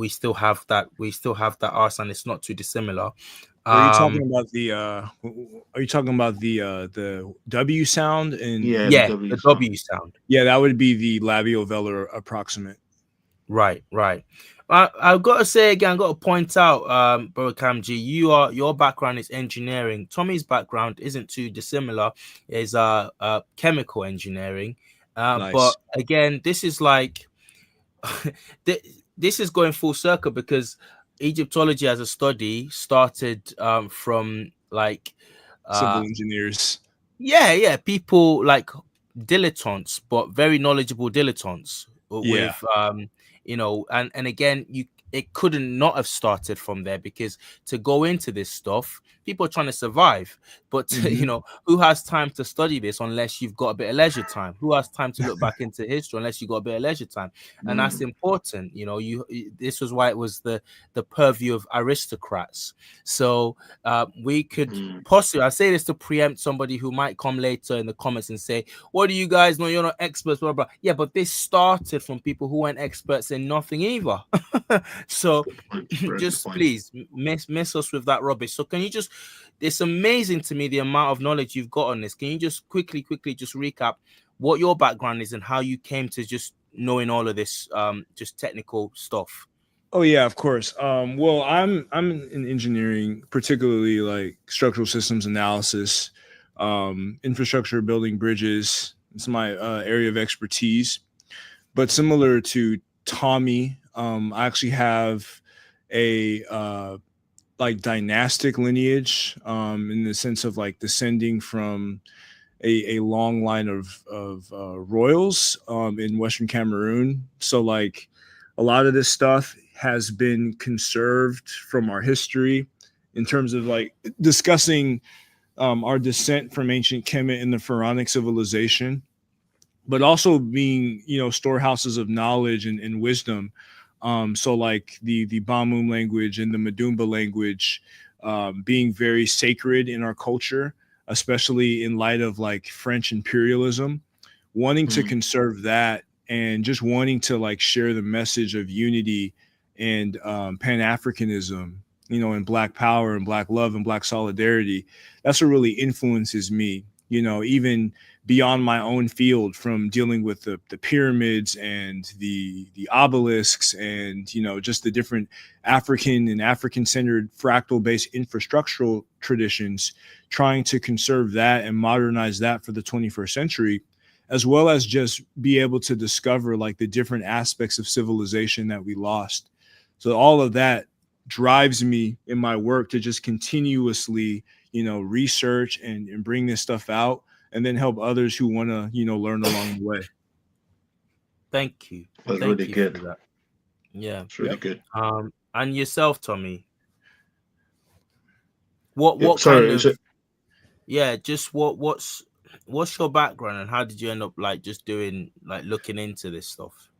still have that R sound. It's not too dissimilar. Are you talking Um, about the W sound? And Yeah, the yeah, W the sound. W sound. yeah, that would be the labiovelar approximate. Right, right. I've got to say again, I've got to point out, Bro Kamji, your background is engineering. Tommy's background isn't too dissimilar, is chemical engineering. But Nice. again, this is like this is going full circle because Egyptology as a study started from like Civil uh engineers. yeah, people like dilettantes, but very knowledgeable dilettantes Yeah. with and again, it couldn't not have started from there, because to go into this stuff, people are trying to survive. But you know, who has time to study this unless you've got a bit of leisure time? Who has time to look back into history unless you've got a bit of leisure time? And that's important. You know, this was why it was the purview of aristocrats. So we could possibly, I say this to preempt somebody who might come later in the comments and say, what do you guys know? You're not experts, blah, blah. Yeah, but this started from people who weren't experts in nothing either. So just please miss us with that rubbish. So can you just, it's amazing to me the amount of knowledge you've got on this. Can you just quickly just recap what your background is and how you came to just knowing all of this just technical stuff? Oh yeah, of course. Well, I'm in engineering, particularly like structural systems analysis, infrastructure, building bridges. It's my area of expertise. But similar to Tommy, I actually have a like dynastic lineage, in the sense of like descending from a long line of royals in Western Cameroon. So like a lot of this stuff has been conserved from our history in terms of like discussing our descent from ancient Kemet and the pharaonic civilization, but also being, you know, storehouses of knowledge and wisdom. So like the Bamum language and the Madumba language being very sacred in our culture, especially in light of like French imperialism, wanting to conserve that and just wanting to like share the message of unity and Pan-Africanism, you know, and Black power and Black love and Black solidarity. That's what really influences me, you know, even beyond my own field, from dealing with the pyramids and the obelisks and, you know, just the different African and African-centered fractal-based infrastructural traditions, trying to conserve that and modernize that for the 21st century, as well as just be able to discover like the different aspects of civilization that we lost. So all of that drives me in my work to just continuously, you know, research and bring this stuff out, and then help others who want to, you know, learn along the way. Thank you. That's Thank really you good. for that. Yeah. It's really good. And yourself, Tommy, what Sorry, kind is of it? yeah, just what's your background and how did you end up like just doing like looking into this stuff?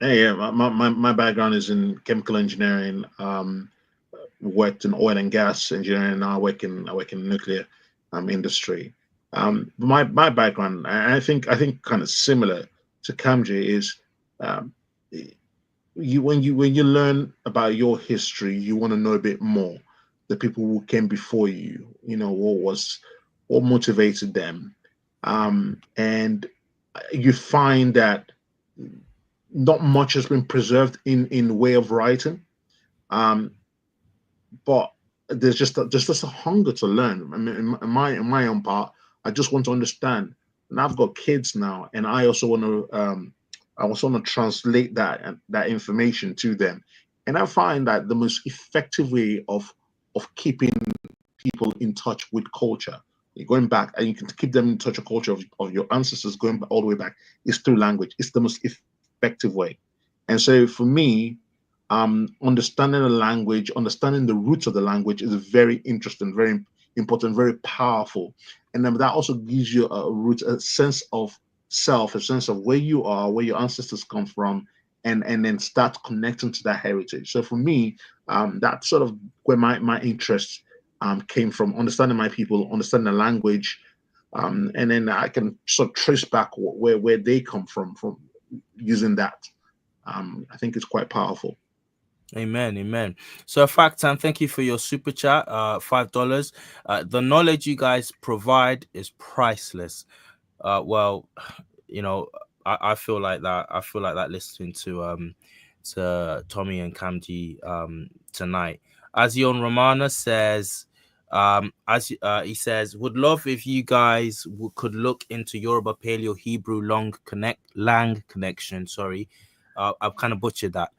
Yeah, my background is in chemical engineering. Worked in oil and gas engineering. Now I work in nuclear industry. My background, I think kind of similar to Kamji, is um, when you learn about your history, you want to know a bit more. The people who came before you, you know, what motivated them, and you find that not much has been preserved in way of writing, um, but there's just a hunger to learn. I mean, in my own part, I just want to understand, and I've got kids now, and I also want to translate that information to them, and I find that the most effective way of keeping people in touch with culture, going back, and you can keep them in touch with culture of your ancestors going all the way back, is through language. It's the most effective way. And so for me, understanding the language, understanding the roots of the language is very interesting, very important, very powerful. And then that also gives you a sense of self, a sense of where you are, where your ancestors come from, and then start connecting to that heritage. So for me, that's sort of where my interest came from, understanding my people, understanding the language, and then I can sort of trace back where they come from using that. I think it's quite powerful. Amen. So fact and thank you for your super chat, $5. The knowledge you guys provide is priceless. Well, you know, I feel like that. I feel like that listening to Tommy and Kamji tonight. Azion Romana says, as he says, would love if you guys could look into Yoruba Paleo Hebrew lang connection. Sorry, I've kind of butchered that.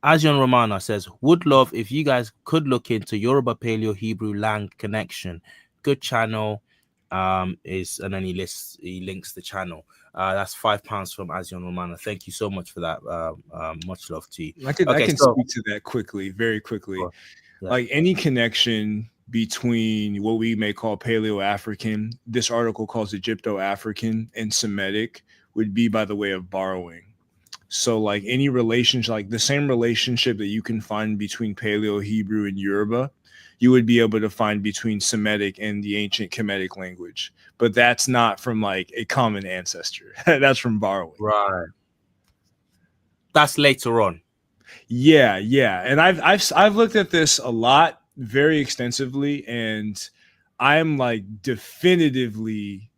Azion Romana says, would love if you guys could look into Yoruba Paleo Hebrew lang connection. Good channel. Is, and then he links the channel. That's £5 from Asian Romana. Thank you so much for that. Much love to you. I Okay, can so speak to that quickly, very quickly. yeah. Like any connection between what we may call Paleo-African, this article calls Egypto-African, and Semitic would be by the way of borrowing. So like any relationship, like the same relationship that you can find between Paleo Hebrew and Yoruba, you would be able to find between Semitic and the ancient Kemetic language. But that's not from like a common ancestor. That's from borrowing. Right. That's later on. Yeah, yeah. And I've looked at this a lot, very extensively, and I'm like definitively,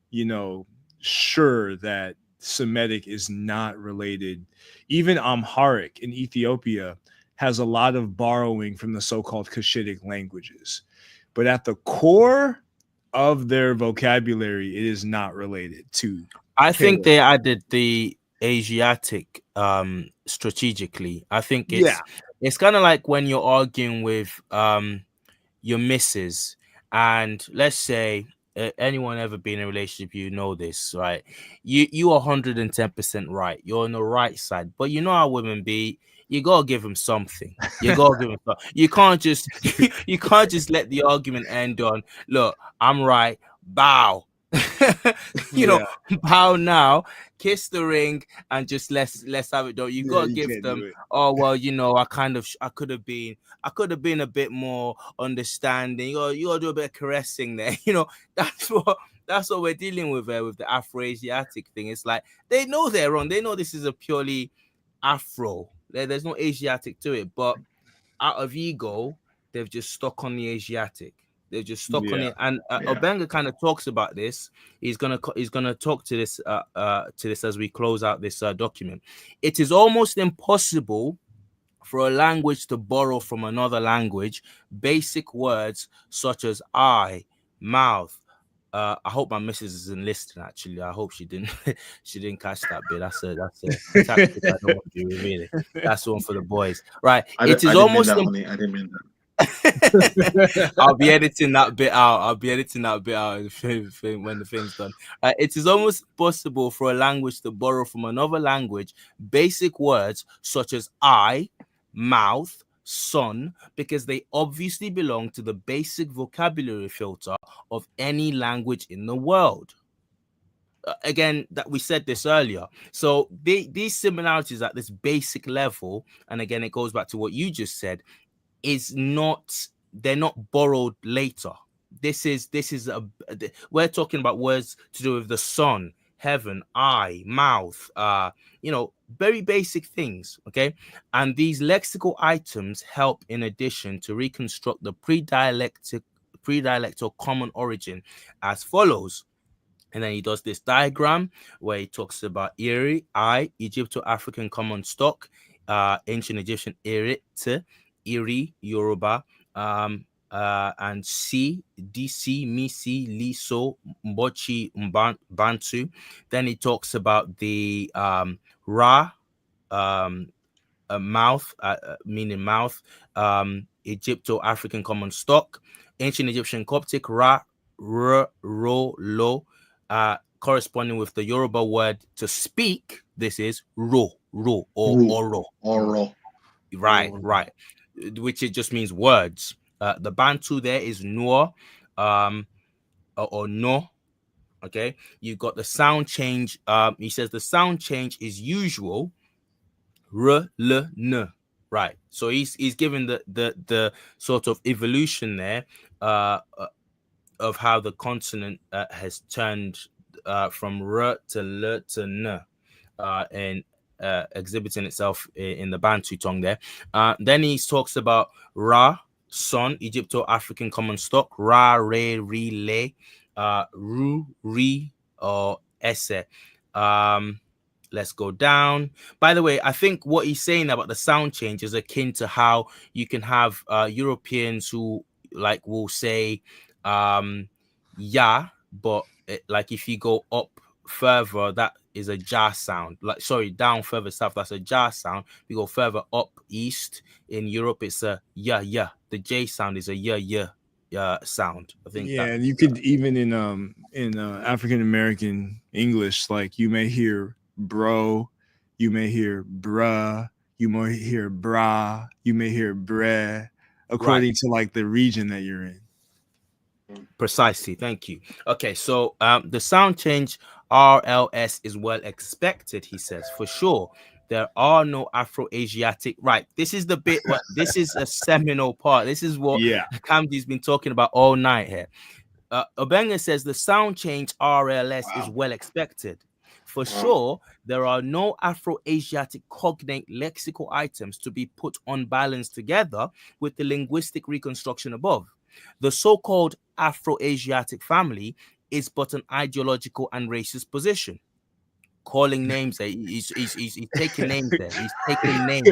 sure that Semitic is not related. Even Amharic in Ethiopia has a lot of borrowing from the so-called Cushitic languages. But at the core of their vocabulary, it is not related to I think Paleo. they added the Asiatic strategically. I think Yeah. it's kind of like when you're arguing with your missus, and let's say anyone ever been in a relationship, you know this, right? You are 110% right. You're on the right side, but you know how women be. You gotta give them something. You gotta give them. You can't just you can't just let the argument end on, look, I'm right. Bow. you know, Yeah. bow now, kiss the ring, and just let's have it. Don't you Yeah, gotta you give can't them? do it. Oh well, I could have been a bit more understanding. You gotta do a bit of caressing there. That's what we're dealing with the Afro-Asiatic thing. It's like they know they're wrong. They know this is a purely Afro. There's no Asiatic to it, but out of ego, they've just stuck on the Asiatic. They're just stuck on Yeah. it, and Yeah. Obenga kind of talks about this. He's gonna talk to this as we close out this document. It is almost impossible for a language to borrow from another language basic words such as eye, mouth. I hope my missus isn't listening. Actually, I hope she didn't. She didn't catch that bit. That's a tactic I don't want to do. Really, that's one for the boys, right? It is I didn't mean almost that, honey. I didn't mean that. I'll be editing that bit out. I'll be editing that bit out when the thing's done. It is almost possible for a language to borrow from another language basic words such as eye, mouth, sun, because they obviously belong to the basic vocabulary filter of any language in the world. Again, that we said this earlier. So these similarities at this basic level, and again, it goes back to what you just said, they're not borrowed later. We're talking about words to do with the sun, heaven, eye, mouth, very basic things. Okay, and these lexical items help in addition to reconstruct the pre-dialectal common origin as follows. And then he does this diagram where he talks about Iri, I, Egypto-African common stock, ancient Egyptian Erit, Iri, Yoruba, and C, DC, Misi, Liso, Mbochi, Bantu. Then he talks about the Ra, mouth, meaning mouth, Egypto-African common stock, ancient Egyptian Coptic, Ra, Ro, Lo, corresponding with the Yoruba word to speak. This is ro, or oro. Oro. Right. Which it just means words. The Bantu there is Noor, or no. Okay, you've got the sound change. He says the sound change is usual. R, L, N. Right. So he's given the sort of evolution there of how the consonant has turned from R to L to N, and exhibiting itself in the Bantu tongue there. Then he talks about Ra, son, Egypto-African common stock, Ra, Re, Ri, Le, Ru, Ri, or Esse. Let's go down. By the way, I think what he's saying about the sound change is akin to how you can have Europeans who will say yeah, but like if you go up further, that is a ja sound. Down further south, that's a ja sound. We go further up east in Europe, it's a yeah. The J sound is a yeah. sound. I think Yeah, that and you could even in African American English, like you may hear bro, you may hear bruh, you may hear bra, you may hear bre, right. according to like the region that you're in. Precisely. Thank you. Okay, so the sound change RLS is well expected, he says, for sure. There are no Afro-Asiatic. Right. This is the bit. What this is a seminal part. This is what Yeah. Kamji's been talking about all night here. Obenga says the sound change RLS is Wow. well expected. For Wow. sure, there are no Afro-Asiatic cognate lexical items to be put on balance together with the linguistic reconstruction above. The so-called Afro-Asiatic family is but an ideological and racist position. Calling names there, he's taking names there. He's taking names.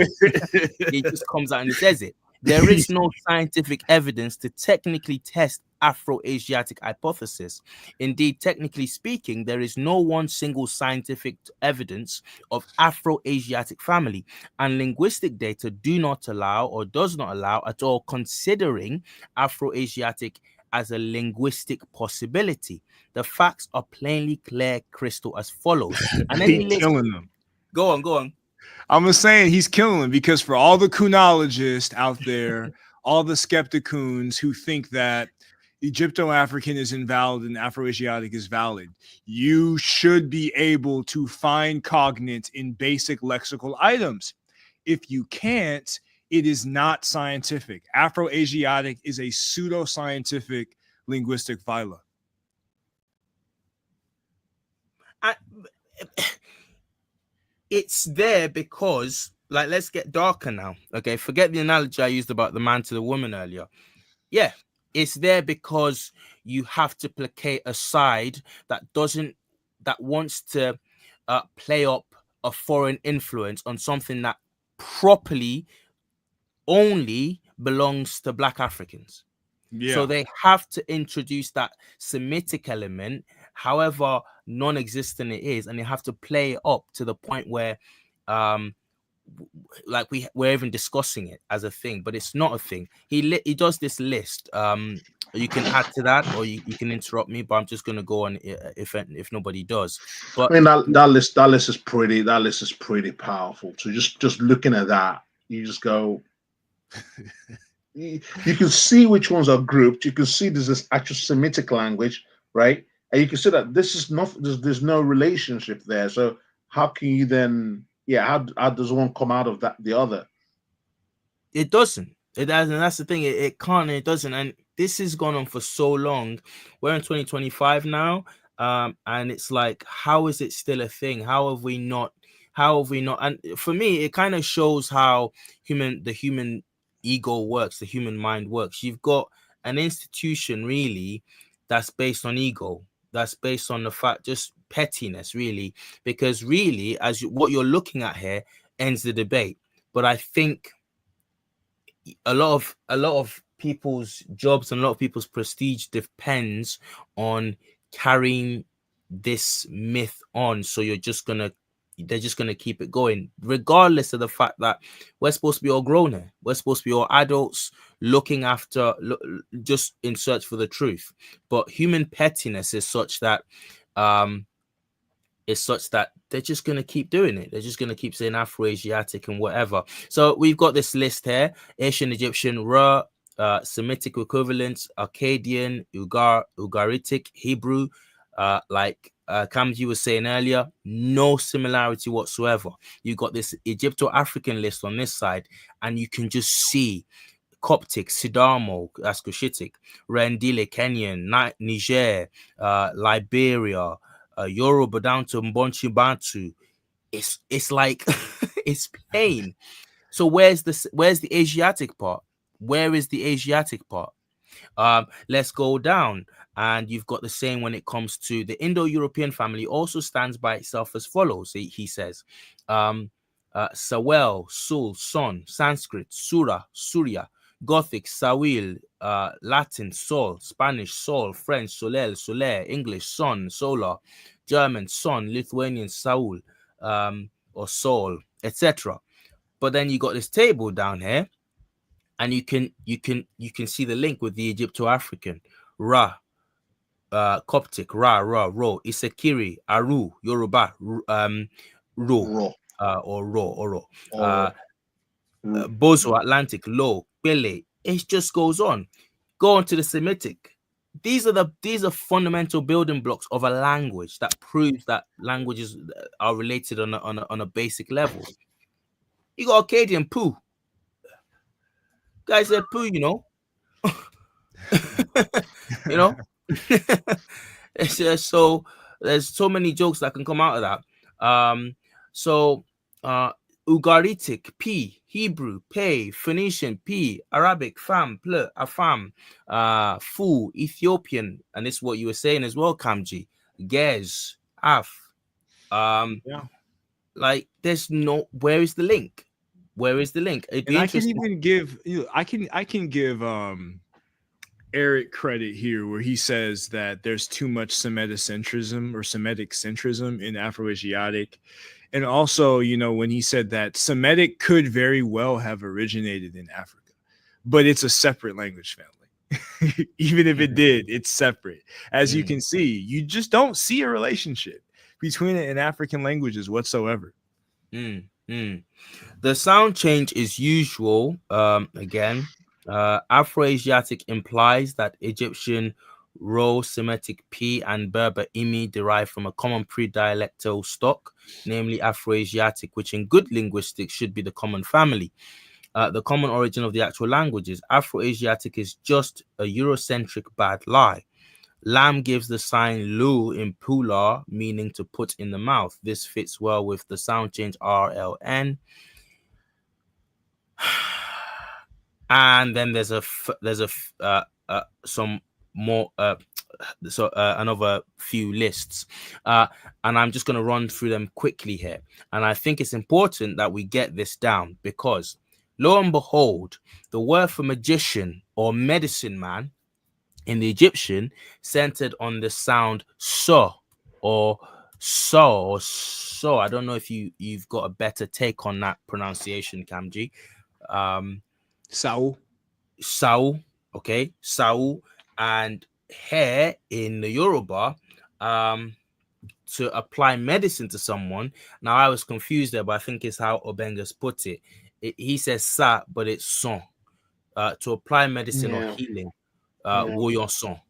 He just comes out and he says it. There is no scientific evidence to technically test Afro-Asiatic hypothesis. Indeed, technically speaking, there is no one single scientific evidence of Afro-Asiatic family, and linguistic data do not allow or does not allow at all considering Afro-Asiatic as a linguistic possibility. The facts are plainly clear crystal as follows. And then He's he lists, killing them. go on, go on. I'm just saying he's killing them because for all the coonologists out there, all the skepticoons who think that Egypto-African is invalid and Afro-Asiatic is valid, you should be able to find cognates in basic lexical items. If you can't, it is not scientific. Afro-Asiatic is a pseudo-scientific linguistic phyla. I, it's there because, like, let's get darker now. Okay, forget the analogy I used about the man to the woman earlier. Yeah, it's there because you have to placate a side that wants to play up a foreign influence on something that properly only belongs to Black Africans. So Yeah. they have to introduce that Semitic element, however non-existent it is, and they have to play it up to the point where um like we're even discussing it as a thing, but it's not a thing. He does this list. You can add to that or you can interrupt me, but I'm just going to go on if nobody does. I But mean that list is pretty powerful. So just looking at that, you just go. You can see which ones are grouped. You can see there's this actual Semitic language, right? And you can see that this is not there's no relationship there. So how can you then? Yeah, how does one come out of that the other? it doesn't. It doesn't. That's the thing. It can't. And it doesn't. And this has gone on for so long. We're in 2025 now, and it's like, how is it still a thing? How have we not? How have we not? And for me, it kind of shows how the human ego works, the human mind works. You've got an institution really that's based on ego. That's based on the fact, just pettiness, really, because really, what you're looking at here ends the debate. But I think a lot of people's jobs and a lot of people's prestige depends on carrying this myth on. So they're just gonna keep it going, regardless of the fact that we're supposed to be all grown here. We're supposed to be all adults looking after, just in search for the truth. But human pettiness um is such that they're just going to keep doing it. They're just going to keep saying Afro-Asiatic and whatever. So we've got this list here: Ancient Egyptian, Ra, Semitic equivalents, Akkadian, Ugaritic, Hebrew. Like Kamji was saying earlier, no similarity whatsoever. You got this Egypto-African list on this side, and you can just see Coptic, Sidamo, that's Cushitic, Rendile, Kenyan, Niger, Liberia, Yoruba down to Mbonchi Bantu. It's like it's plain. So where's the Asiatic part? Where is the Asiatic part? Let's go down, and you've got the same when it comes to the Indo-European family. Also stands by itself as follows. He says, Sawel, Sul, Son, Sanskrit, Sura, Surya, Gothic, Sawil, Latin, Sol, Spanish, Sol, French, Soleil, Solaire, English, Son, Solar, German, Son, Lithuanian, Saul, or Sol, etc. But then you got this table down here, and you can see the link with the Egypto-African Ra, Coptic Ra, Ro, Isekiri, Aru, Yoruba, Ro, Raw or Ro, or raw. Bozo, Atlantic, Lo, Pele. It just goes on. Go on to the Semitic. These are fundamental building blocks of a language that proves that languages are related on a basic level. You got Akkadian poo. Guy said poo, you know. It's just so there's so many jokes that can come out of that. So Ugaritic P, Hebrew Pei, Phoenician P, Arabic Fam, Ple, Afam, Fu, Ethiopian, and this is what you were saying as well, Kamji, Gez, Af. Yeah. Like there's no, where is the link? Where is the link? It'd And be I can interesting. even give I can give Eric credit here where he says that there's too much Semitocentrism or Semitic centrism in Afroasiatic. And also, when he said that Semitic could very well have originated in Africa, but it's a separate language family. Even if it did, it's separate. As you can see, you just don't see a relationship between it and African languages whatsoever. The sound change is usual. Again, Afroasiatic implies that Egyptian Ro, Semitic P, and Berber Imi derive from a common pre-dialectal stock, namely Afroasiatic, which in good linguistics should be the common family. The common origin of the actual languages. Afroasiatic is just a Eurocentric bad lie. Lam gives the sign Lu in Pula, meaning to put in the mouth. This fits well with the sound change RLN. And then there's some more another few lists, and I'm just going to run through them quickly here. And I think it's important that we get this down because lo and behold, the word for magician or medicine man in the Egyptian centered on the sound so or so. I don't know if you've got a better take on that pronunciation, Kamji. Sao. Sao, okay, Sao, and hair in the Yoruba, to apply medicine to someone. Now I was confused there, but I think it's how Obenga's put it. He says sa, but it's son. To apply medicine or Yeah, healing, yeah. woyon son.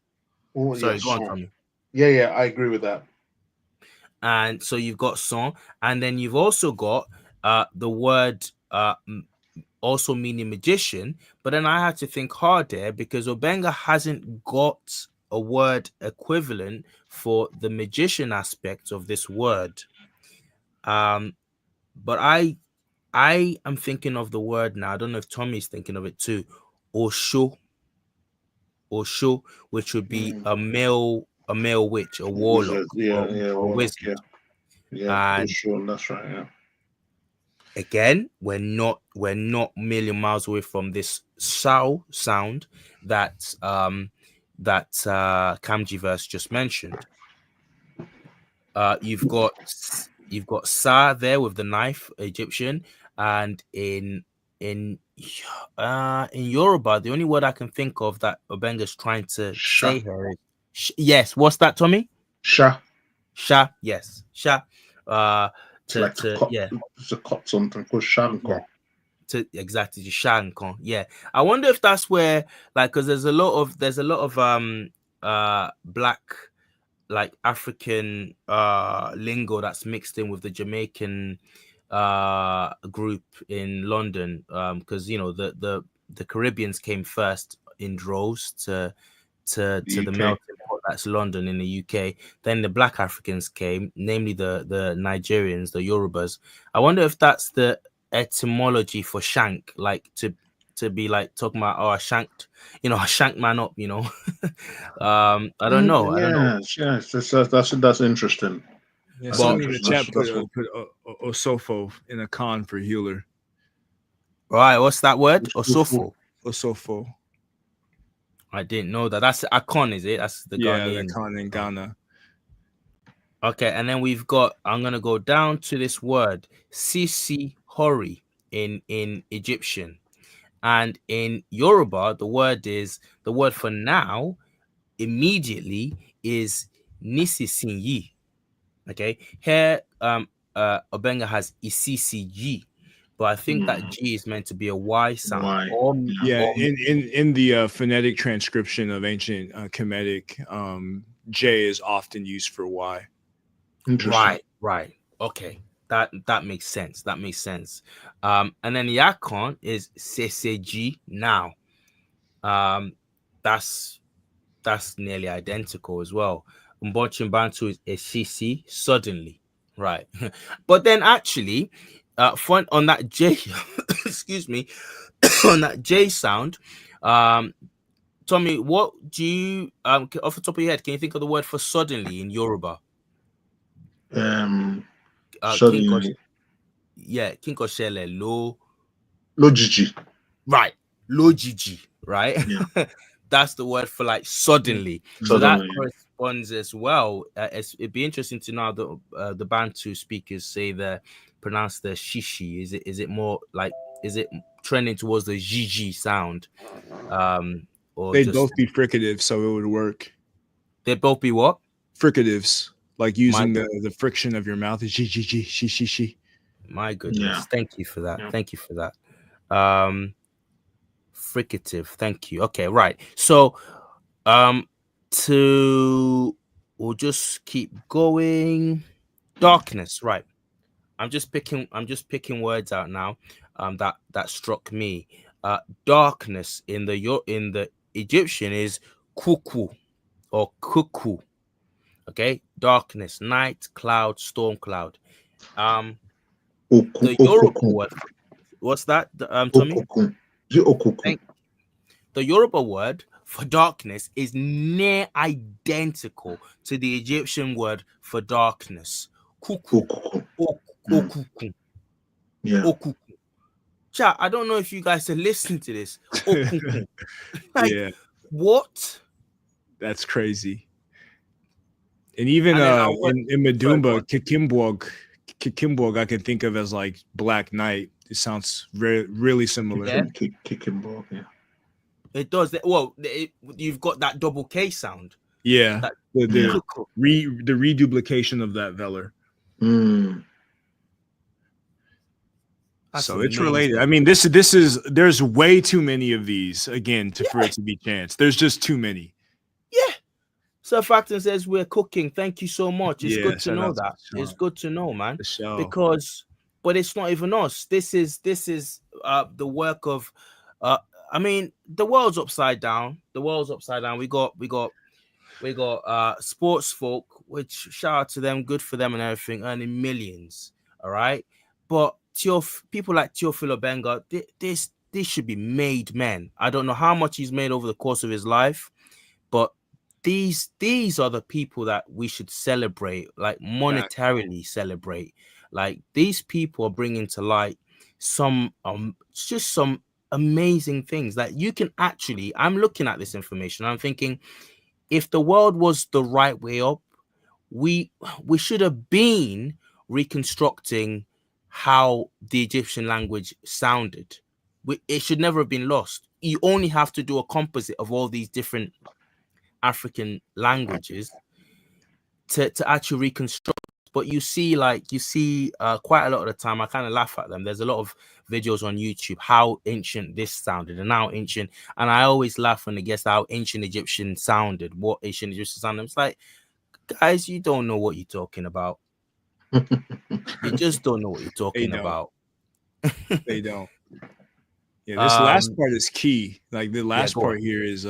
Oh, Sorry, yes. go on, Tommy. Yeah, I agree with that. And so you've got son, and then you've also got the word also meaning magician, but then I had to think hard there because Obenga hasn't got a word equivalent for the magician aspect of this word. But I am thinking of the word now. I don't know if Tommy's thinking of it too. Osho, which would be a male witch, a warlock, Wizard. Yeah, or a warlock. wizard. Yeah, for And sure. That's right. Yeah. again, we're not a million miles away from this sow sound that Kamji verse just mentioned. You've got Sa there with the knife, Egyptian, and in Yoruba, the only word I can think of that Obenga's trying to Sha. say here is yes. What's that, Tommy? Sha. Sha. Yes, Sha. It's like a cut. Yeah. It's a cut something called shanko. Yeah. To exactly to Shankon. Yeah, I wonder if that's where, like, because there's a lot of black, like, African lingo that's mixed in with the Jamaican group in London, because the Caribbeans came first in droves to the UK. melting pot that's London in the UK. Then the black Africans came, namely the Nigerians, the Yorubas. I wonder if that's the etymology for shank, like to be like talking about, I shanked, I shanked man up, I don't know. Yes. That's interesting. Yeah, That's But someone in the interesting. chat That's what. put Osofo in a con for healer. right, what's that word? Usufu. Osofo. Osofo. I didn't know that. That's Akon, is it? That's the Yeah, the Ghanaian. con in Ghana. Okay, and then I'm gonna go down to this word, Sisi Hori in Egyptian. And in Yoruba, the word for now immediately is nisisinyi. Okay, here Obenga has iccg, but I think that G is meant to be a Y sound. Why? Or Yeah, or in the phonetic transcription of ancient Kemetic, J is often used for Y. Interesting. right. Okay. That makes sense. That makes sense. And then Yakon is CCG now. Um, that's nearly identical as well. Mbochin Bantu is CC suddenly, right? But then actually, fun on that J, excuse me, on that J sound, Tommy, what do you off the top of your head? Can you think of the word for suddenly in Yoruba? Kinko, Suddenly, yeah, Kinko Shele Lo, logigi. right? Lojiji, right? Yeah, That's the word for like suddenly. So that suddenly. corresponds as well. It'd be interesting to know how the Bantu speakers say pronounce the shishi. Is it more like, is it trending towards the jiji sound, or They'd just both be fricatives, so it would work. they both be what? Fricatives, like My using the friction of your mouth. G G G she she she. my Yeah, goodness, thank you for that. yeah. Thank you for that. Fricative. Thank you. Okay, right. So to we'll just keep going. Darkness, right. I'm just picking words out now that struck me. Darkness in the Egyptian is kuku or kuku. Okay, darkness, night, cloud, storm cloud. Um the Yoruba Okuku. word, what's that, Tommy? Okuku. Is it okuku? Thank The Yoruba word for darkness is near identical to the Egyptian word for darkness. Kuku. Okuku. Okuku. Yeah. Okuku. Chat, I don't know if you guys are listening to this. Okuku. Like, Yeah, what? that's crazy. And even And then our word. in Sorry, go Medumba, on. Kikimborg, I can think of as like Black Knight. It sounds really similar. Yeah. Kicking ball. Yeah. It does. Well, you've got that double K sound. Yeah, That Yeah. the reduplication of that velar. That's So it's amazing. related. I mean, this is there's way too many of these again for Yeah. it to be chance. There's just too many. Yeah. Sir Facton says we're cooking. Thank you so much. It's Yeah, good to shout know out to that. It's Sean. good to know, man. The show. But it's not even us. This is the work of I mean, the world's upside down. The world's upside down. We got sports folk, which shout out to them, good for them and everything, earning millions. All right. But people like Teofilo Benga, this should be made men. I don't know how much he's made over the course of his life, but these are the people that we should celebrate, like monetarily celebrate. Like, these people are bringing to light some just some amazing things that you can actually. I'm looking at this information, I'm thinking, if the world was the right way up, we should have been reconstructing how the Egyptian language sounded. It should never have been lost. You only have to do a composite of all these different African languages to actually reconstruct. But you see quite a lot of the time, I kind of laugh at them. There's a lot of videos on YouTube how ancient this sounded and how ancient, and I always laugh when they guess how ancient Egyptian sounded, what ancient Egyptian sounded. It's like, guys, you don't know what you're talking about. You just don't know what you're talking about. They don't. Yeah, this last part is key. Like the last go part on. here is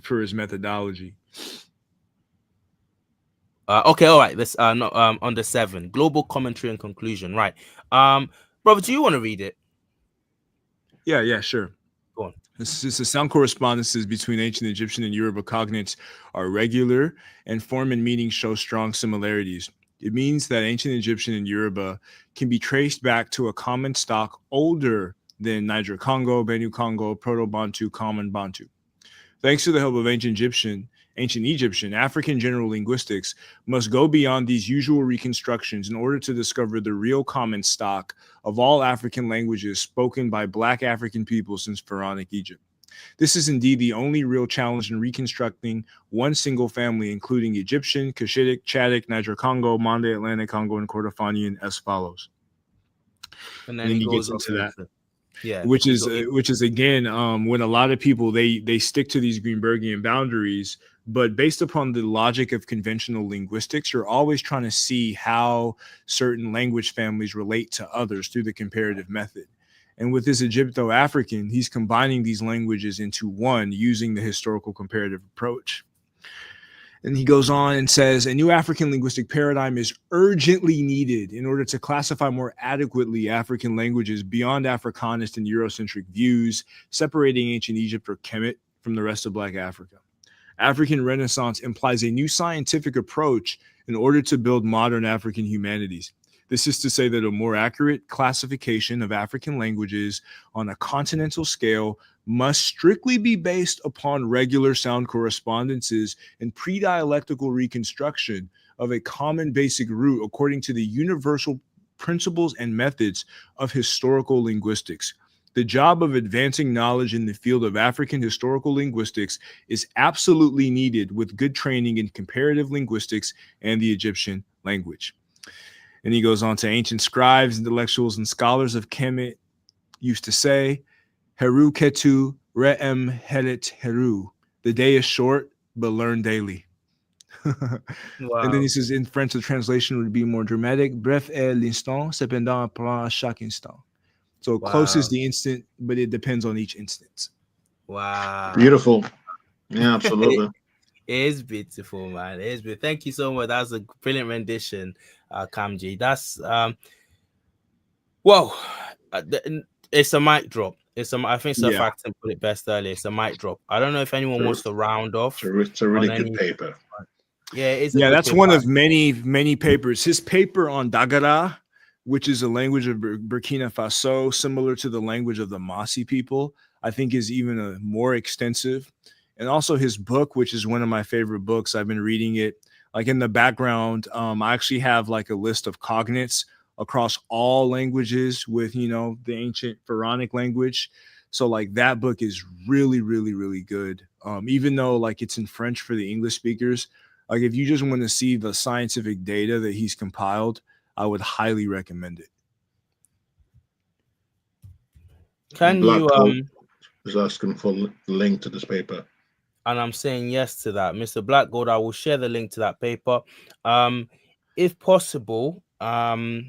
for his methodology. Okay, all right. This under 7, global commentary and conclusion. Right. Brother, do you want to read it? Yeah, sure. Go on. This is the sound correspondences between ancient Egyptian and Yoruba cognates are regular, and form and meaning show strong similarities. It means that ancient Egyptian and Yoruba can be traced back to a common stock older than Niger Congo, Benue Congo, Proto-Bantu, Common Bantu. Thanks to the help of ancient Egyptian ancient Egyptian, African general linguistics must go beyond these usual reconstructions in order to discover the real common stock of all African languages spoken by Black African people since Pharaonic Egypt. This is indeed the only real challenge in reconstructing one single family, including Egyptian, Cushitic, Chadic, Niger Congo, Mande Atlantic Congo, and Kordofanian as follows. And And then then he he goes gets on into that, yeah, which is again, when a lot of people they stick to these Greenbergian boundaries, but based upon the logic of conventional linguistics, you're always trying to see how certain language families relate to others through the comparative method. And with this Egypto-African, he's combining these languages into one using the historical comparative approach. And he goes on and says, a new African linguistic paradigm is urgently needed in order to classify more adequately African languages beyond Africanist and Eurocentric views, separating ancient Egypt or Kemet from the rest of Black Africa. African Renaissance implies a new scientific approach in order to build modern African humanities. This is to say that a more accurate classification of African languages on a continental scale must strictly be based upon regular sound correspondences and pre-dialectical reconstruction of a common basic root according to the universal principles and methods of historical linguistics. The job of advancing knowledge in the field of African historical linguistics is absolutely needed with good training in comparative linguistics and the Egyptian language. And he goes on to ancient scribes, intellectuals, and scholars of Kemet used to say, Heru ketu re'em helet heru. The day is short, but learn daily. wow. And then he says, in French, the translation would be more dramatic. Bref est l'instant, cependant apprend à chaque instant. So close is the instant, but it depends on each instance. Wow. Beautiful. Yeah, absolutely. It is beautiful, man. It is beautiful. Thank you so much. That's a brilliant rendition, Kamji. That's well, it's a mic drop. I think Sir Facton put it best earlier. It's a mic drop. I don't know if anyone wants to round off. It's a really good paper. Yeah, it is. That's one of many papers. His paper on Dagara, which is a language of Burkina Faso, similar to the language of the Masi people, I think is even more extensive. And also his book, which is one of my favorite books. I've been reading it. Like in the background, I actually have like a list of cognates across all languages with, the ancient Pharaonic language. So like that book is really, really, really good. Even though like it's in French for the English speakers, like if you just want to see the scientific data that he's compiled, I would highly recommend it. Can you is asking for the link to this paper? And I'm saying yes to that, Mr. Blackgold. I will share the link to that paper, if possible. I'll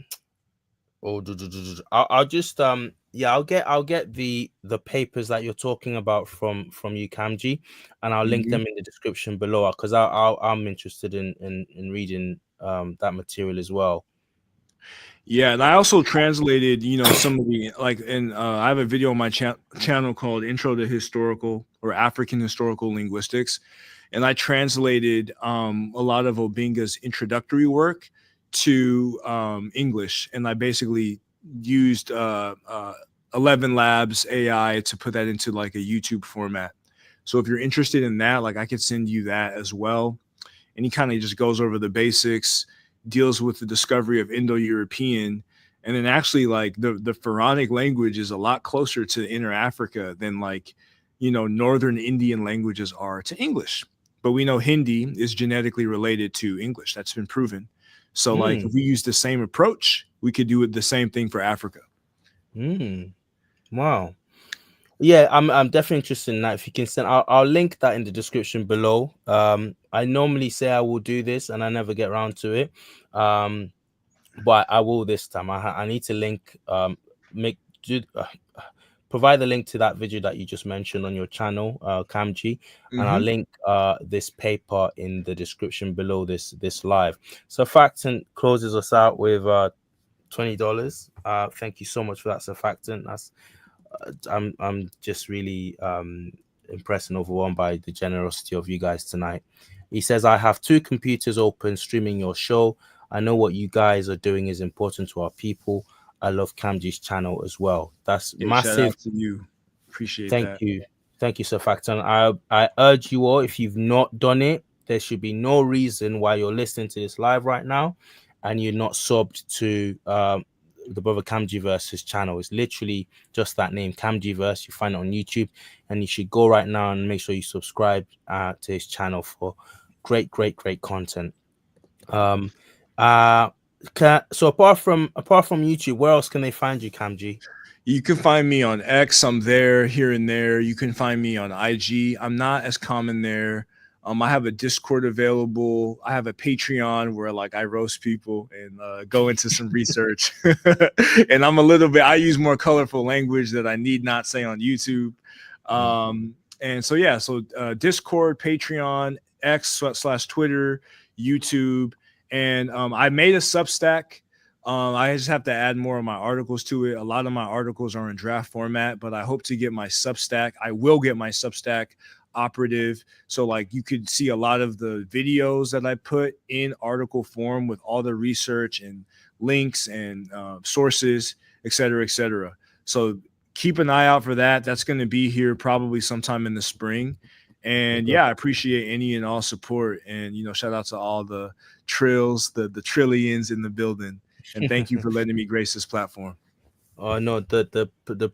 just I'll get the papers that you're talking about from you, Kamji, and I'll link them in the description below because I'm interested in reading that material as well. Yeah, and I also translated, some of the and I have a video on my channel called Intro to Historical or African Historical Linguistics, and I translated a lot of Obinga's introductory work to English, and I basically used 11 Labs AI to put that into like a YouTube format. So if you're interested in that, like I could send you that as well. And he kind of just goes over the basics, deals with the discovery of Indo-European, and then actually like the Pharaonic language is a lot closer to Inner Africa than like, Northern Indian languages are to English. But we know Hindi is genetically related to English. That's been proven. So like if we use the same approach, we could do it the same thing for Africa. Wow. Yeah, I'm definitely interested in that. If you can send, I'll link that in the description below. I normally say I will do this and I never get around to it. But I will this time. I need to link provide the link to that video that you just mentioned on your channel, Kamji, and I'll link this paper in the description below this live. So Facton closes us out with $20. Thank you so much for that, Sir Facton. That's I'm just really impressed and overwhelmed by the generosity of you guys tonight. He says, I have 2 computers open streaming your show. I know what you guys are doing is important to our people. I love Kamji's channel as well. That's massive. Shout out to you. Appreciate that. Thank you, Sir Facton. I urge you all, if you've not done it, there should be no reason why you're listening to this live right now and you're not subbed to the brother Kamjiverse's channel. It's literally just that name, Kamjiverse. You find it on YouTube, and you should go right now and make sure you subscribe to his channel for great content. So apart from YouTube, where else can they find you, Kamji? You can find me on X. I'm there here and there. You can find me on IG. I'm not as common there. I have a Discord available. I have a Patreon where like I roast people and go into some research. And I'm a little bit, I use more colorful language that I need not say on YouTube. And so, yeah, so Discord, Patreon, X/Twitter, YouTube. And I made a Substack. I just have to add more of my articles to it. A lot of my articles are in draft format, but I hope to get my Substack. I will get my Substack operative. So like you could see a lot of the videos that I put in article form with all the research and links and sources, et cetera, et cetera. So keep an eye out for that. That's going to be here probably sometime in the spring. And yeah, I appreciate any and all support. And, you know, shout out to all the trills, the trillions in the building. And thank you for letting me grace this platform. Oh no, the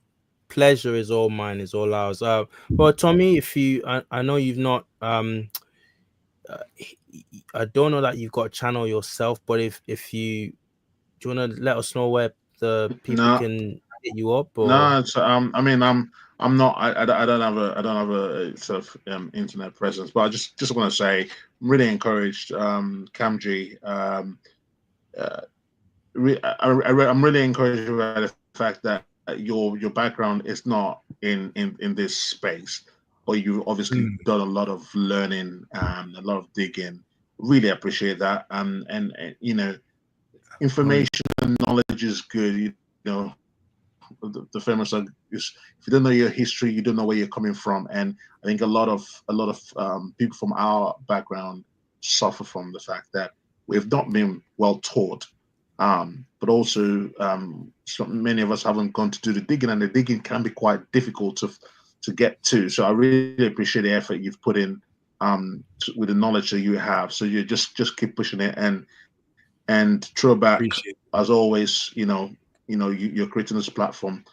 pleasure is all mine, is all ours. Well, Tommy, if you, I know you've not, I don't know that you've got a channel yourself, but if you, do you want to let us know where the people can hit you up? Or? No, it's, I mean, I'm not. I don't have a sort of internet presence, but I just want to say, I'm really encouraged, Kamji. I'm really encouraged by the fact that your background is not in this space, but you've obviously done a lot of learning, a lot of digging. Really appreciate that. And you know, information and knowledge is good. You know, the famous song is, if you don't know your history, you don't know where you're coming from. And I think a lot of people from our background suffer from the fact that we've not been well taught. But also, so many of us haven't gone to do the digging, and the digging can be quite difficult to get to. So I really appreciate the effort you've put in with the knowledge that you have. So you just keep pushing it, and throwback as always. You're creating this platform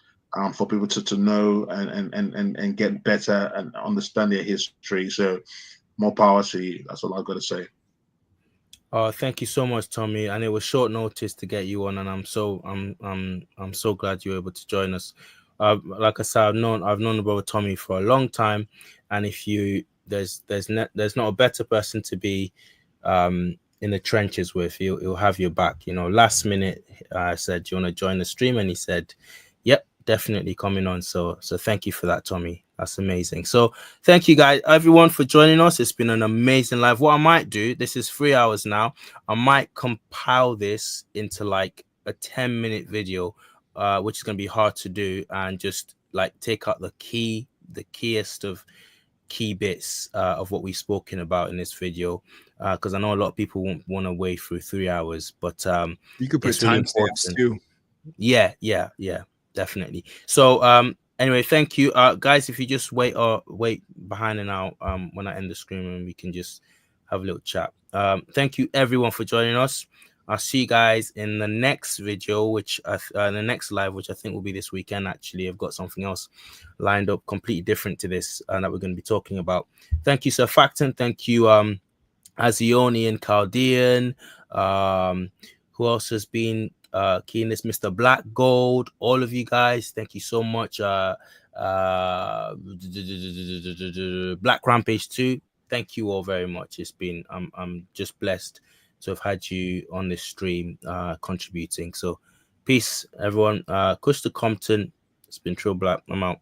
for people to know and get better and understand their history. So more power to you. That's all I've got to say. Thank you so much, Tommy. And it was short notice to get you on, and I'm so glad you were able to join us. Like I said, I've known the brother Tommy for a long time, and if you there's not a better person to be in the trenches with. He'll have your back. You know, last minute I said, "Do you want to join the stream?" and he said, "Yep, definitely coming on." So thank you for that, Tommy. That's amazing. So thank you guys, everyone, for joining us. It's been an amazing live. What I might do, this is 3 hours now, I might compile this into like a 10-minute video, which is going to be hard to do, and just like take out the keyest of key bits of what we've spoken about in this video, because I know a lot of people won't want to wait through 3 hours, but you could put really timestamps too. Yeah, definitely. So anyway, thank you, guys. If you just wait behind and out when I end the screen, and we can just have a little chat. Thank you everyone for joining us. I'll see you guys in the next video, which the next live, which I think will be this weekend. Actually, I've got something else lined up completely different to this that we're going to be talking about. Thank you, Sir Facton. Thank you, Azioni and Chaldean. Who else has been keying this? Mr. Black Gold. All of you guys, thank you so much. Black Rampage 2. Thank you all very much. It's been I'm just blessed to have had you on this stream contributing. So peace, everyone. Kush to Compton. It's been Trill Black. I'm out.